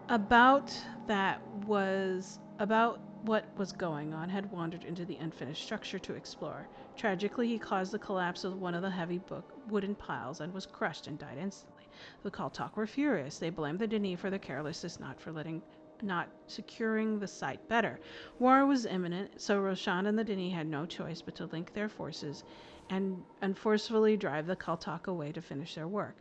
about what was going on, had wandered into the unfinished structure to explore. Tragically, he caused the collapse of one of the heavy wooden piles and was crushed and died instantly. The Kaltak were furious. They blamed the Dini for their carelessness, not securing the site better. War was imminent, so Roshan and the Dini had no choice but to link their forces and forcefully drive the Kaltak away to finish their work.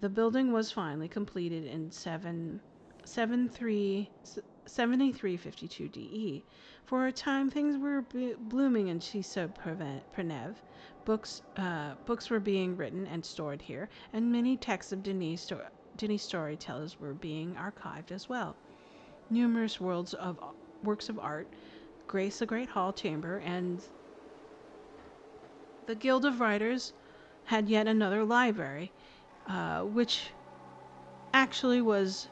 The building was finally completed in 7352 DE. For a time, things were blooming in Chisa Prenev. Books were being written and stored here, and many texts of Dini storytellers were being archived as well. Numerous works of art grace the Great Hall Chamber, and the Guild of Writers had yet another library, which actually was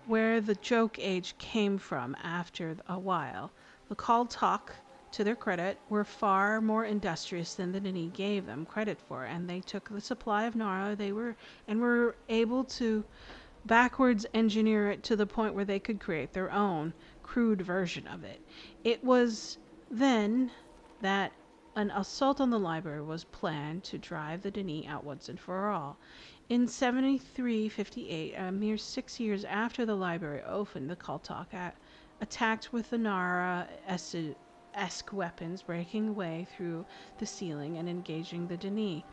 where the joke age came from after a while. The Kaltak, to their credit, were far more industrious than the Dini gave them credit for, and they took the supply of Nara were able to backwards engineer it to the point where they could create their own crude version of it. It was then that an assault on the library was planned to drive the Dini out once and for all. In 7358, a mere 6 years after the library opened, the Kaltak attacked with the Nara-esque weapons, breaking away through the ceiling and engaging the Dini.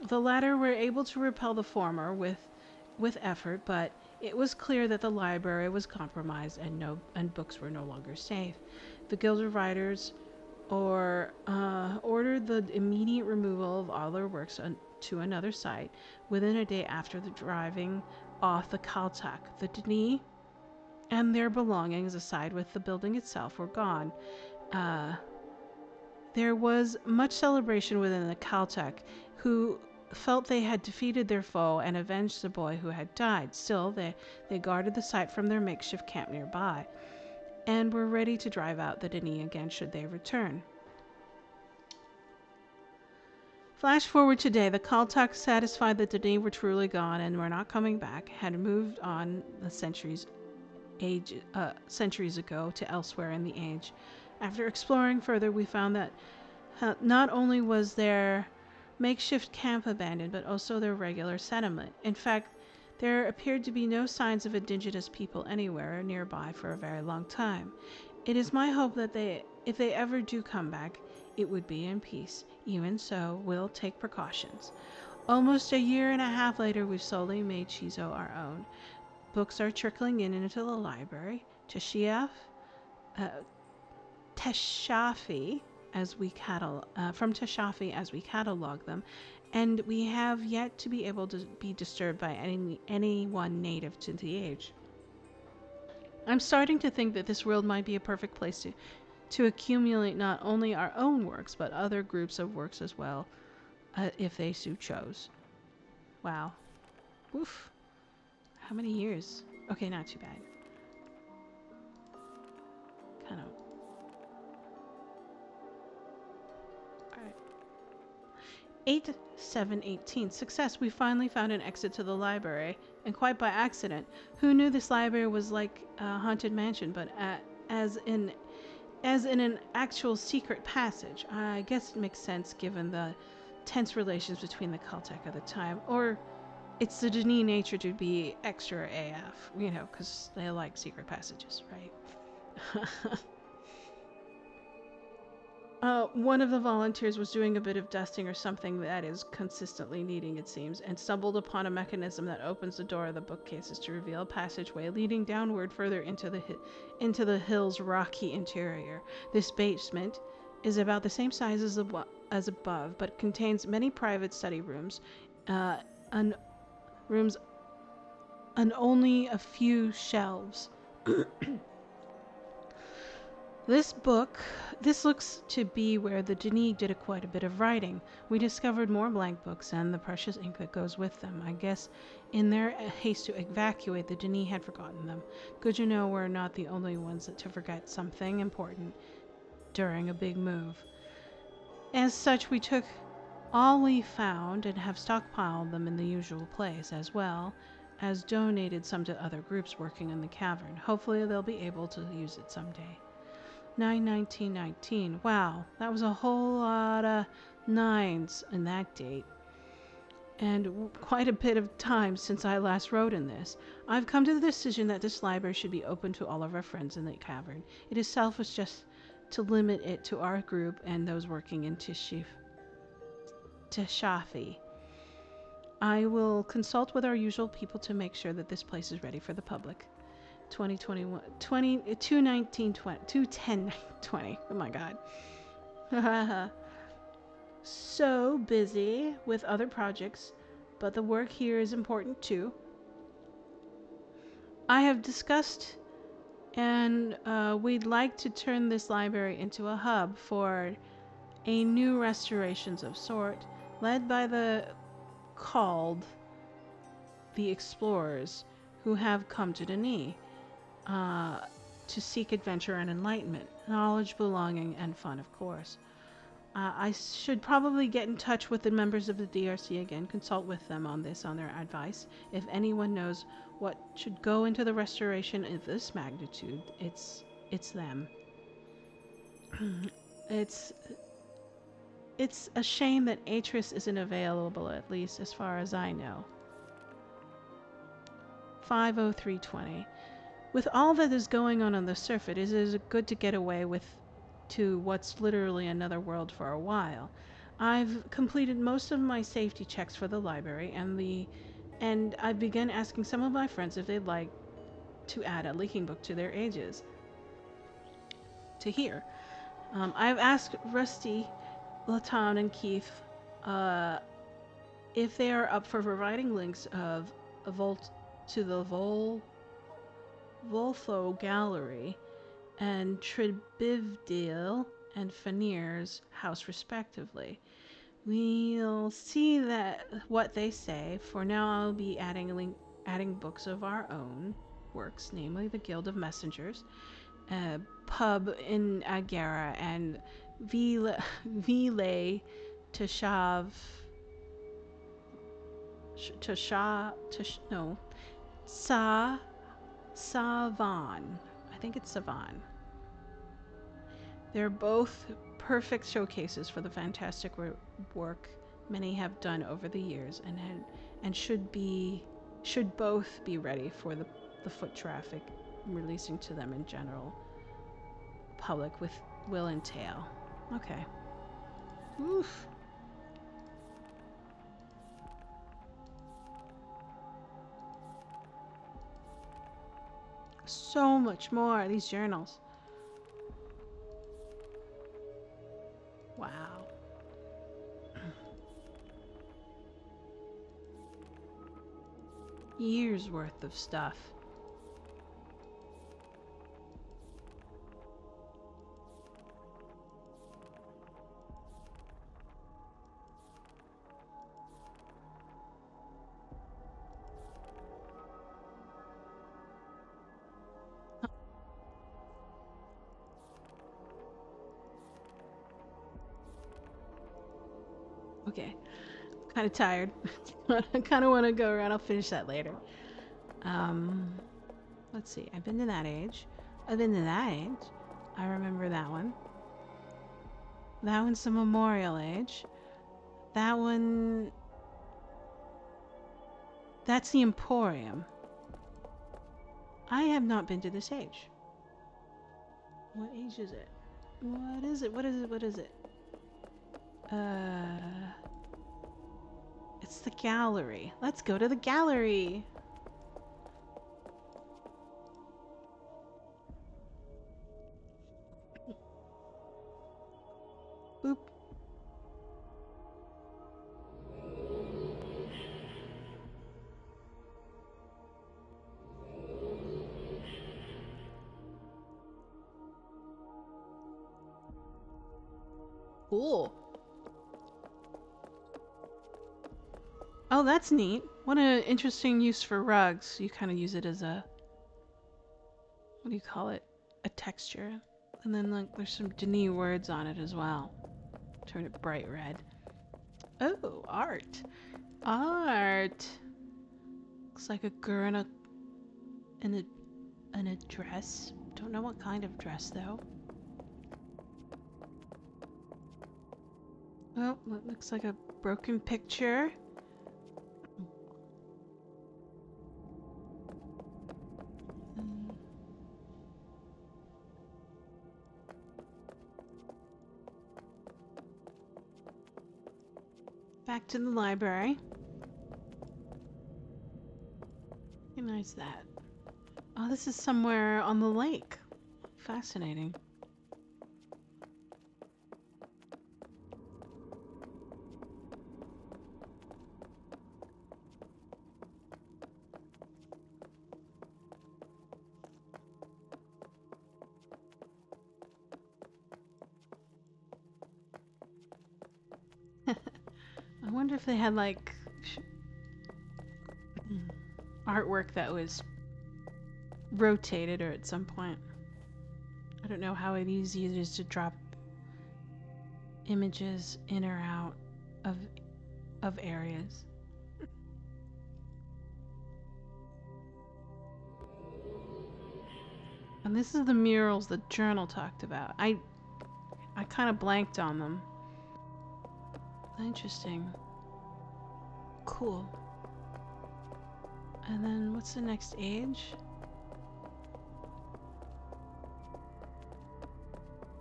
The latter were able to repel the former with effort, but it was clear that the library was compromised and books were no longer safe. The Guild of Writers or ordered the immediate removal of all their works to another site within a day after the driving off the Caltech. The Denis and their belongings, aside with the building itself, were gone. Uh, there was much celebration within the Caltech, who felt they had defeated their foe and avenged the boy who had died. Still, they guarded the site from their makeshift camp nearby and were ready to drive out the Denis again should they return. Flash forward today, the Caltech, satisfied that the Denis were truly gone and were not coming back, had moved on the centuries ago to elsewhere in the age. After exploring further, we found that not only was their makeshift camp abandoned, but also their regular settlement. In fact, there appeared to be no signs of indigenous people anywhere nearby for a very long time. It is my hope that if they ever do come back, it would be in peace. Even so, we'll take precautions. Almost a year and a half later, we've slowly made Shizo our own. Books are trickling in into the library. Teshafi, from Teshafi as we catalog them, and we have yet to be able to be disturbed by anyone native to the age. I'm starting to think that this world might be a perfect place to accumulate not only our own works, but other groups of works as well, if they so chose. Wow. Oof. How many years? Okay, not too bad. Kind of. Alright. 8/7/18. Success. We finally found an exit to the library, and quite by accident. Who knew this library was like a haunted mansion, but as in an actual secret passage. I guess it makes sense given the tense relations between the Caltech at the time. Or it's the Denis nature to be extra AF, because they like secret passages, right? One of the volunteers was doing a bit of dusting or something that is consistently needing, it seems, and stumbled upon a mechanism that opens the door of the bookcases to reveal a passageway leading downward further into the hill's rocky interior. This basement is about the same size as above, but contains many private study rooms, and only a few shelves. This looks to be where the Denis did quite a bit of writing. We discovered more blank books and the precious ink that goes with them. I guess in their haste to evacuate, the Denis had forgotten them. Good to know we're not the only ones to forget something important during a big move. As such, we took all we found and have stockpiled them in the usual place, as well as donated some to other groups working in the cavern. Hopefully they'll be able to use it someday. 9/19/19. Wow, that was a whole lot of nines in that date. And quite a bit of time since I last wrote in this. I've come to the decision that this library should be open to all of our friends in the cavern. It is selfish just to limit it to our group and those working in Teshafi. I will consult with our usual people to make sure that this place is ready for the public. 2021 2/19/20 2/10/20. Oh my god. So busy with other projects, but the work here is important too. I have discussed and we'd like to turn this library into a hub for a new restorations of sort, led by the explorers who have come to Denis. To seek adventure and enlightenment, knowledge, belonging, and fun, of course. I should probably get in touch with the members of the DRC again, consult with them on their advice. If anyone knows what should go into the restoration of this magnitude, it's them. It's a shame that Atris isn't available, at least as far as I know. 5/03/20. With all that is going on the surface, it is good to get away to what's literally another world for a while. I've completed most of my safety checks for the library, and I've begun asking some of my friends if they'd like to add a leaking book to their ages to hear. I've asked Rusty, Latan, and Keith uh, if they are up for providing links of a Volt to the Voltho Gallery and Tribivdil and Fanier's house, respectively. We'll see what they say. For now, I'll be adding books of our own works, namely the Guild of Messengers, Pub in Agara, and Vile Tashav. No, Savan. I think it's Savan. They're both perfect showcases for the fantastic work many have done over the years, and should both be ready for the foot traffic releasing to them in general public will entail. Okay. Oof. So much more, these journals. Wow. Years worth of stuff. Okay. Kind of tired. I kind of want to go around. I'll finish that later. Let's see. I've been to that age. I've been to that age. I remember that one. That one's the Memorial Age. That one... That's the Emporium. I have not been to this age. What age is it? What is it? What is it? What is it? It's the gallery. Let's go to the gallery. Boop. Cool. Oh, that's neat. What an interesting use for rugs. You kind of use it as a... What do you call it? A texture. And then like there's some Denis words on it as well. Turn it bright red. Oh, art. Art. Looks like a girl in a dress. Don't know what kind of dress though. Oh, that looks like a broken picture. Back to the library. Recognize that. Oh, this is somewhere on the lake. Fascinating. I wonder if they had like artwork that was rotated or at some point. I don't know how easy it is to drop images in or out of areas. And this is the murals the journal talked about. I kind of blanked on them. Interesting. Cool. And then what's the next age?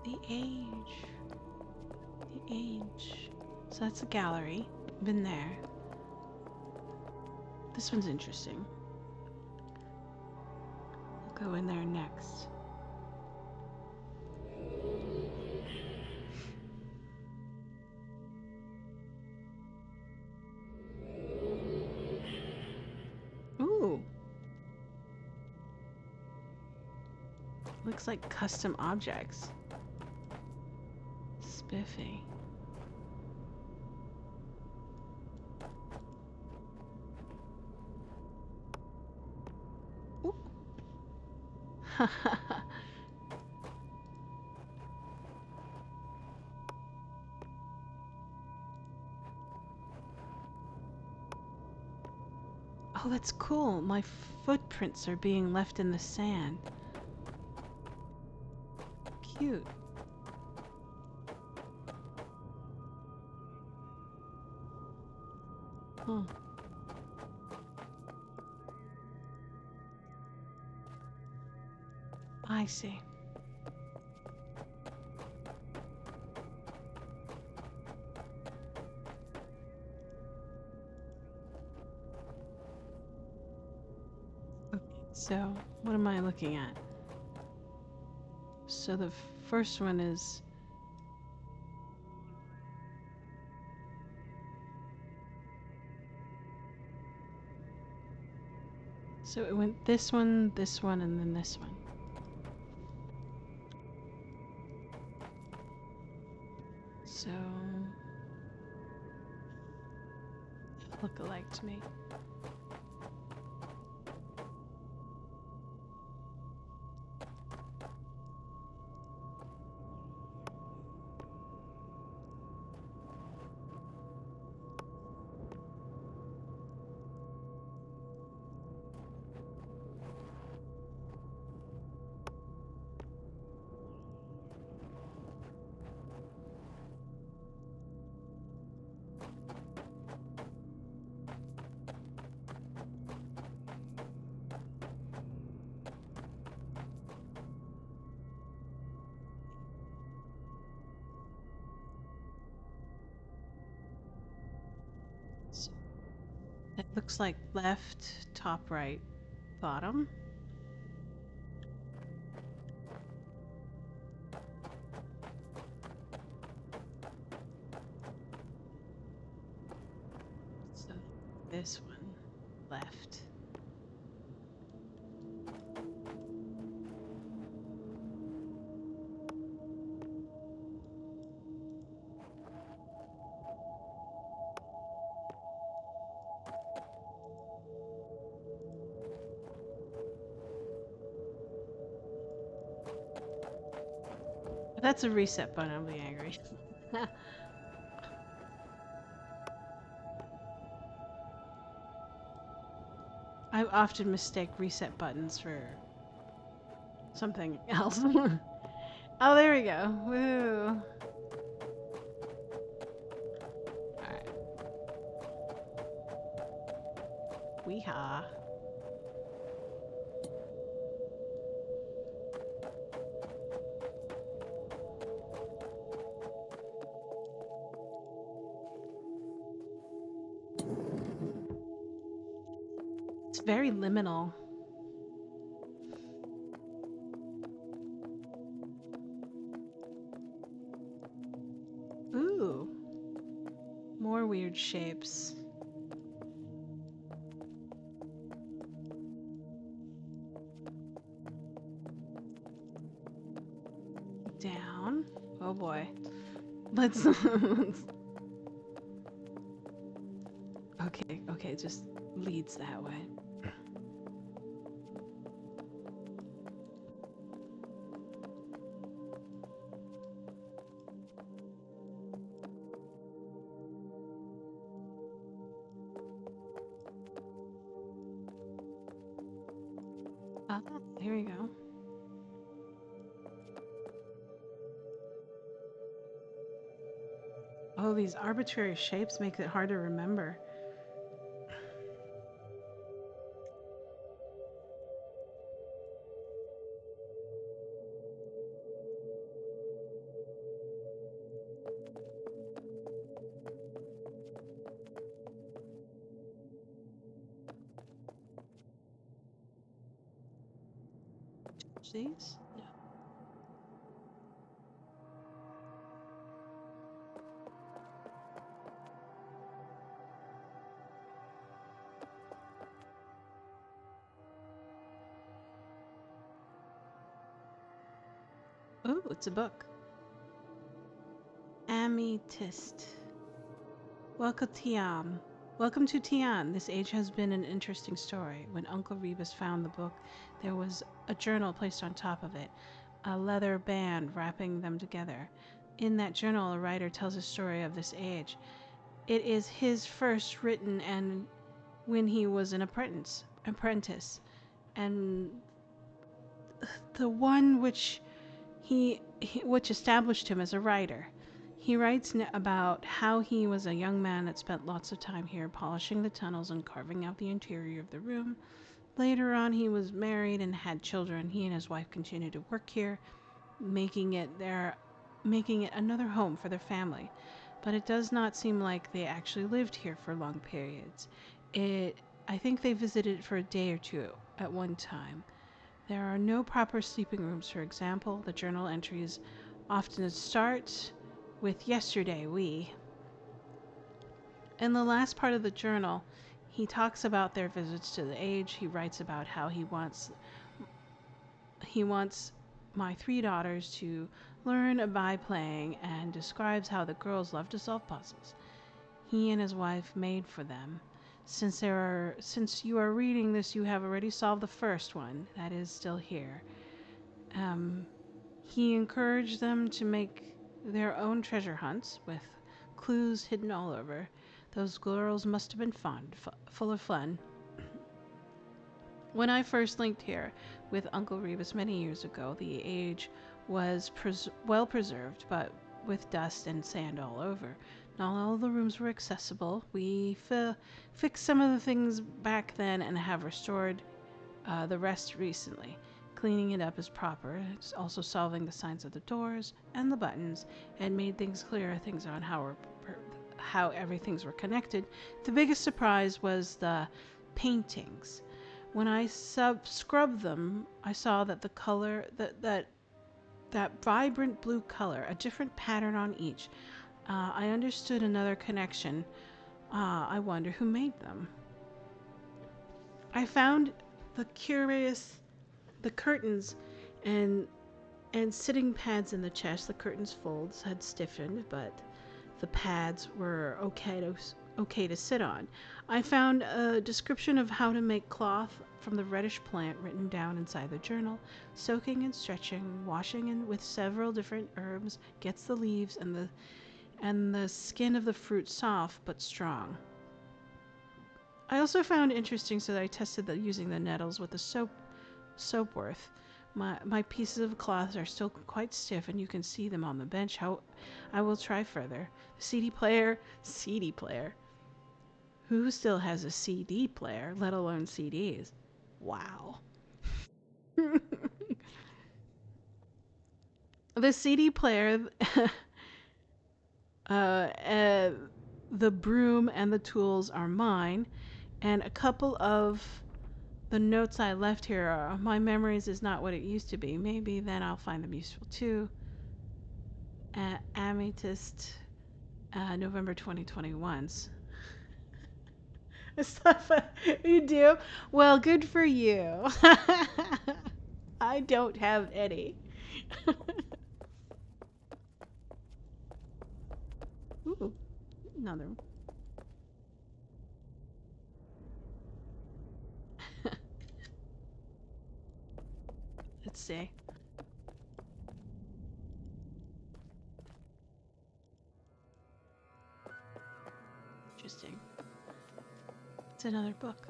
The age. The age. So that's a gallery. Been there. This one's interesting. We'll go in there next. Looks like custom objects. Spiffy. Ooh. Oh, that's cool. My footprints are being left in the sand. Cute. Hmm. I see. Okay, so what am I looking at? So the first one is... So it went this one, and then this one. So... look alike to me. So it looks like left, top, right, bottom. So this one, left. If that's a reset button, I'll be angry. I often mistake reset buttons for something else. Oh, there we go. Woo. Alright. Weehaw. It's very liminal. Ooh. More weird shapes. Down. Oh boy. Let's... Okay, just leads that way. Ah, there we go. Oh, these arbitrary shapes make it hard to remember. These? No. Ooh, it's a book. Amethyst. Welcome, Tiam. Welcome to Tian. This age has been an interesting story. When Uncle Rebus found the book, there was a journal placed on top of it, a leather band wrapping them together. In that journal, a writer tells a story of this age. It is his first written and when he was an apprentice, and the one which established him as a writer. He writes about how he was a young man that spent lots of time here polishing the tunnels and carving out the interior of the room. Later on, he was married and had children. He and his wife continued to work here, making it another home for their family. But it does not seem like they actually lived here for long periods. I think they visited for a day or two at one time. There are no proper sleeping rooms, for example. The journal entries often start with yesterday, we. In the last part of the journal, he talks about their visits to the age. He writes about how he wants my 3 daughters to learn by playing and describes how the girls love to solve puzzles he and his wife made for them. Since you are reading this, you have already solved the first one. That is still here. He encouraged them to make their own treasure hunts with clues hidden all over. Those girls must have been full of fun. When I first linked here with Uncle Rebus many years ago, the age was well preserved, but with dust and sand all over. Not all the rooms were accessible. We fixed some of the things back then and have restored the rest recently. Cleaning it up is proper. It's also solving the signs of the doors and the buttons and made things clearer, things on how everything's were connected. The biggest surprise was the paintings. When I scrubbed them, I saw that the color, that vibrant blue color, a different pattern on each. I understood another connection. I wonder who made them. I found the curtains and sitting pads in the chest. The curtains folds had stiffened, but the pads were okay to sit on. I found a description of how to make cloth from the reddish plant written down inside the journal. Soaking and stretching, washing with several different herbs gets the leaves and the skin of the fruit soft but strong. I also found interesting, so that I tested using the nettles with the soap worth. My pieces of cloth are still quite stiff, and you can see them on the bench. How I will try further. CD player. Who still has a CD player, let alone CDs? Wow. The CD player, the broom and the tools are mine, and a couple of the notes I left here are, my memories is not what it used to be. Maybe then I'll find them useful too. Amethyst, November 2021's. Stuff you do? Well, good for you. I don't have any. Ooh, another one. Let's see. Interesting. It's another book.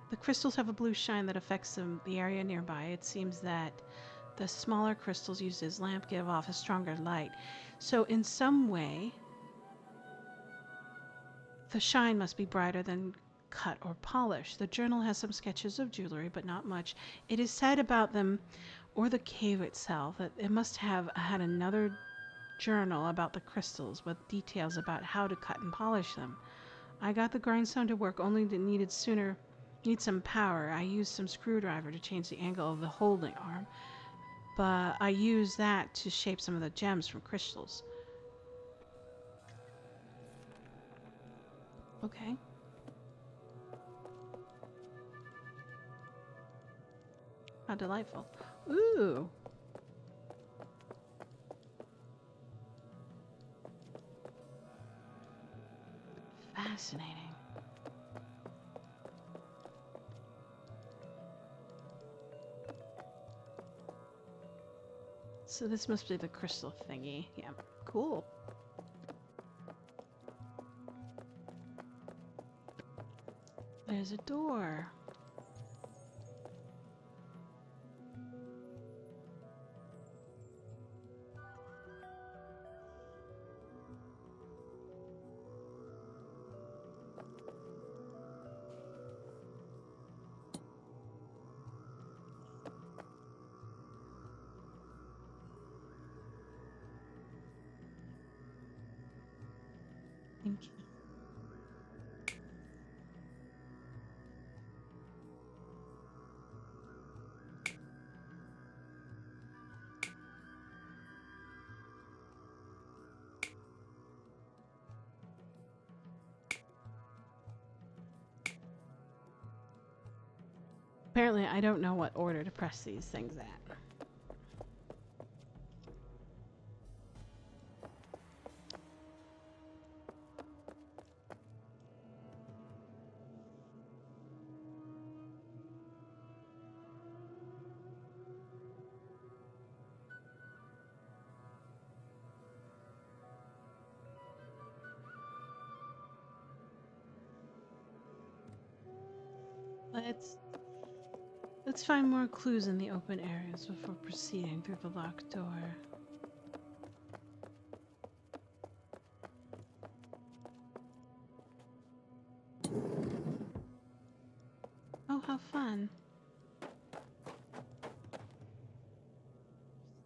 The crystals have a blue shine that affects the area nearby. It seems that the smaller crystals used as lamp give off a stronger light. So in some way, the shine must be brighter than cut or polished. The journal has some sketches of jewelry, but not much. It is said about them, or the cave itself, that it must have had another journal about the crystals with details about how to cut and polish them. I got the grindstone to work, only need some power. I used some screwdriver to change the angle of the holding arm, but I used that to shape some of the gems from crystals. Okay. How delightful. Ooh. Fascinating. So this must be the crystal thingy. Yeah. Cool. There's a door. Thank you. Apparently, I don't know what order to press these things at. Let's find more clues in the open areas before proceeding through the locked door. Oh, how fun.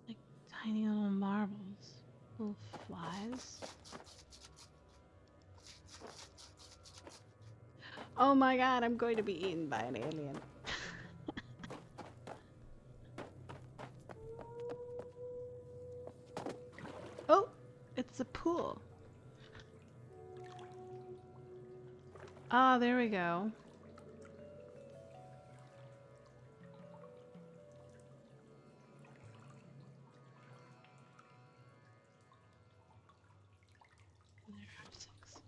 Like tiny little marbles. Little flies. Oh my god, I'm going to be eaten by an alien. Oh, it's a pool. Ah, there we go. There are 6.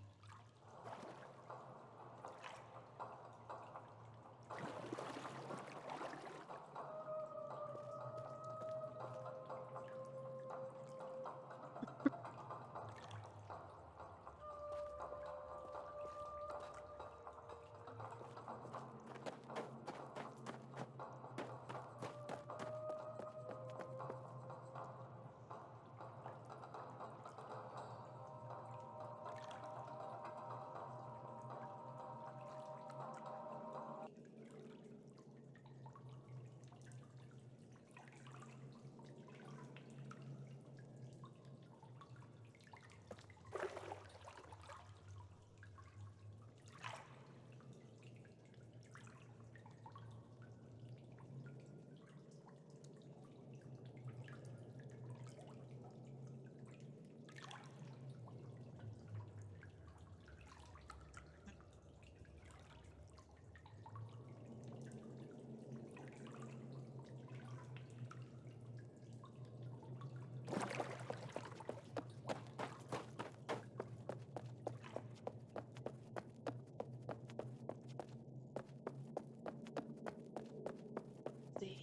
See.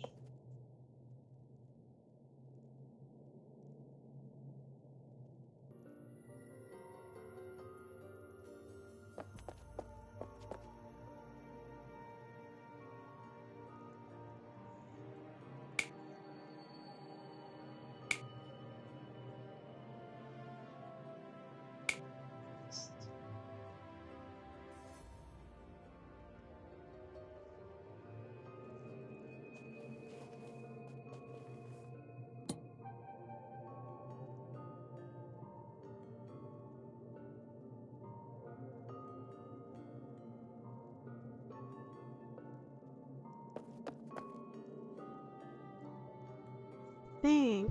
Think.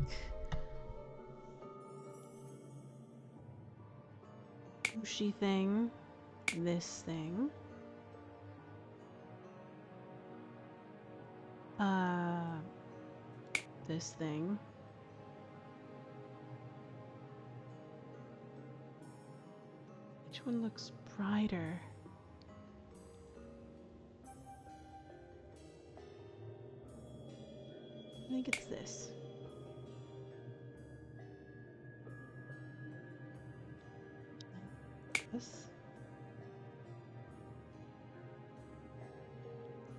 Sushi thing. This thing. Uh, this thing. Which one looks brighter? I think it's this. This.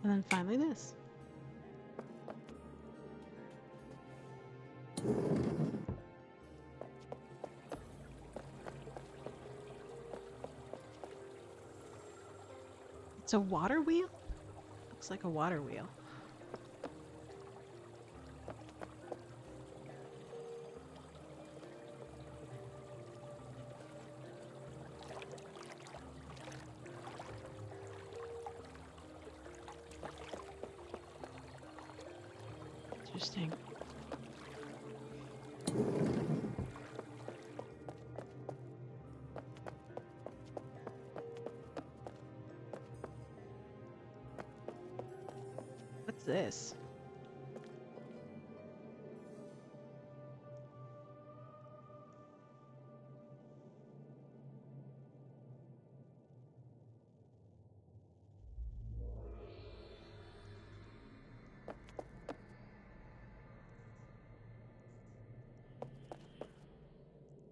And then finally this. It's a water wheel? Looks like a water wheel. Interesting. What's this?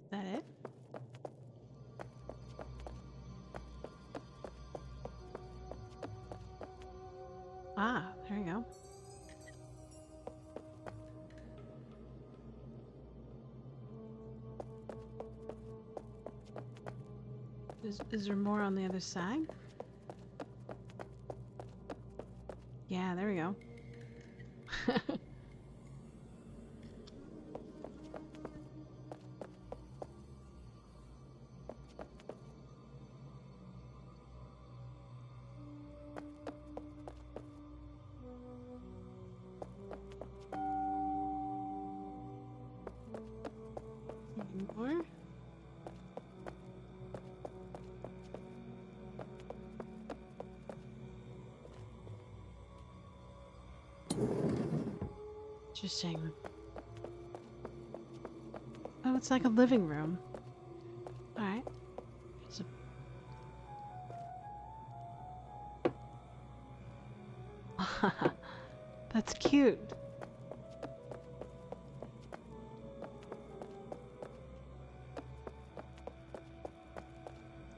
Is that it? Ah, there you go. Is there more on the other side? Yeah, there we go. Any more? Interesting. Oh, it's like a living room. Alright. It's a... That's cute.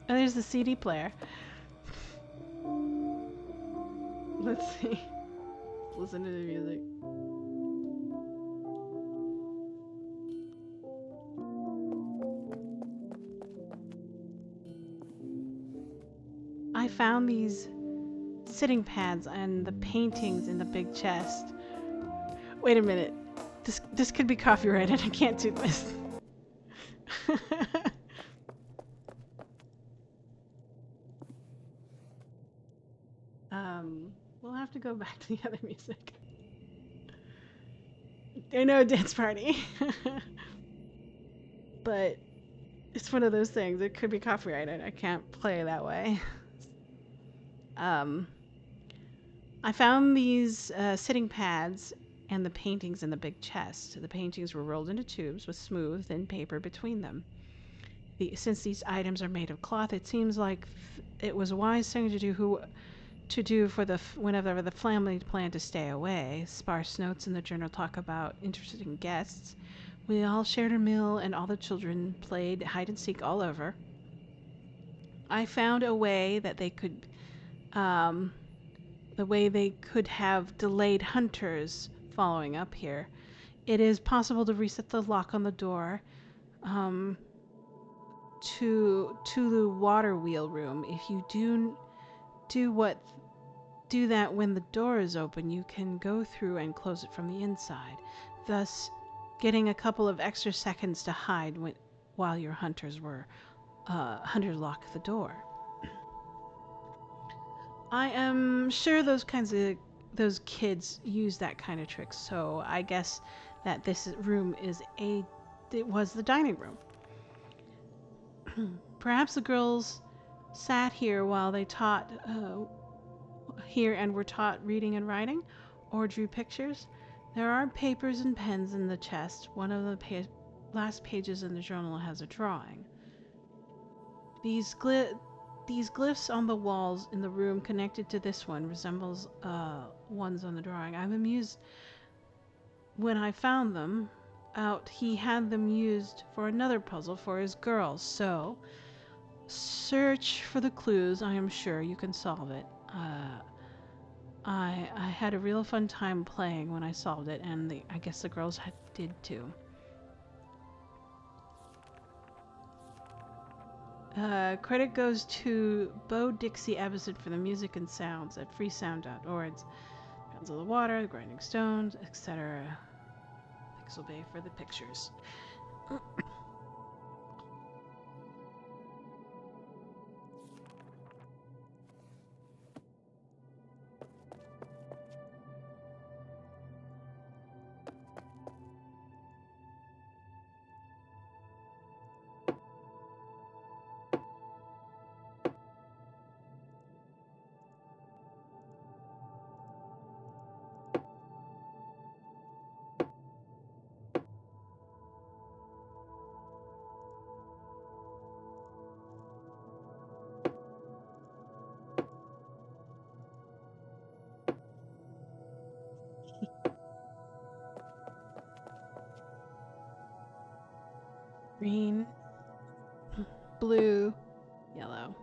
Oh, there's the CD player. Let's see. Listen to the music. I found these sitting pads and the paintings in the big chest. Wait a minute. This could be copyrighted. I can't do this. We'll have to go back to the other music. I know, dance party. But it's one of those things. It could be copyrighted. I can't play that way. I found these sitting pads and the paintings in the big chest. The paintings were rolled into tubes with smooth, thin paper between them. Since these items are made of cloth, it seems like it was a wise thing to do for whenever the family planned to stay away. Sparse notes in the journal talk about interesting guests. We all shared a meal, and all the children played hide and seek all over. I found a way that they could, have delayed hunters following up here. It is possible to reset the lock on the door to the water wheel room. If you do that when the door is open, you can go through and close it from the inside, thus getting a couple of extra seconds to hide while your hunters lock the door. I am sure those kids use that kind of trick, so I guess that this room was the dining room. Perhaps the girls sat here while they taught here and were taught reading and writing, or drew pictures. There are papers and pens in the chest. One of the last pages in the journal has a drawing. These glyphs on the walls in the room connected to this one resembles ones on the drawing. I'm amused when I found them out. He had them used for another puzzle for his girls. So search for the clues. I am sure you can solve it. I had a real fun time playing when I solved it, and I guess the girls did too. Credit goes to Bo Dixie Ebbison for the music and sounds at freesound.org. Sounds of the water, the grinding stones, etc. Pixel Bay for the pictures. Green, blue, yellow.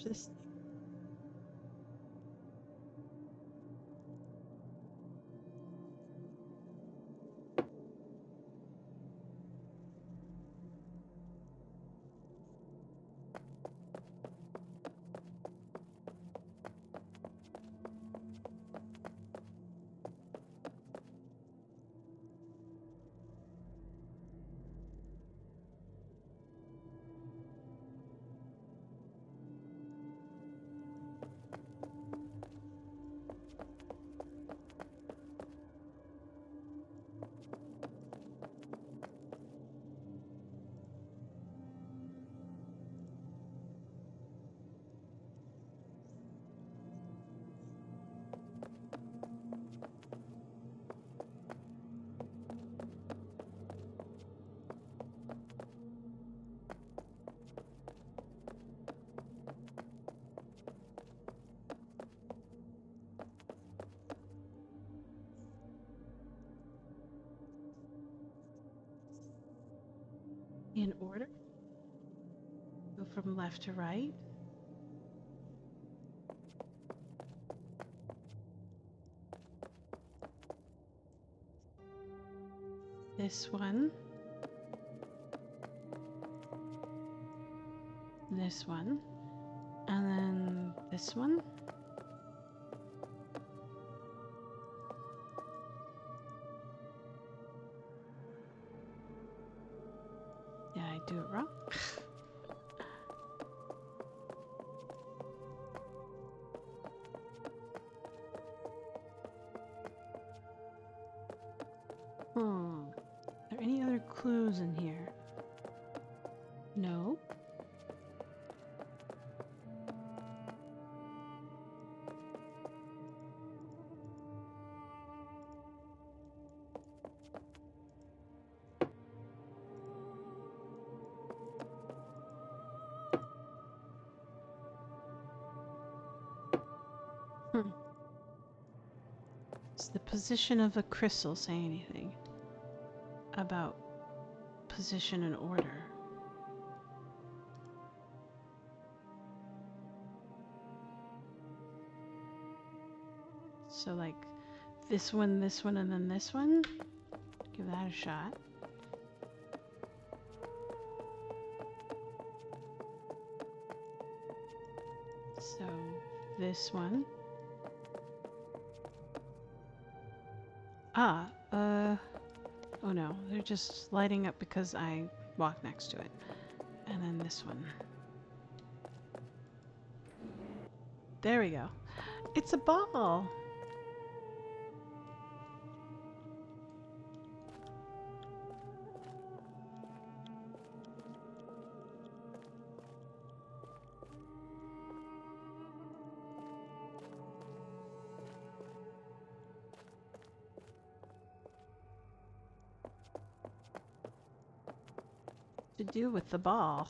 This in order. Go from left to right. This one. This one. And then this one. Did I do it wrong? Are there any other clues in here? No. Does the position of a crystal say anything about position and order? So like this one, and then this one? Give that a shot. So this one. Oh no, they're just lighting up because I walked next to it. And then this one. There we go. It's a ball. To do with the ball.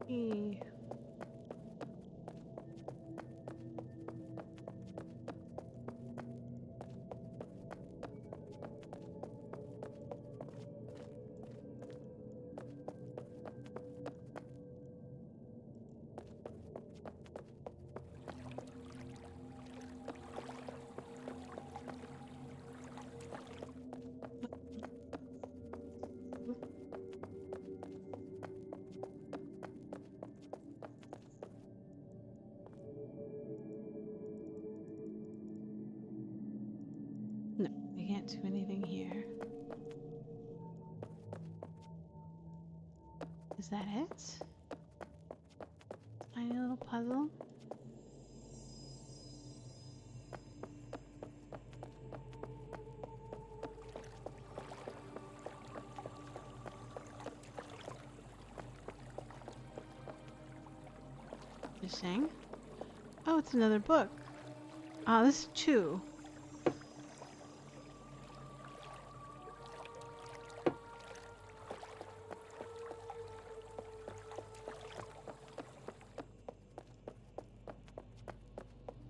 E. No, I can't do anything here. Is that it? Tiny little puzzle? Just saying. Oh, it's another book. Oh, this is 2.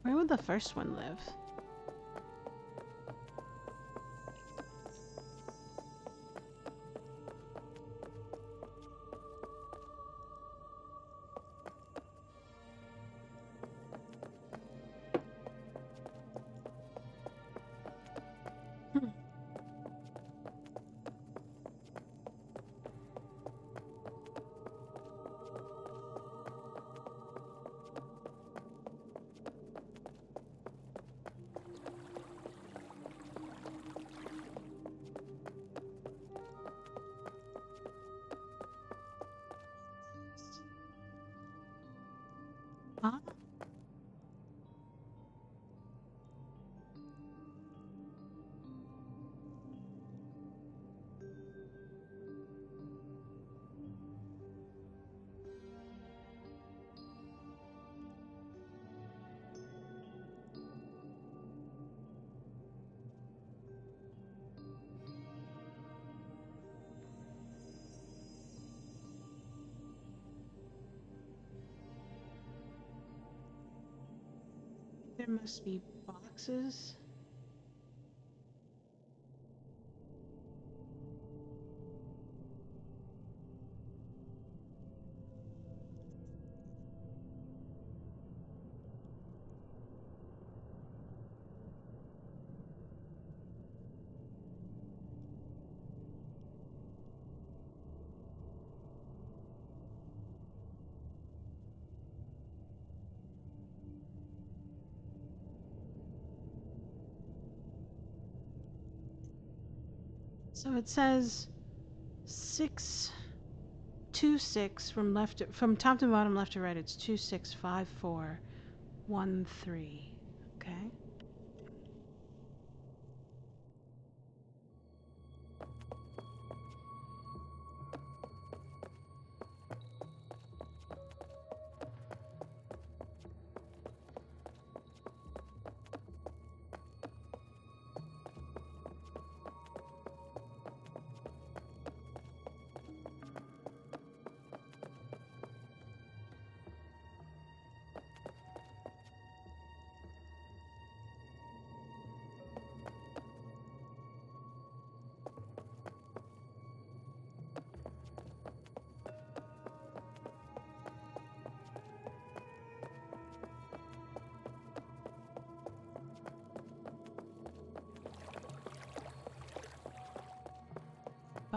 Where would the first one live? Hmm. Huh? There must be boxes. So it says 626 from top to bottom, left to right. It's 265413. Okay.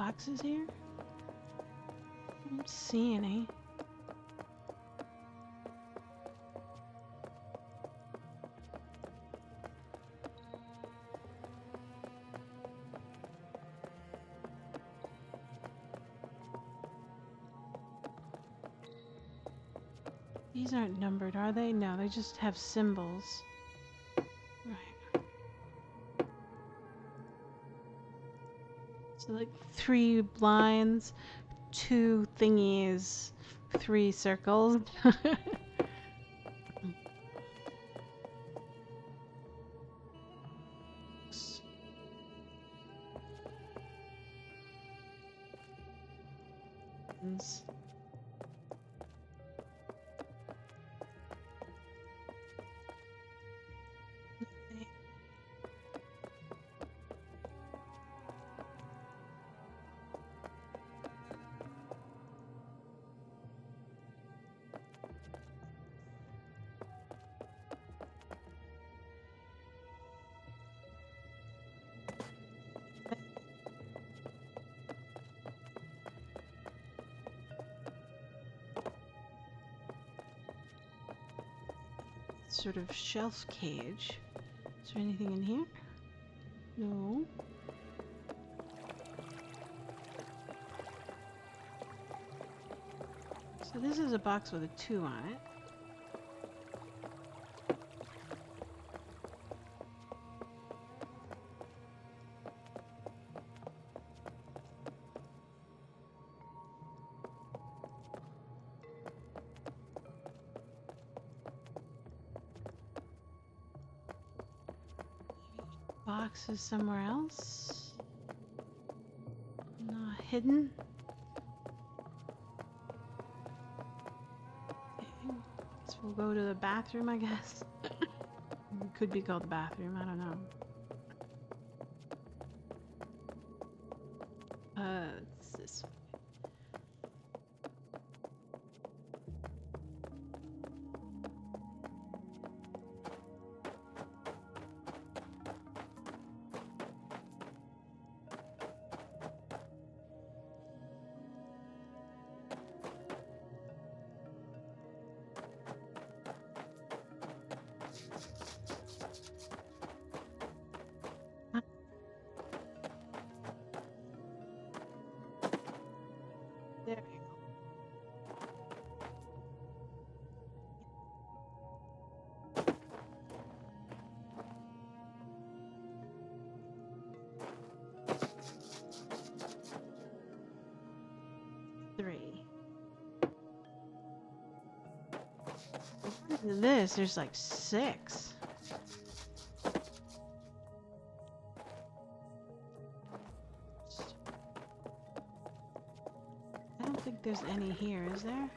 boxes here? I don't see any. These aren't numbered, are they? No, they just have symbols. Right. So like 3 lines, 2 thingies, 3 circles. Sort of shelf cage. Is there anything in here? No. So this is a box with a 2 on it. Box is somewhere else. Not hidden. Okay. So we'll go to the bathroom, I guess. It could be called the bathroom, I don't know. It's this way. There we go. This, there's like 6. I don't think there's any here, is there?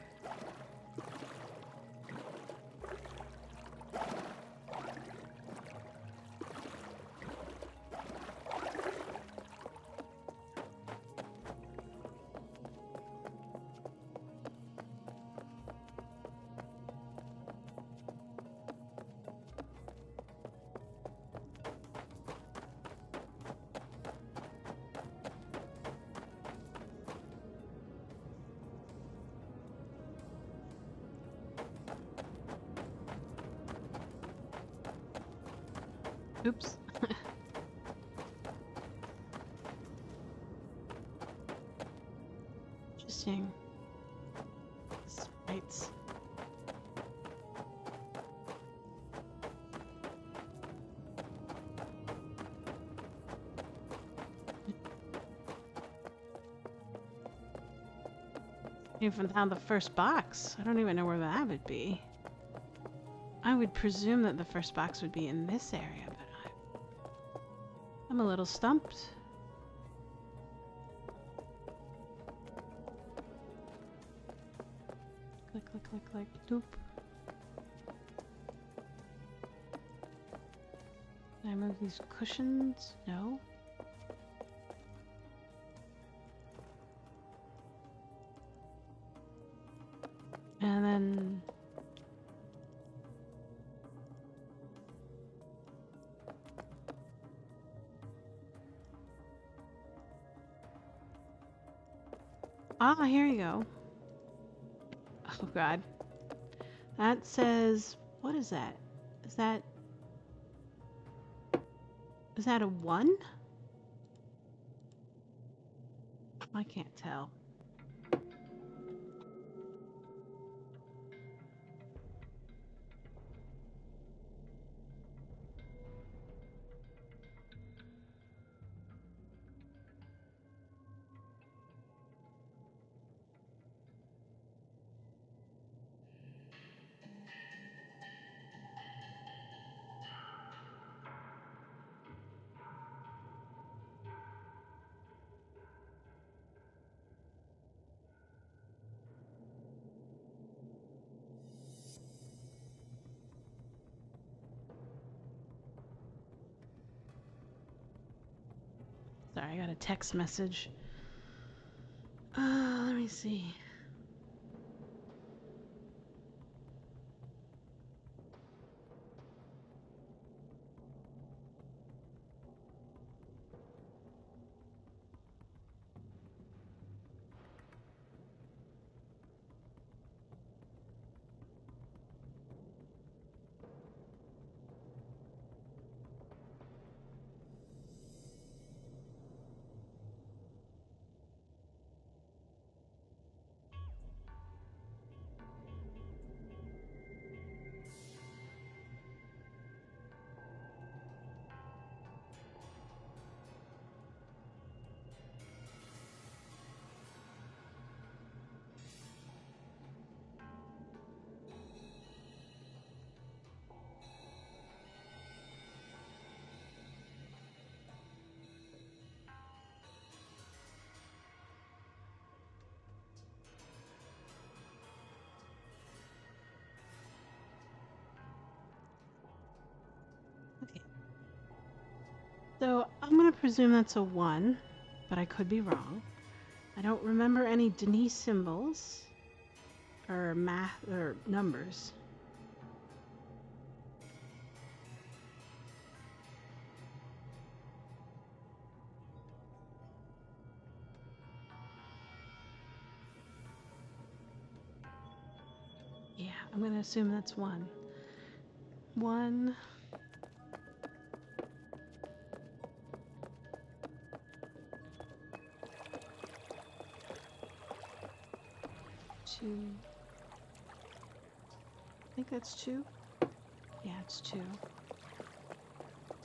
Oops. Interesting. Sprites. Even found the first box. I don't even know where that would be. I would presume that the first box would be in this area, but I'm a little stumped. Click, click, click, click, doop. Can I move these cushions? No. And then Ah, here you go. Oh God. That says, what is that? Is that a 1? I can't tell. Sorry, I got a text message. Let me see. Okay. So I'm gonna presume that's a 1, but I could be wrong. I don't remember any Denise symbols or math or numbers. Yeah, I'm gonna assume that's 1. 1. 2. I think that's 2. Yeah, it's 2.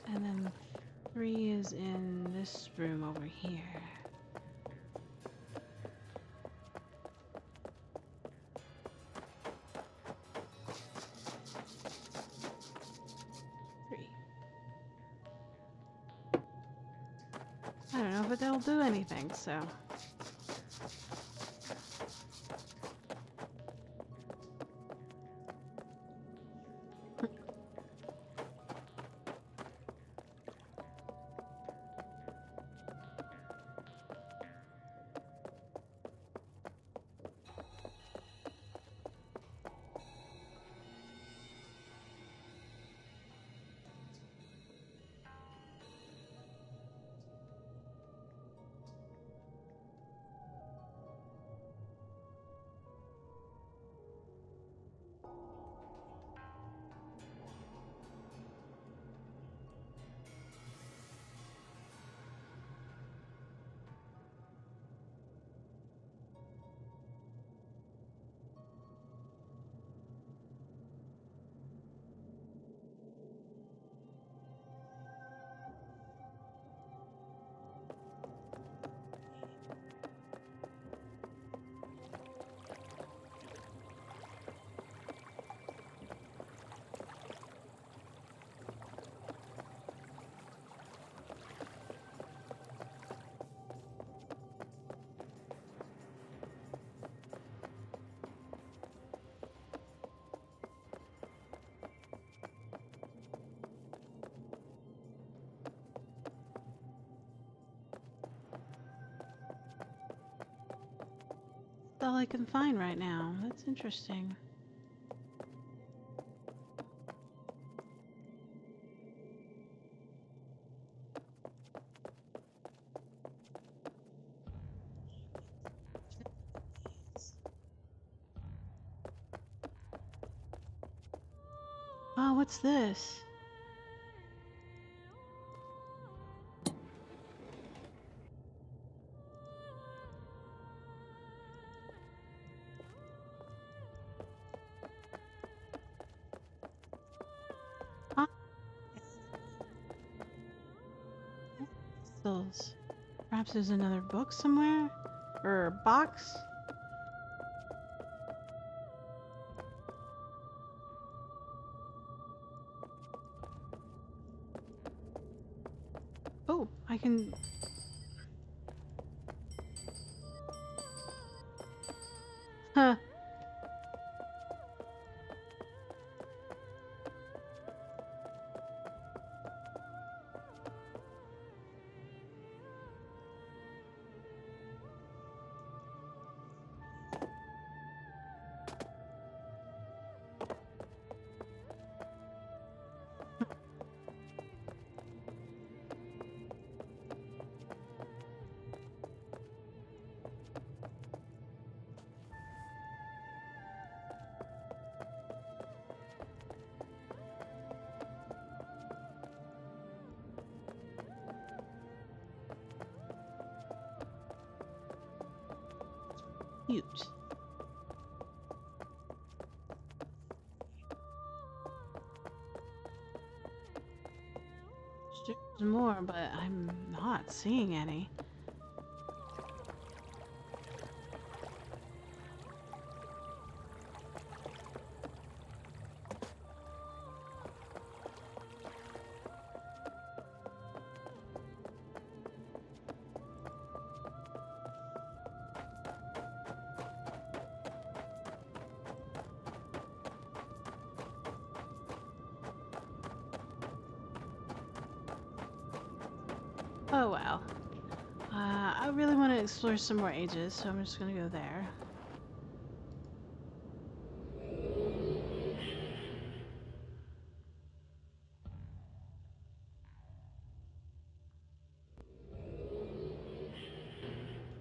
And then 3 is in this room over here. I don't know if they'll do anything, so. That's all I can find right now. That's interesting. what's this? Huh? Crystals. Perhaps there's another book somewhere? Or a box? Oh, I can... Huh. Cute. There's more, but I'm not seeing any. Oh well. I really want to explore some more ages, so I'm just gonna go there.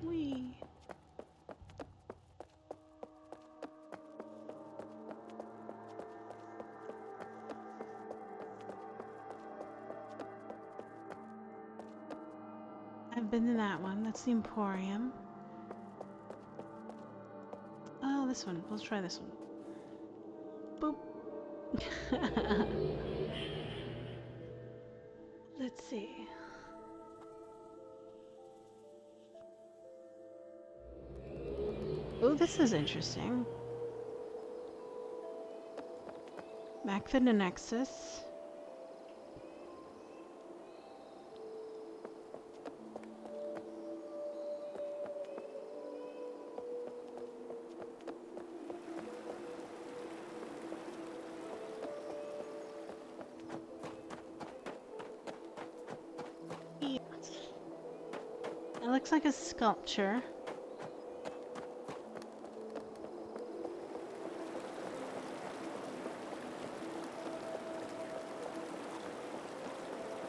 Whee! I've been to that one. That's the Emporium. Oh, this one. Let's try this one. Boop. Let's see. Oh, this is interesting. Back to the Nexus. Yeah. It looks like a sculpture.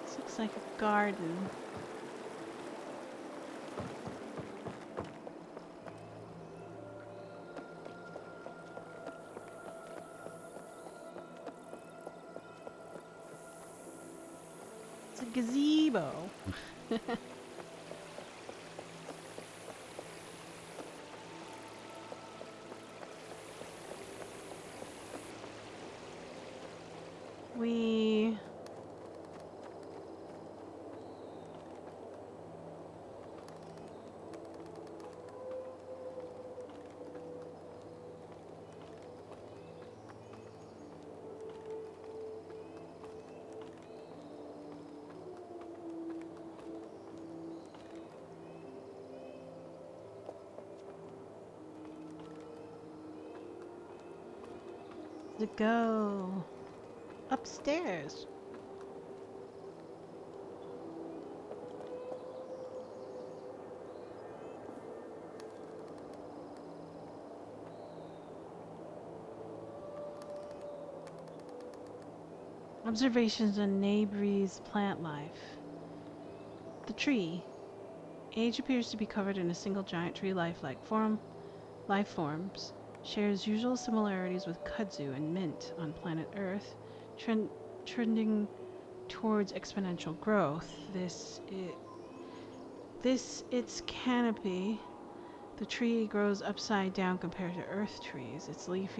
This looks like a garden. It's a gazebo. We... to go upstairs. Observations on Nabree's plant life. The tree. Age appears to be covered in a single giant tree life forms. Shares usual similarities with kudzu and mint on planet Earth. trend, trending towards exponential growth. Its canopy. The tree grows upside down compared to earth trees. Its leaf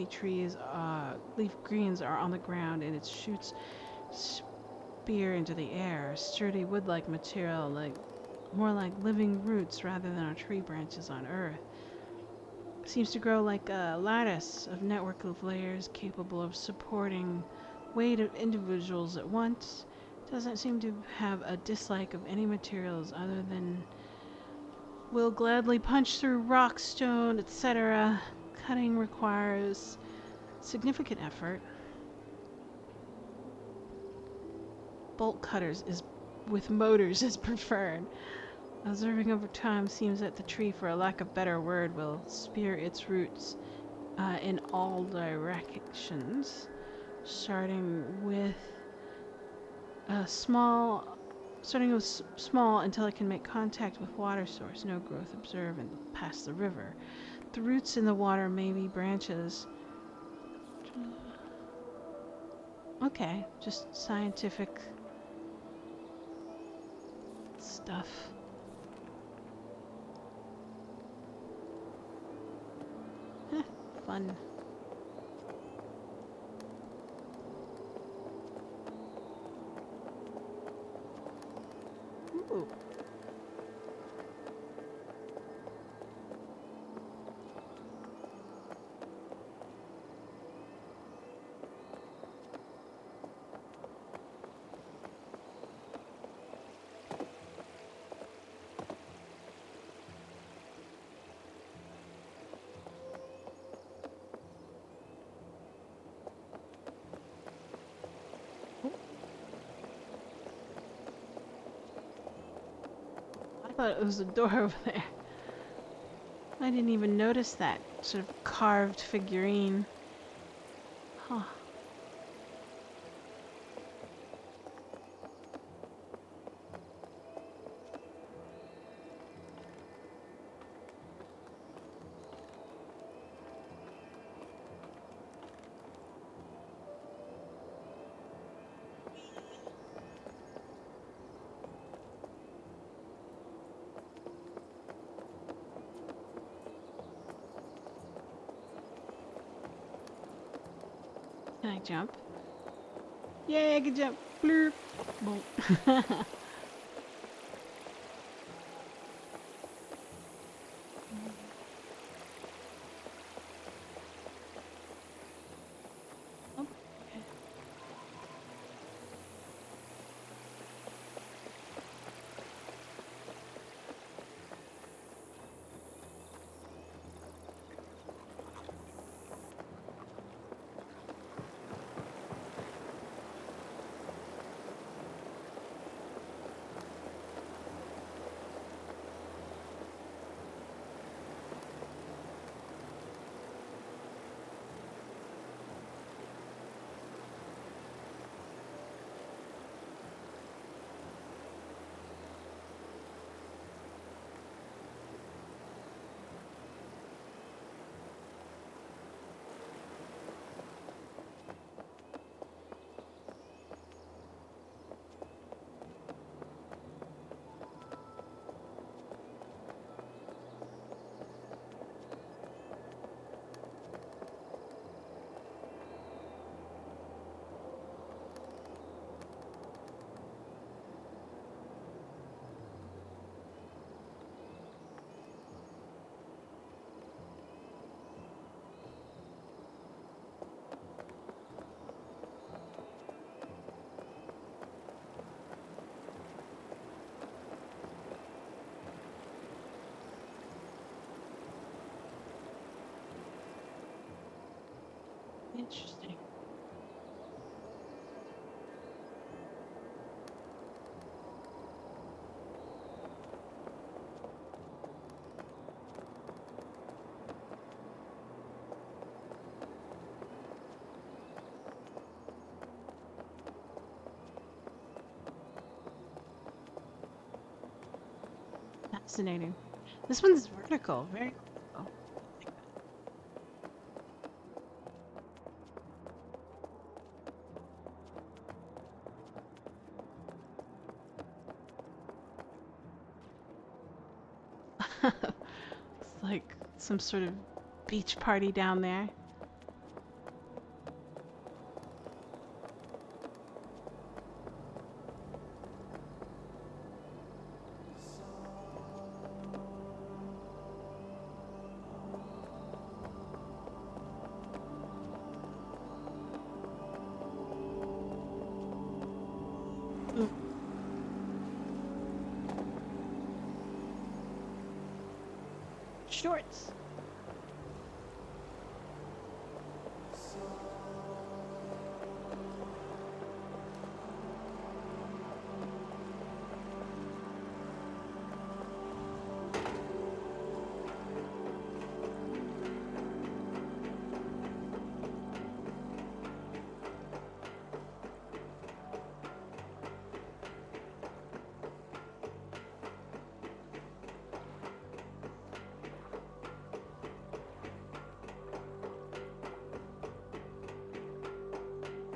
greens are on the ground, and its shoots spear into the air. Sturdy wood-like material, more like living roots rather than on tree branches on earth. Seems to grow like a lattice of network of layers capable of supporting weight of individuals at once. Doesn't seem to have a dislike of any materials other than will gladly punch through rock, stone, etc. Cutting requires significant effort. Bolt cutters is with motors is preferred. Observing over time seems that the tree, for a lack of better word, will spear its roots in all directions, starting with small until it can make contact with water source. No growth observed past the river. The roots in the water may be branches. Okay, just scientific stuff. Fun. Ooh. I thought it was a door over there. I didn't even notice that sort of carved figurine. Huh. Can I jump? Yay, I can jump. Blurp. Boom. Oh, okay. Interesting. Fascinating. This one's vertical. Very cool. some sort of beach party down there. Shorts.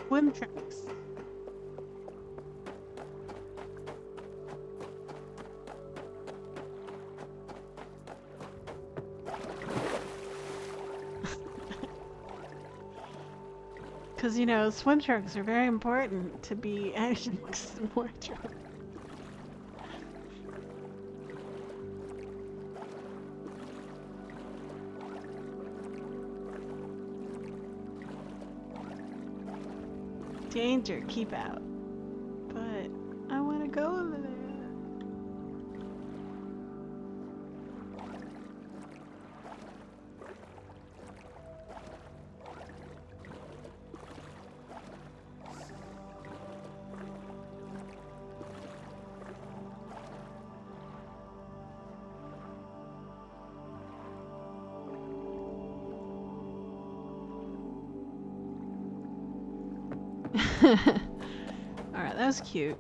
Swim trunks. Because, you know, swim trunks are very important to be Angel's wardrobe. Danger, keep out. But I want to go over there. Alright, that was cute.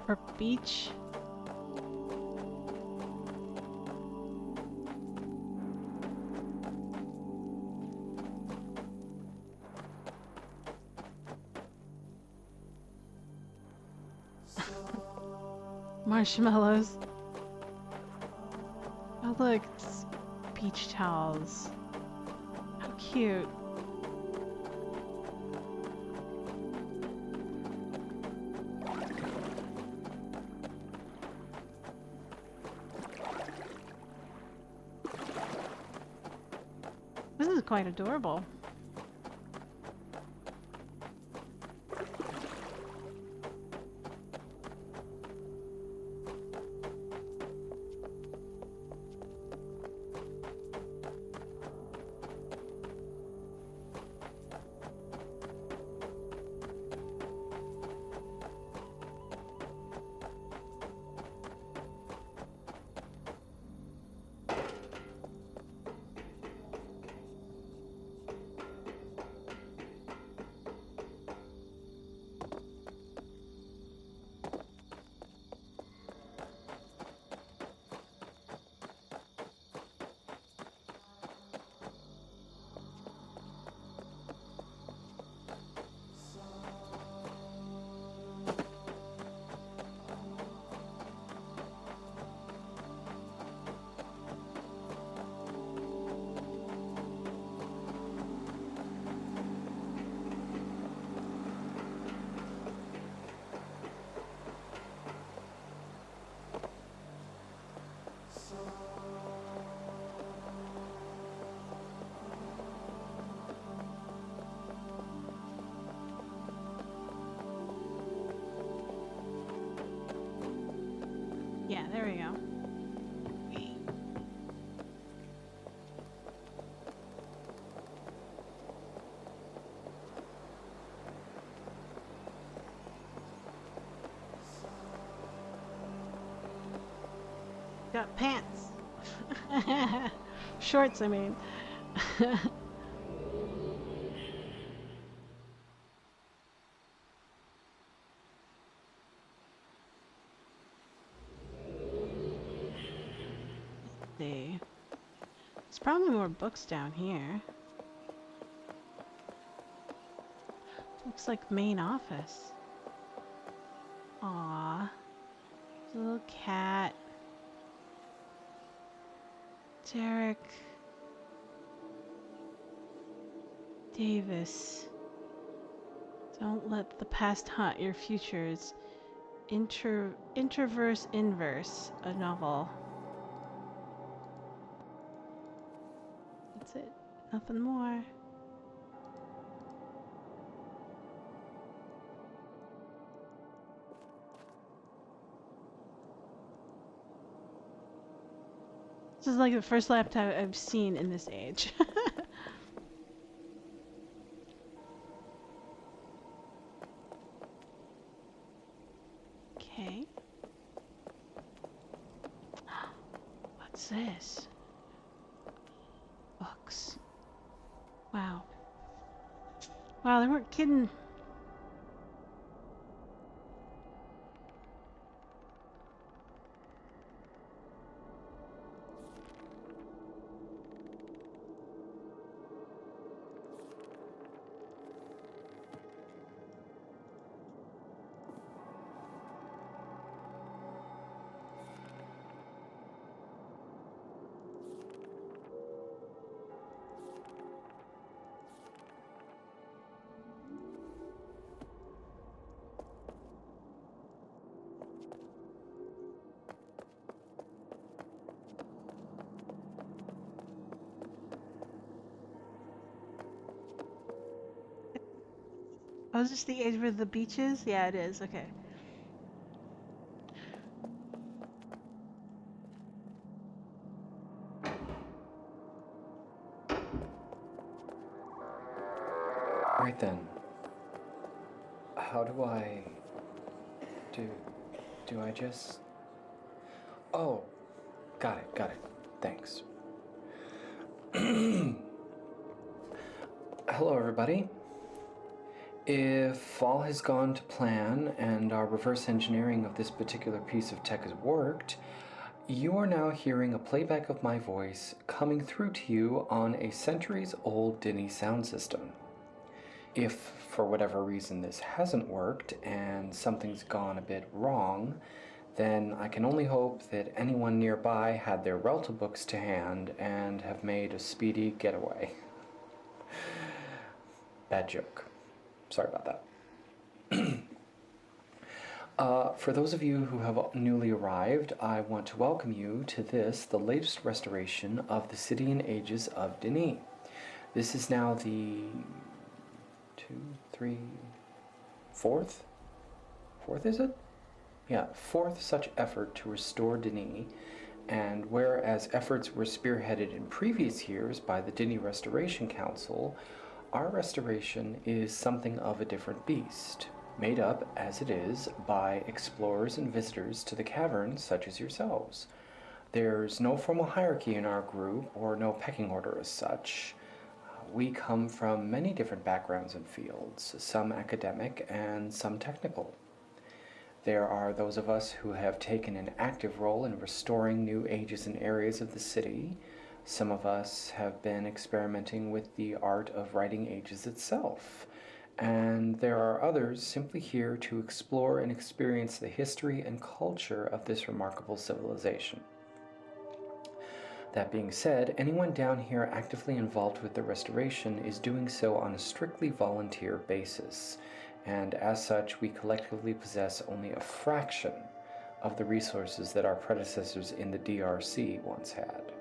Or beach. Marshmallows. Oh look, it's beach towels. How cute. This is quite adorable. Yeah, there we go. got pants. Shorts, I mean. Let's see. There's probably more books down here. Looks like main office. Aw. Little cat. Derek. Davis. Don't let the past haunt your futures. Introverse Inverse, a novel. That's it. Nothing more. This is like the first laptop I've seen in this age. Okay. What's this? Books. Wow. Wow, they weren't kidding. Oh, is this the age where the beach is? Yeah, it is. Okay.
Right then. How do I... Do I just... Oh, got it. Thanks. Hello, everybody. If all has gone to plan and our reverse engineering of this particular piece of tech has worked, you are now hearing a playback of my voice coming through to you on a centuries-old Denny sound system. If, for whatever reason, this hasn't worked and something's gone a bit wrong, then I can only hope that anyone nearby had their Relta books to hand and have made a speedy getaway. Bad joke. Sorry about that. For those of you who have newly arrived, I want to welcome you to this, the latest restoration of the City and Ages of Denis. This is now the fourth is it? Yeah, fourth such effort to restore Denis, and whereas efforts were spearheaded in previous years by the Denis Restoration Council, our restoration is something of a different beast, made up, as it is, by explorers and visitors to the caverns such as yourselves. There's no formal hierarchy in our group, or no pecking order as such. We come from many different backgrounds and fields, some academic and some technical. There are those of us who have taken an active role in restoring new ages and areas of the city. Some of us have been experimenting with the art of writing ages itself. And there are others simply here to explore and experience the history and culture of this remarkable civilization. That being said, anyone down here actively involved with the restoration is doing so on a strictly volunteer basis, and as such we collectively possess only a fraction of the resources that our predecessors in the DRC once had.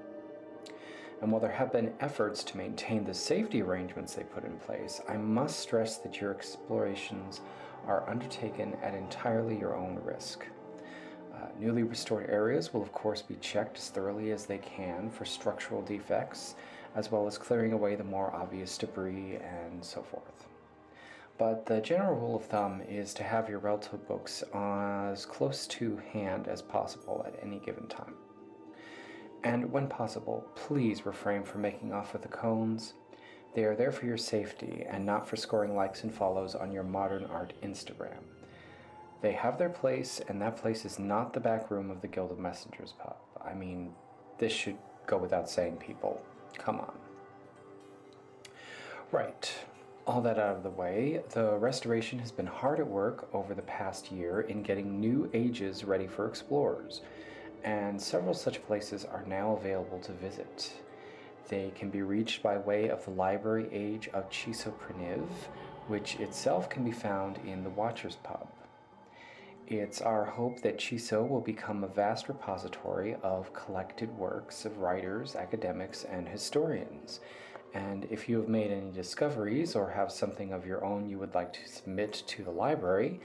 And while there have been efforts to maintain the safety arrangements they put in place, I must stress that your explorations are undertaken at entirely your own risk. Newly restored areas will of course be checked as thoroughly as they can for structural defects, as well as clearing away the more obvious debris and so forth. But the general rule of thumb is to have your Relta books as close to hand as possible at any given time. And when possible, please refrain from making off with the cones. They are there for your safety and not for scoring likes and follows on your modern art Instagram. They have their place, and that place is not the back room of the Guild of Messengers pub. I mean, this should go without saying, people. Come on. Right. All that out of the way, the restoration has been hard at work over the past year in getting new ages ready for explorers, and several such places are now available to visit. They can be reached by way of the library age of Chisopriniv, which itself can be found in the Watcher's Pub. It's our hope that Chiso will become a vast repository of collected works of writers, academics, and historians. And if you have made any discoveries or have something of your own you would like to submit to the library,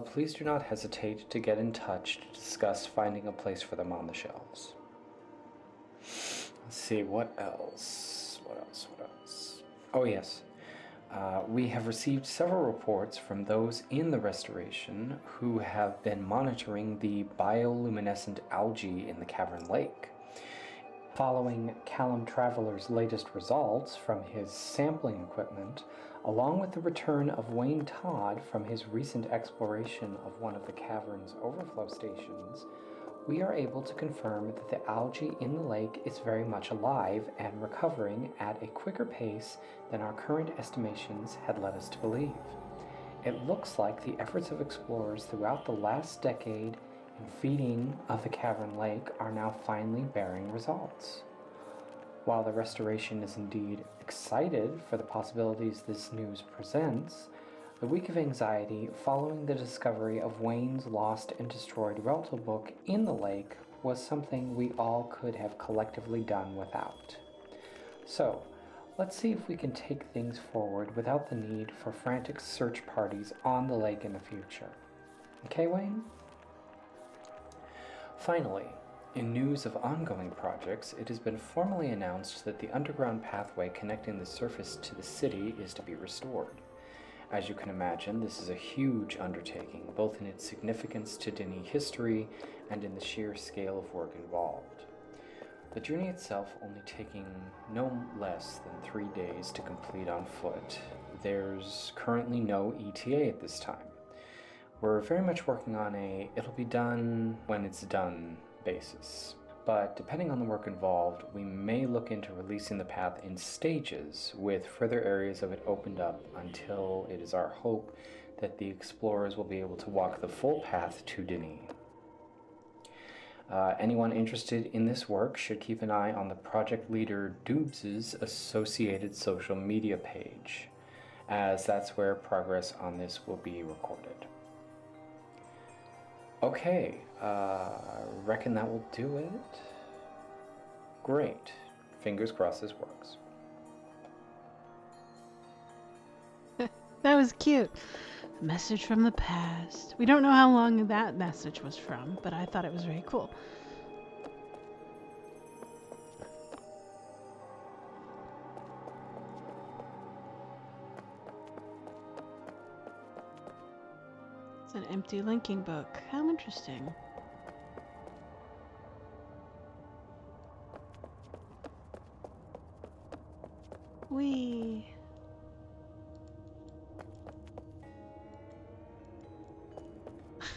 please do not hesitate to get in touch to discuss finding a place for them on the shelves. Let's see, what else? Oh, yes. We have received several reports from those in the restoration who have been monitoring the bioluminescent algae in the cavern lake. Following Callum Traveler's latest results from his sampling equipment, along with the return of Wayne Todd from his recent exploration of one of the cavern's overflow stations, we are able to confirm that the algae in the lake is very much alive and recovering at a quicker pace than our current estimations had led us to believe. It looks like the efforts of explorers throughout the last decade in feeding of the cavern lake are now finally bearing results. While the restoration is indeed excited for the possibilities this news presents, the week of anxiety following the discovery of Wayne's lost and destroyed relative book in the lake was something we all could have collectively done without. So, let's see if we can take things forward without the need for frantic search parties on the lake in the future. Okay, Wayne? Finally, in news of ongoing projects, it has been formally announced that the underground pathway connecting the surface to the city is to be restored. As you can imagine, this is a huge undertaking, both in its significance to Dini history and in the sheer scale of work involved. The journey itself only taking no less than 3 days to complete on foot. There's currently no ETA at this time. We're very much working on a it'll be done when it's done basis. But depending on the work involved, we may look into releasing the path in stages, with further areas of it opened up until it is our hope that the explorers will be able to walk the full path to Dini. Anyone interested in this work should keep an eye on the project leader Doobs's associated social media page, as that's where progress on this will be recorded. Okay, I reckon that will do it. Great. Fingers crossed this works.
That was cute. A message from the past. We don't know how long that message was from, but I thought it was very cool. It's an empty linking book. How interesting. Whee!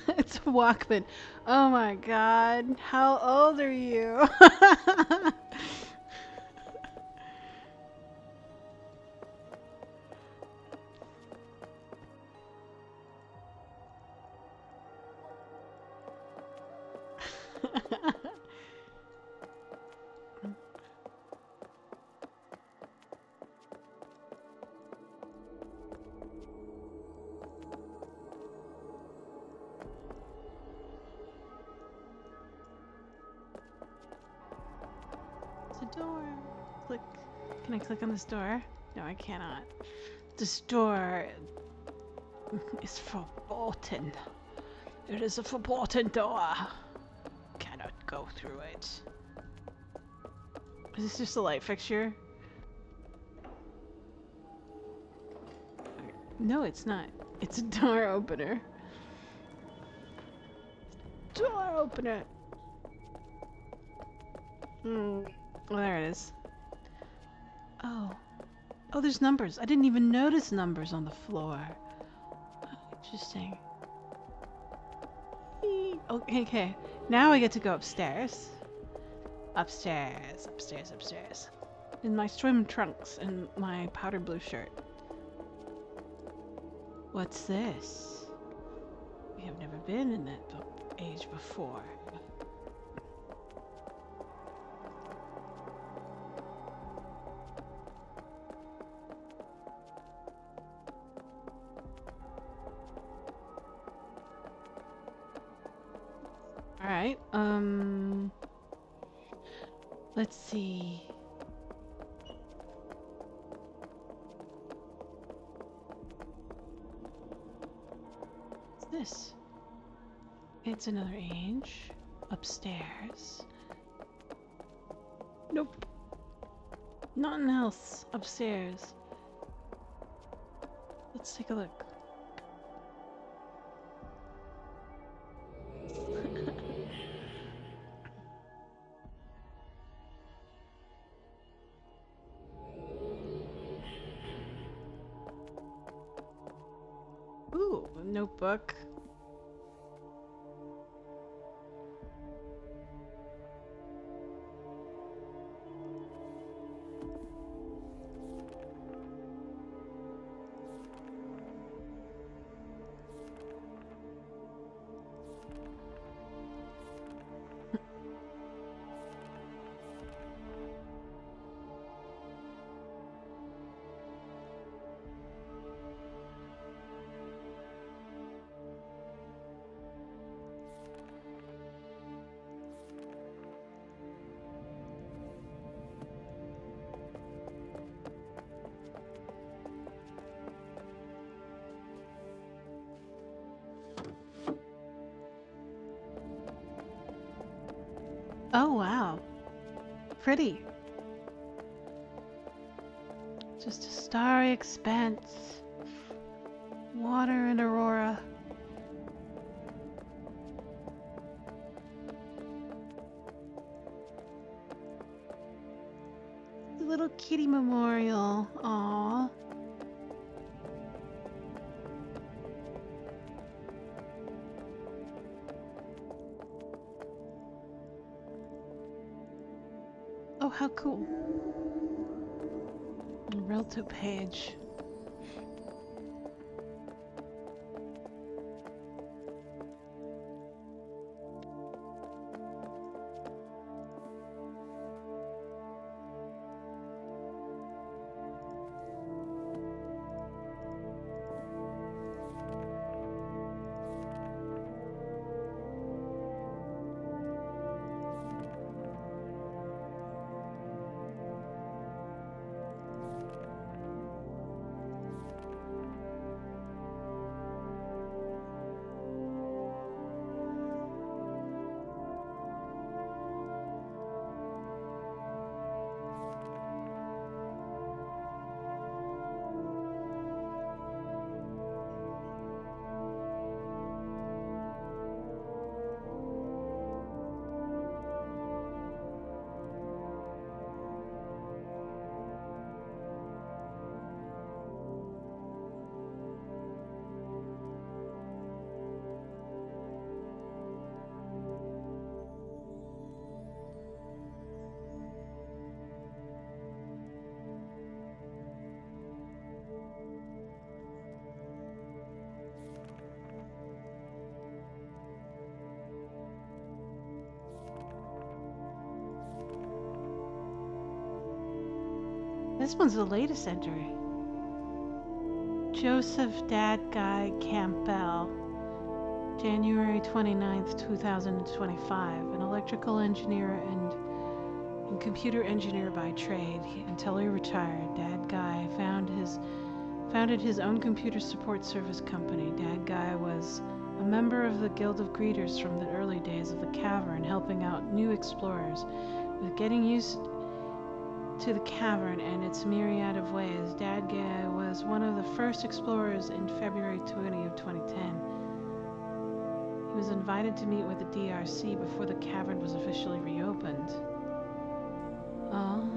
It's a Walkman. Oh my god. How old are you? It's a door. Click. Can I click on this door? No, I cannot. This door is forbidden. It is a forbidden door. Cannot go through it. Is this just a light fixture? No, it's not. It's a door opener. Door opener. Oh, there it is. Oh. Oh, there's numbers. I didn't even notice numbers on the floor. Interesting. Okay. Now I get to go upstairs. Upstairs, upstairs, upstairs. In my swim trunks and my powder blue shirt. What's this? We have never been in that age before. Alright, let's see. What's this? It's another age. Upstairs. Nope. Nothing else upstairs. Let's take a look. Ooh, a notebook. Oh, wow. Pretty. Just a starry expanse. Water and aurora. The little kitty memorial. Aww. Oh, how cool. A Relto page. This one's the latest entry. Joseph Dad Guy Campbell, January 29th, 2025. An electrical engineer and computer engineer by trade. Until he retired, Dad Guy founded his own computer support service company. Dad Guy was a member of the Guild of Greeters from the early days of the cavern, helping out new explorers with getting used to the cavern and its myriad of ways. Dad Guy was one of the first explorers in February 20 of 2010. He was invited to meet with the DRC before the cavern was officially reopened. Oh.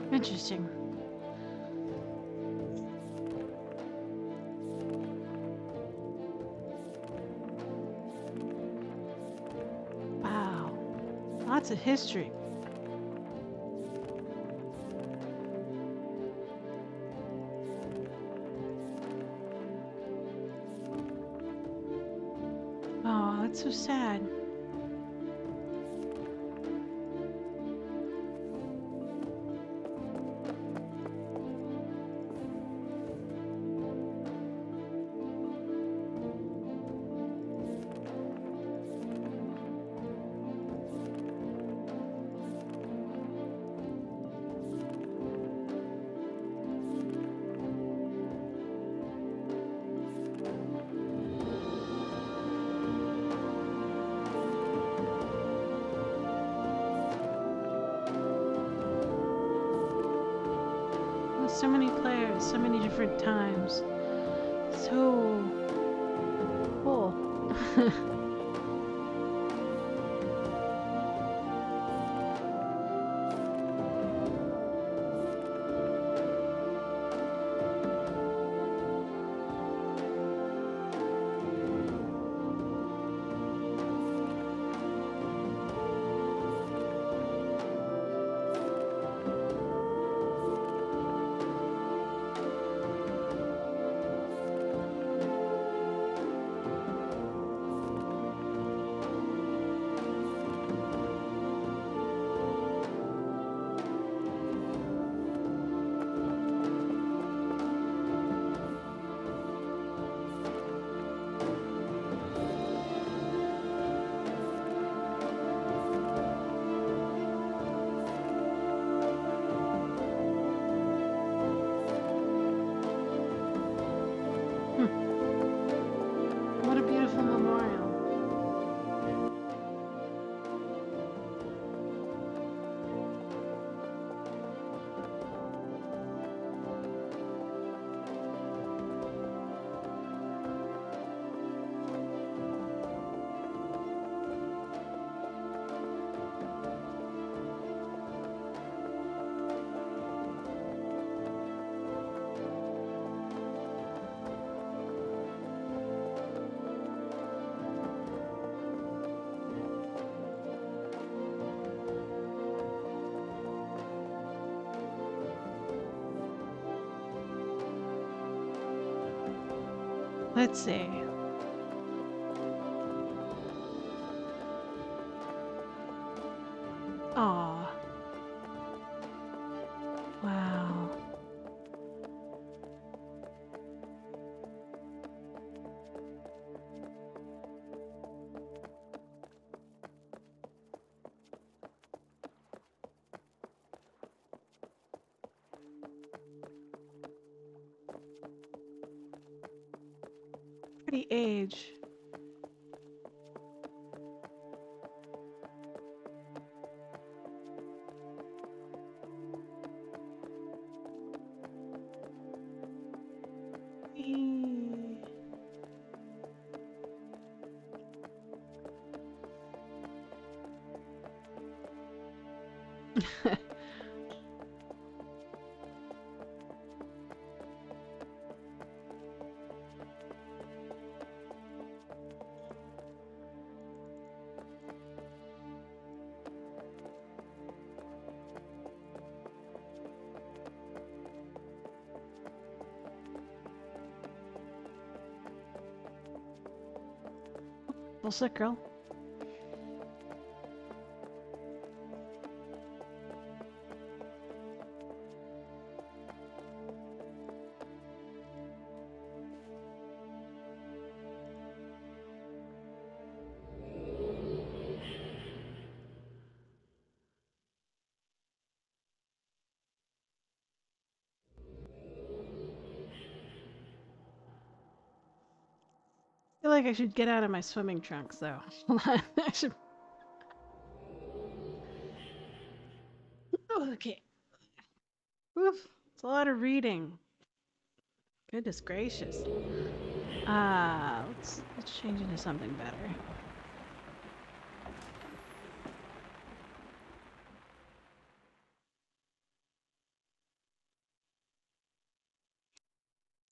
Interesting. Wow. Lots of history. Oh, that's so sad. So many players, so many different times. So cool. What a beautiful memorial. Let's see. Aw. Wow. Pretty age. Eee. Full circle. I feel like I should get out of my swimming trunks, though. I should. Oh, okay. Oof, it's a lot of reading. Goodness gracious. Let's change into something better.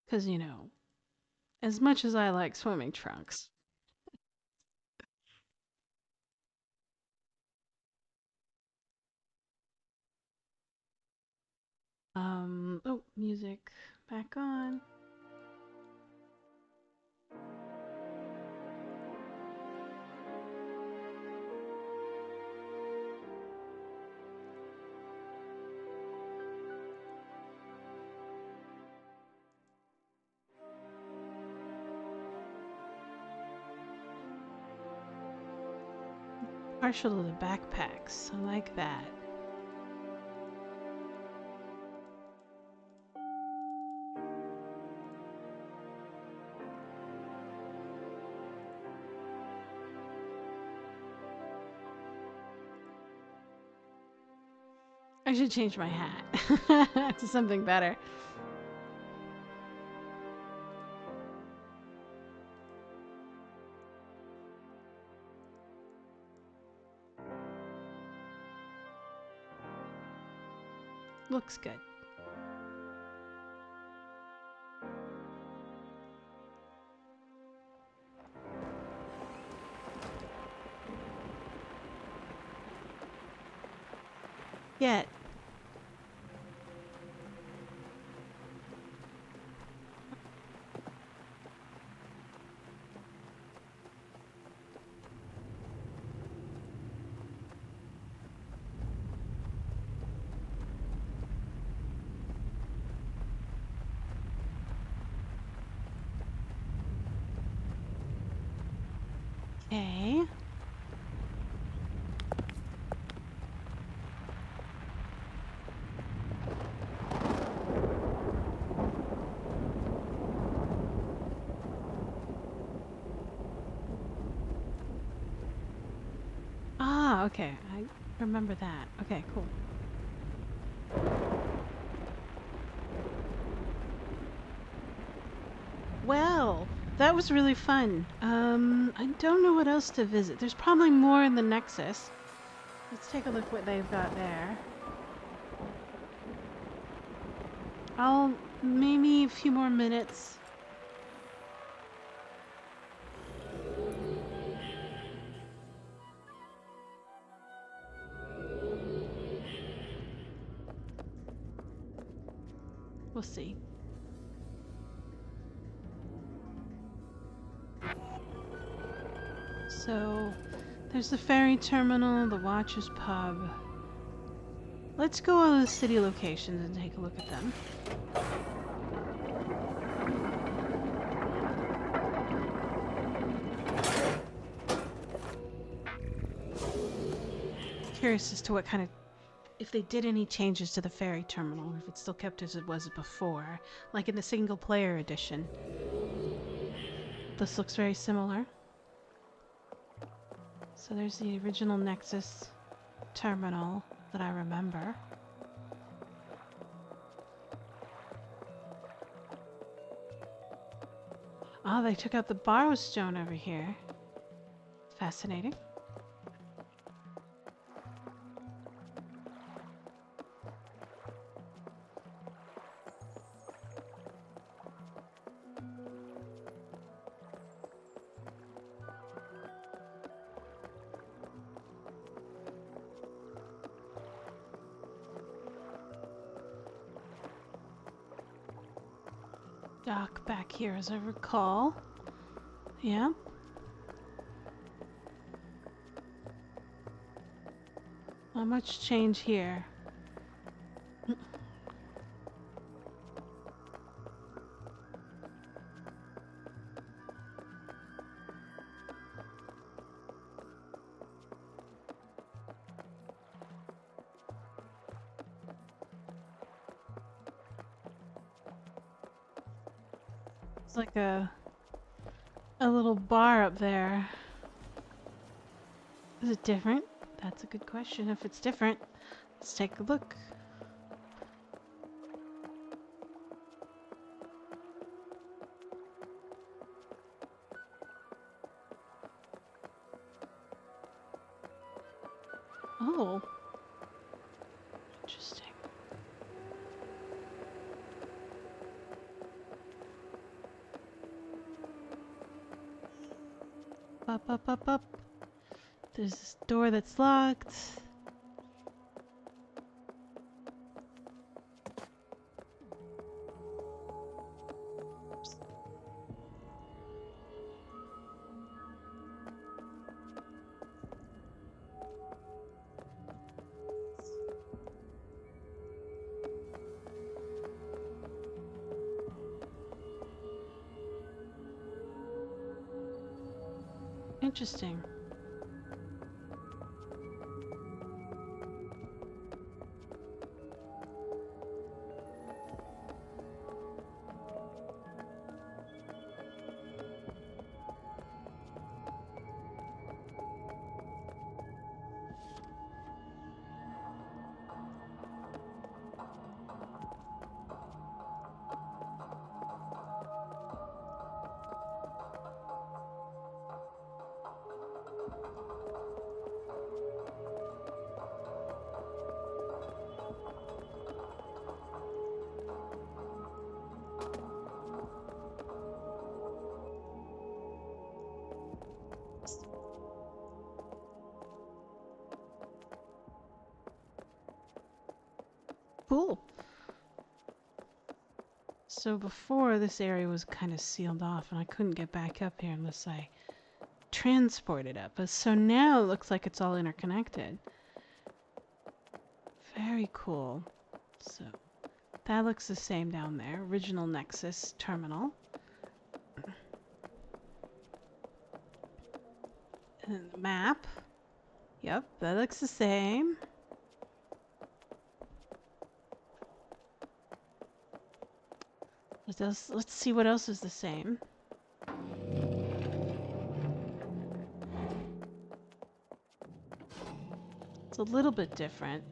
Because, you know, as much as I like swimming trunks. Oh, music back on. Partial to the backpacks. I like that. I should change my hat to something better. Looks good. Yet. Okay. Ah, okay. I remember that. Okay, cool. Well, that was really fun. I don't know what else to visit. There's probably more in the Nexus. Let's take a look what they've got there. I'll maybe a few more minutes. We'll see. So, there's the ferry terminal, the Watchers Pub. Let's go on the city locations and take a look at them. Curious as to what kind of, if they did any changes to the ferry terminal, or if it's still kept as it was before, like in the single player edition. This looks very similar. So there's the original Nexus terminal that I remember. Oh, they took out the borrow stone over here. Fascinating. Dock back here as I recall. Yeah. Not much change here. It's like a little bar up there. Is it different? That's a good question. If it's different, let's take a look. Oh, interesting. Up. There's this door that's locked. Interesting. Cool. So before, this area was kind of sealed off and I couldn't get back up here unless I transported up. But so now it looks like it's all interconnected. Very cool. So that looks the same down there. Original Nexus terminal. And then the map. Yep, that looks the same. Let's see what else is the same. It's a little bit different.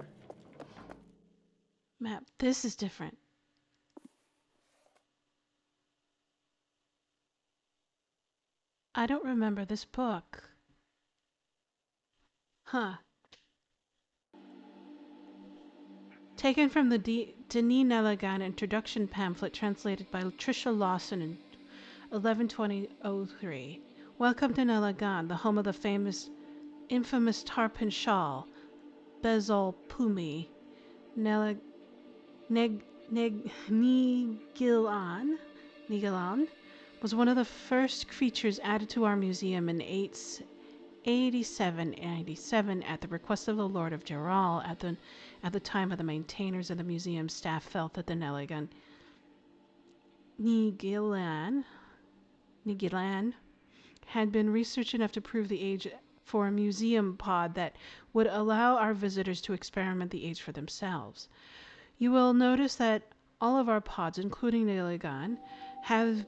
Map, this is different. I don't remember this book. Huh. Taken from the Denis Neligan introduction pamphlet translated by Tricia Lawson in 11/20/03. Welcome to Neligan, the home of the infamous Tarpon Shawl, Bezol Pumi, Nigilan was one of the first creatures added to our museum in 87 at the request of the Lord of Geral. At the time of the maintainers and the museum staff felt that the Neligan Nigilan had been researched enough to prove the age for a museum pod that would allow our visitors to experiment the age for themselves. You will notice that all of our pods, including Neligan, have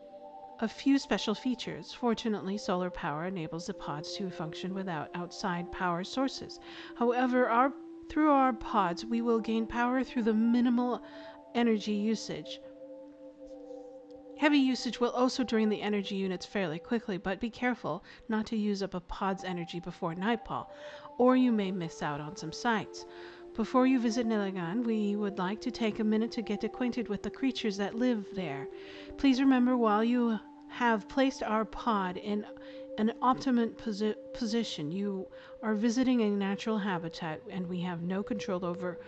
a few special features. Fortunately, solar power enables the pods to function without outside power sources. However, through our pods, we will gain power through the minimal energy usage. Heavy usage will also drain the energy units fairly quickly, but be careful not to use up a pod's energy before nightfall, or you may miss out on some sights. Before you visit Neligan, we would like to take a minute to get acquainted with the creatures that live there. Please remember, while you have placed our pod in an optimum position, you are visiting a natural habitat, and we have no control over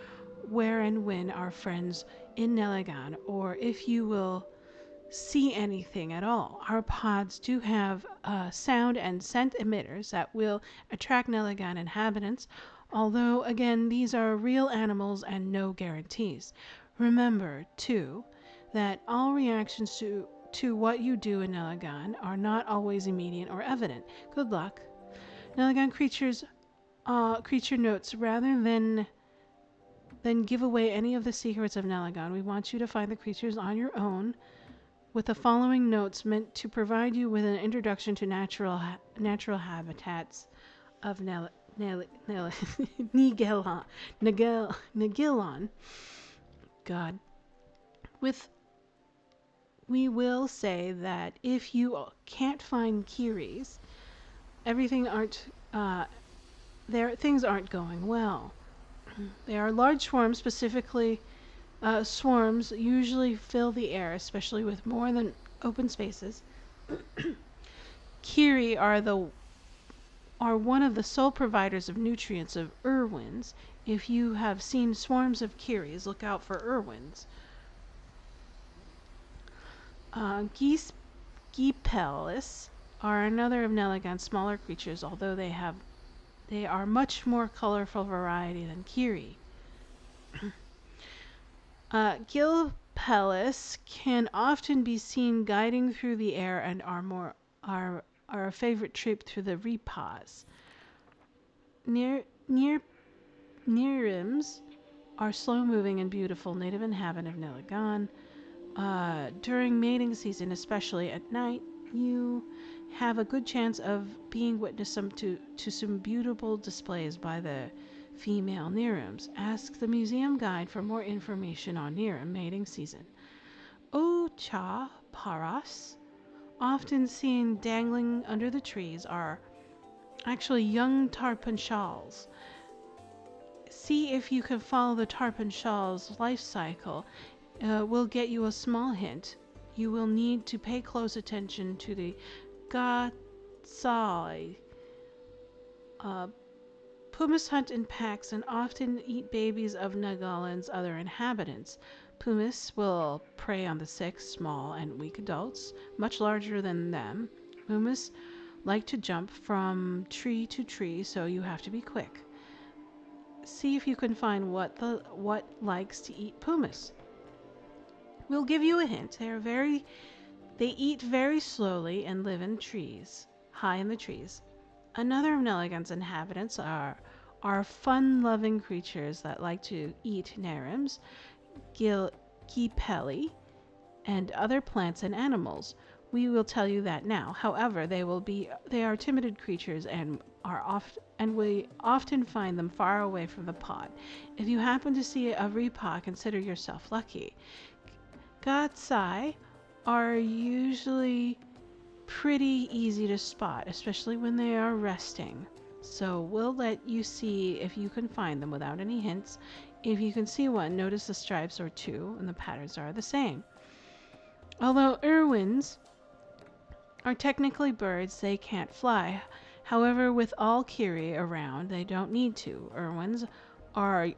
where and when our friends in Neligan, or if you will see anything at all. Our pods do have sound and scent emitters that will attract Neligan inhabitants. Although, again, these are real animals and no guarantees. Remember, too, that all reactions to what you do in Nelagan are not always immediate or evident. Good luck. Nelagan creature notes, rather than give away any of the secrets of Nelagan, we want you to find the creatures on your own, with the following notes meant to provide you with an introduction to natural habitats of Nigilon. God. We will say that if you can't find Kiris, things aren't going well. There are large swarms, specifically swarms usually fill the air, especially with more than open spaces. Kiri are one of the sole providers of nutrients of Irwins. If you have seen swarms of Kiris, look out for Irwins. Geepelis are another of Nelagan's smaller creatures, although they are much more colorful variety than Kiri. Gilpelis can often be seen guiding through the air and are a favorite trip through the repas. Nerims are slow-moving and beautiful native inhabitant of Nelagan. During mating season, especially at night, you have a good chance of being witness to some beautiful displays by the female Nerims. Ask the museum guide for more information on Nerim mating season. Ocha paras, often seen dangling under the trees, are actually young tarpon shawls. See if you can follow the tarpon shawl's life cycle. Will get you a small hint. You will need to pay close attention to the gatsai. Pumas hunt in packs and often eat babies of Nagaland's other inhabitants. Pumas will prey on the sick, small, and weak adults, much larger than them. Pumas like to jump from tree to tree, so you have to be quick. See if you can find what likes to eat pumas. We'll give you a hint. They eat very slowly and live in trees, high in the trees. Another of Nelagan's inhabitants are fun-loving creatures that like to eat Nerims, Gipeli, and other plants and animals. We will tell you that now. However, they are timid creatures and we often find them far away from the pod. If you happen to see a repa, consider yourself lucky. Gatsai are usually pretty easy to spot, especially when they are resting. So we'll let you see if you can find them without any hints. If you can see one, notice the stripes or two, and the patterns are the same. Although Irwins are technically birds, they can't fly. However, with all Kiri around, they don't need to. Irwins are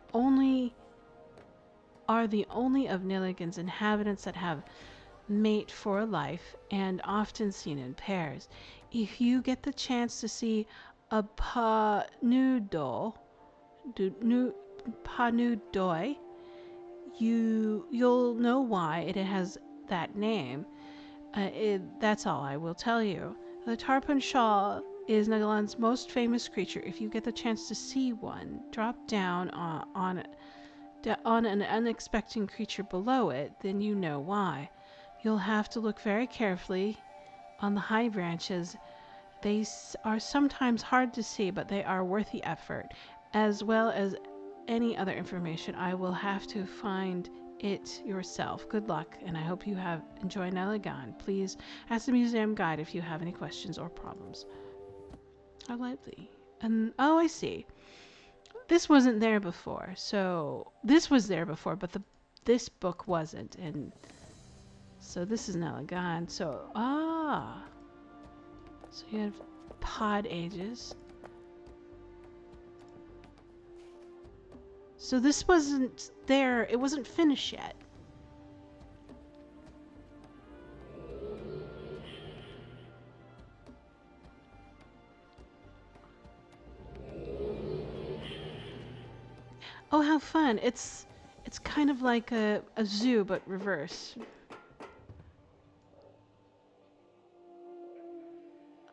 the only of Nelagan's inhabitants that have mate for life and often seen in pairs. If you get the chance to see a panudoi, you'll know why it has that name. That's all I will tell you. The tarpon shawl is Nagaland's most famous creature. If you get the chance to see one, drop down on an unexpected creature below it, then you know why. You'll have to look very carefully on the high branches. They are sometimes hard to see, but they are worth the effort. As well as any other information, I will have to find it yourself. Good luck, and I hope you have enjoyed Nelagan. Please ask the museum guide if you have any questions or problems. How lively. And oh, I see. This wasn't there before. So this was there before, but this book wasn't. And so this is Nelagan. So so you have pod ages. So this wasn't there. It wasn't finished yet. Oh, how fun. It's kind of like a zoo but reverse.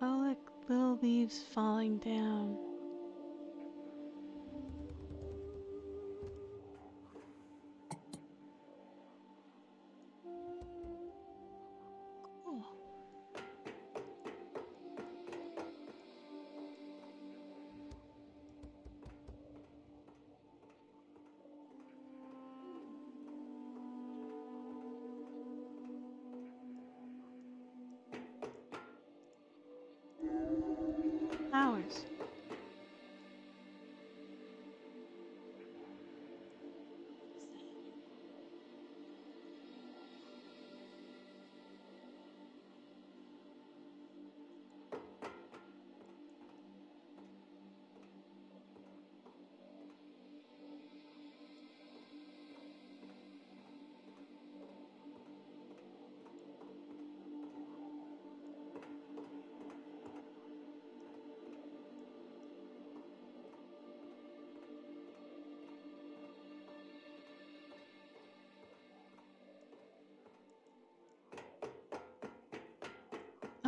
Oh, look, little leaves falling down. Cool. Flowers.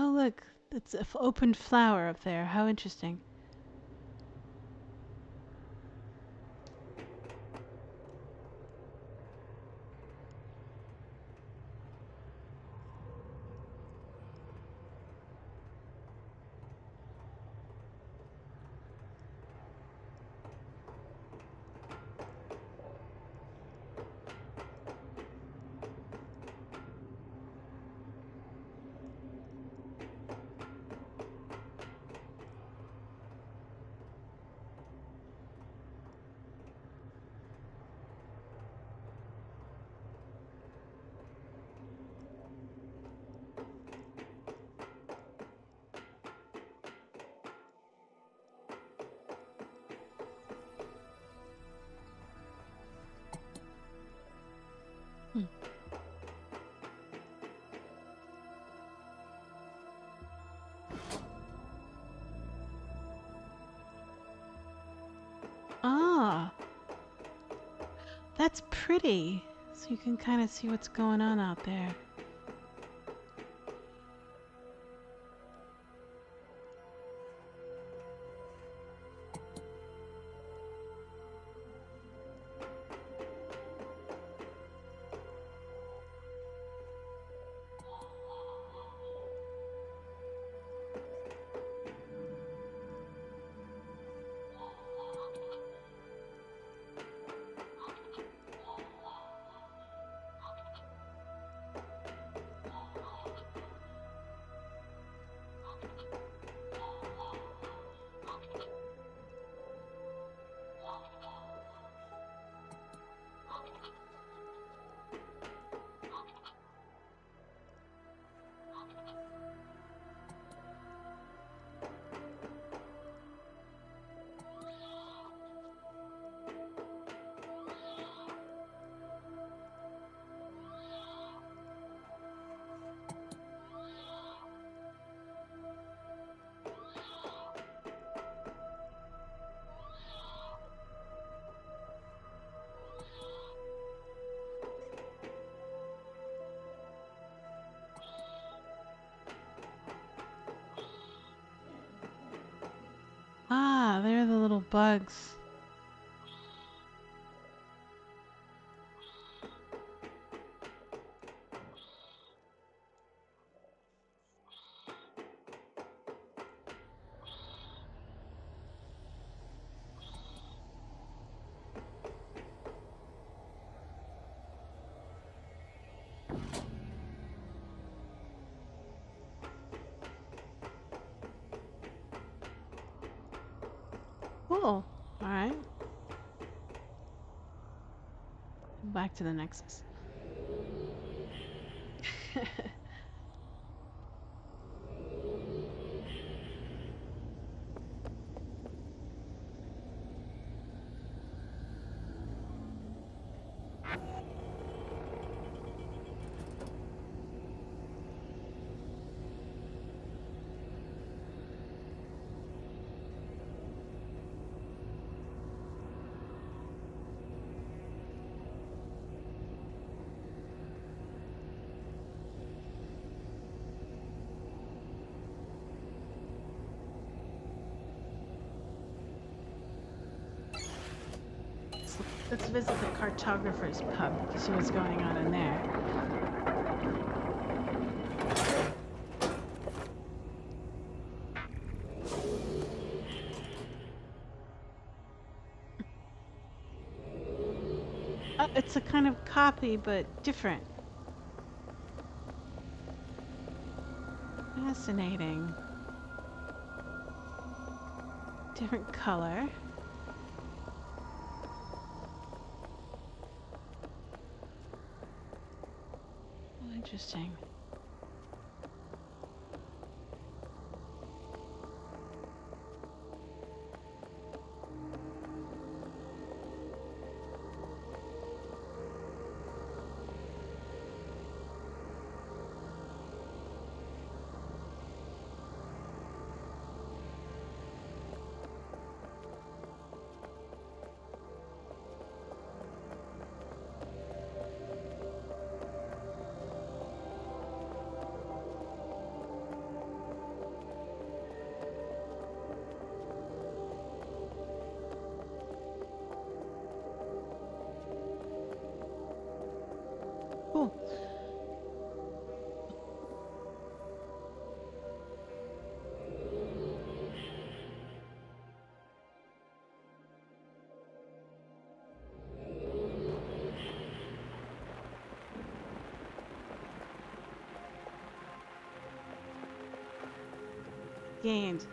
Oh, look, it's an open flower up there. How interesting. Hmm. Ah, that's pretty. So you can kind of see what's going on out there. Ah, they're the little bugs. Cool. All right. Back to the Nexus. Let's visit the cartographer's pub to see what's going on in there. It's a kind of copy, but different. Fascinating. Different color. Oh, interesting. Cool. Gained.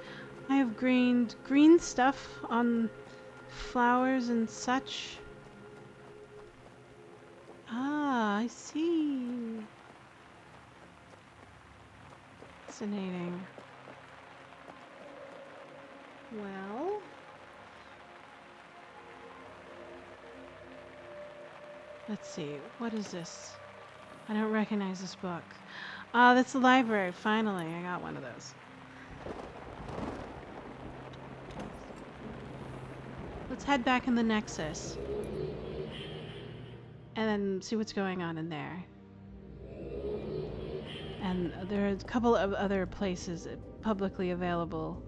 I have gained green stuff on flowers and such. Ah, I see. Fascinating. Well, let's see. What is this? I don't recognize this book. Ah, that's the library. Finally, I got one of those. Let's head back in the Nexus and then see what's going on in there. And there are a couple of other places publicly available.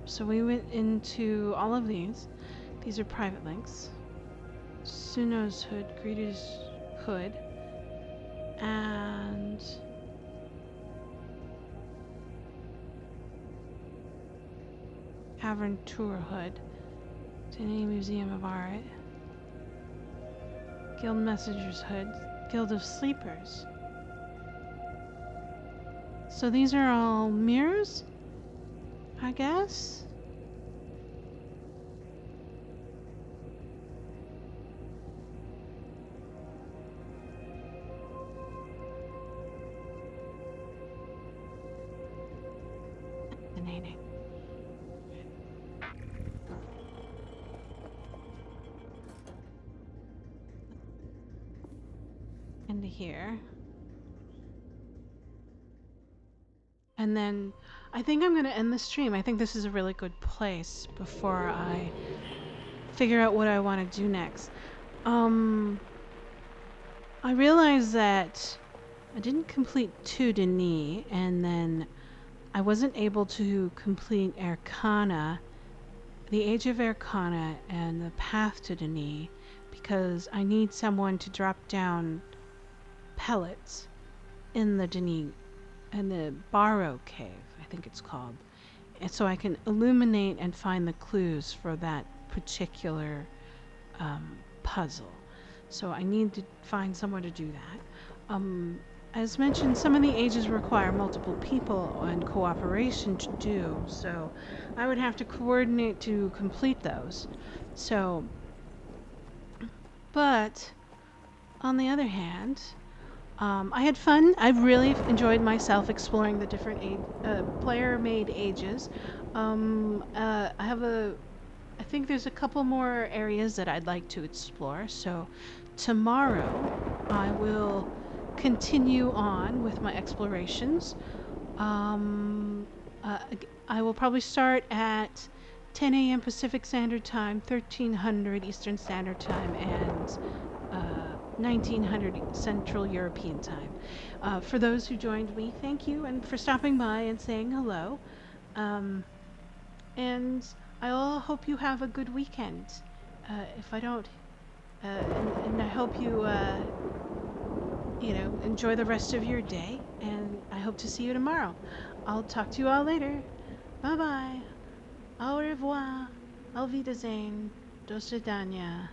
So we went into all of these. These are private links. Suno's Hood, Greeter's Hood, and Cavern Tour Hood, Tennessee Museum of Art, Guild Messenger's Hood, Guild of Sleepers. So these are all mirrors, I guess? Fascinating. Into here. And then I think I'm going to end the stream. I think this is a really good place before I figure out what I want to do next. I realized that I didn't complete 2 Denis, and then I wasn't able to complete Arcana, the Age of Arcana, and the Path to Denis, because I need someone to drop down pellets in the Denis, in the Barrow Cave, I think it's called, and so I can illuminate and find the clues for that particular puzzle. So I need to find someone to do that. As mentioned, some of the ages require multiple people and cooperation to do, so I would have to coordinate to complete those. So, but on the other hand, I had fun. I really enjoyed myself exploring the different player-made ages. I think there's a couple more areas that I'd like to explore. So tomorrow I will continue on with my explorations. I will probably start at 10 a.m. Pacific Standard Time, 1300 Eastern Standard Time, and 1900 Central European Time. For those who joined me, thank you, and for stopping by and saying hello. And I hope you have a good weekend. If I don't, and I hope you, enjoy the rest of your day. And I hope to see you tomorrow. I'll talk to you all later. Bye bye. Au revoir. Auf Wiedersehen. Do свидания.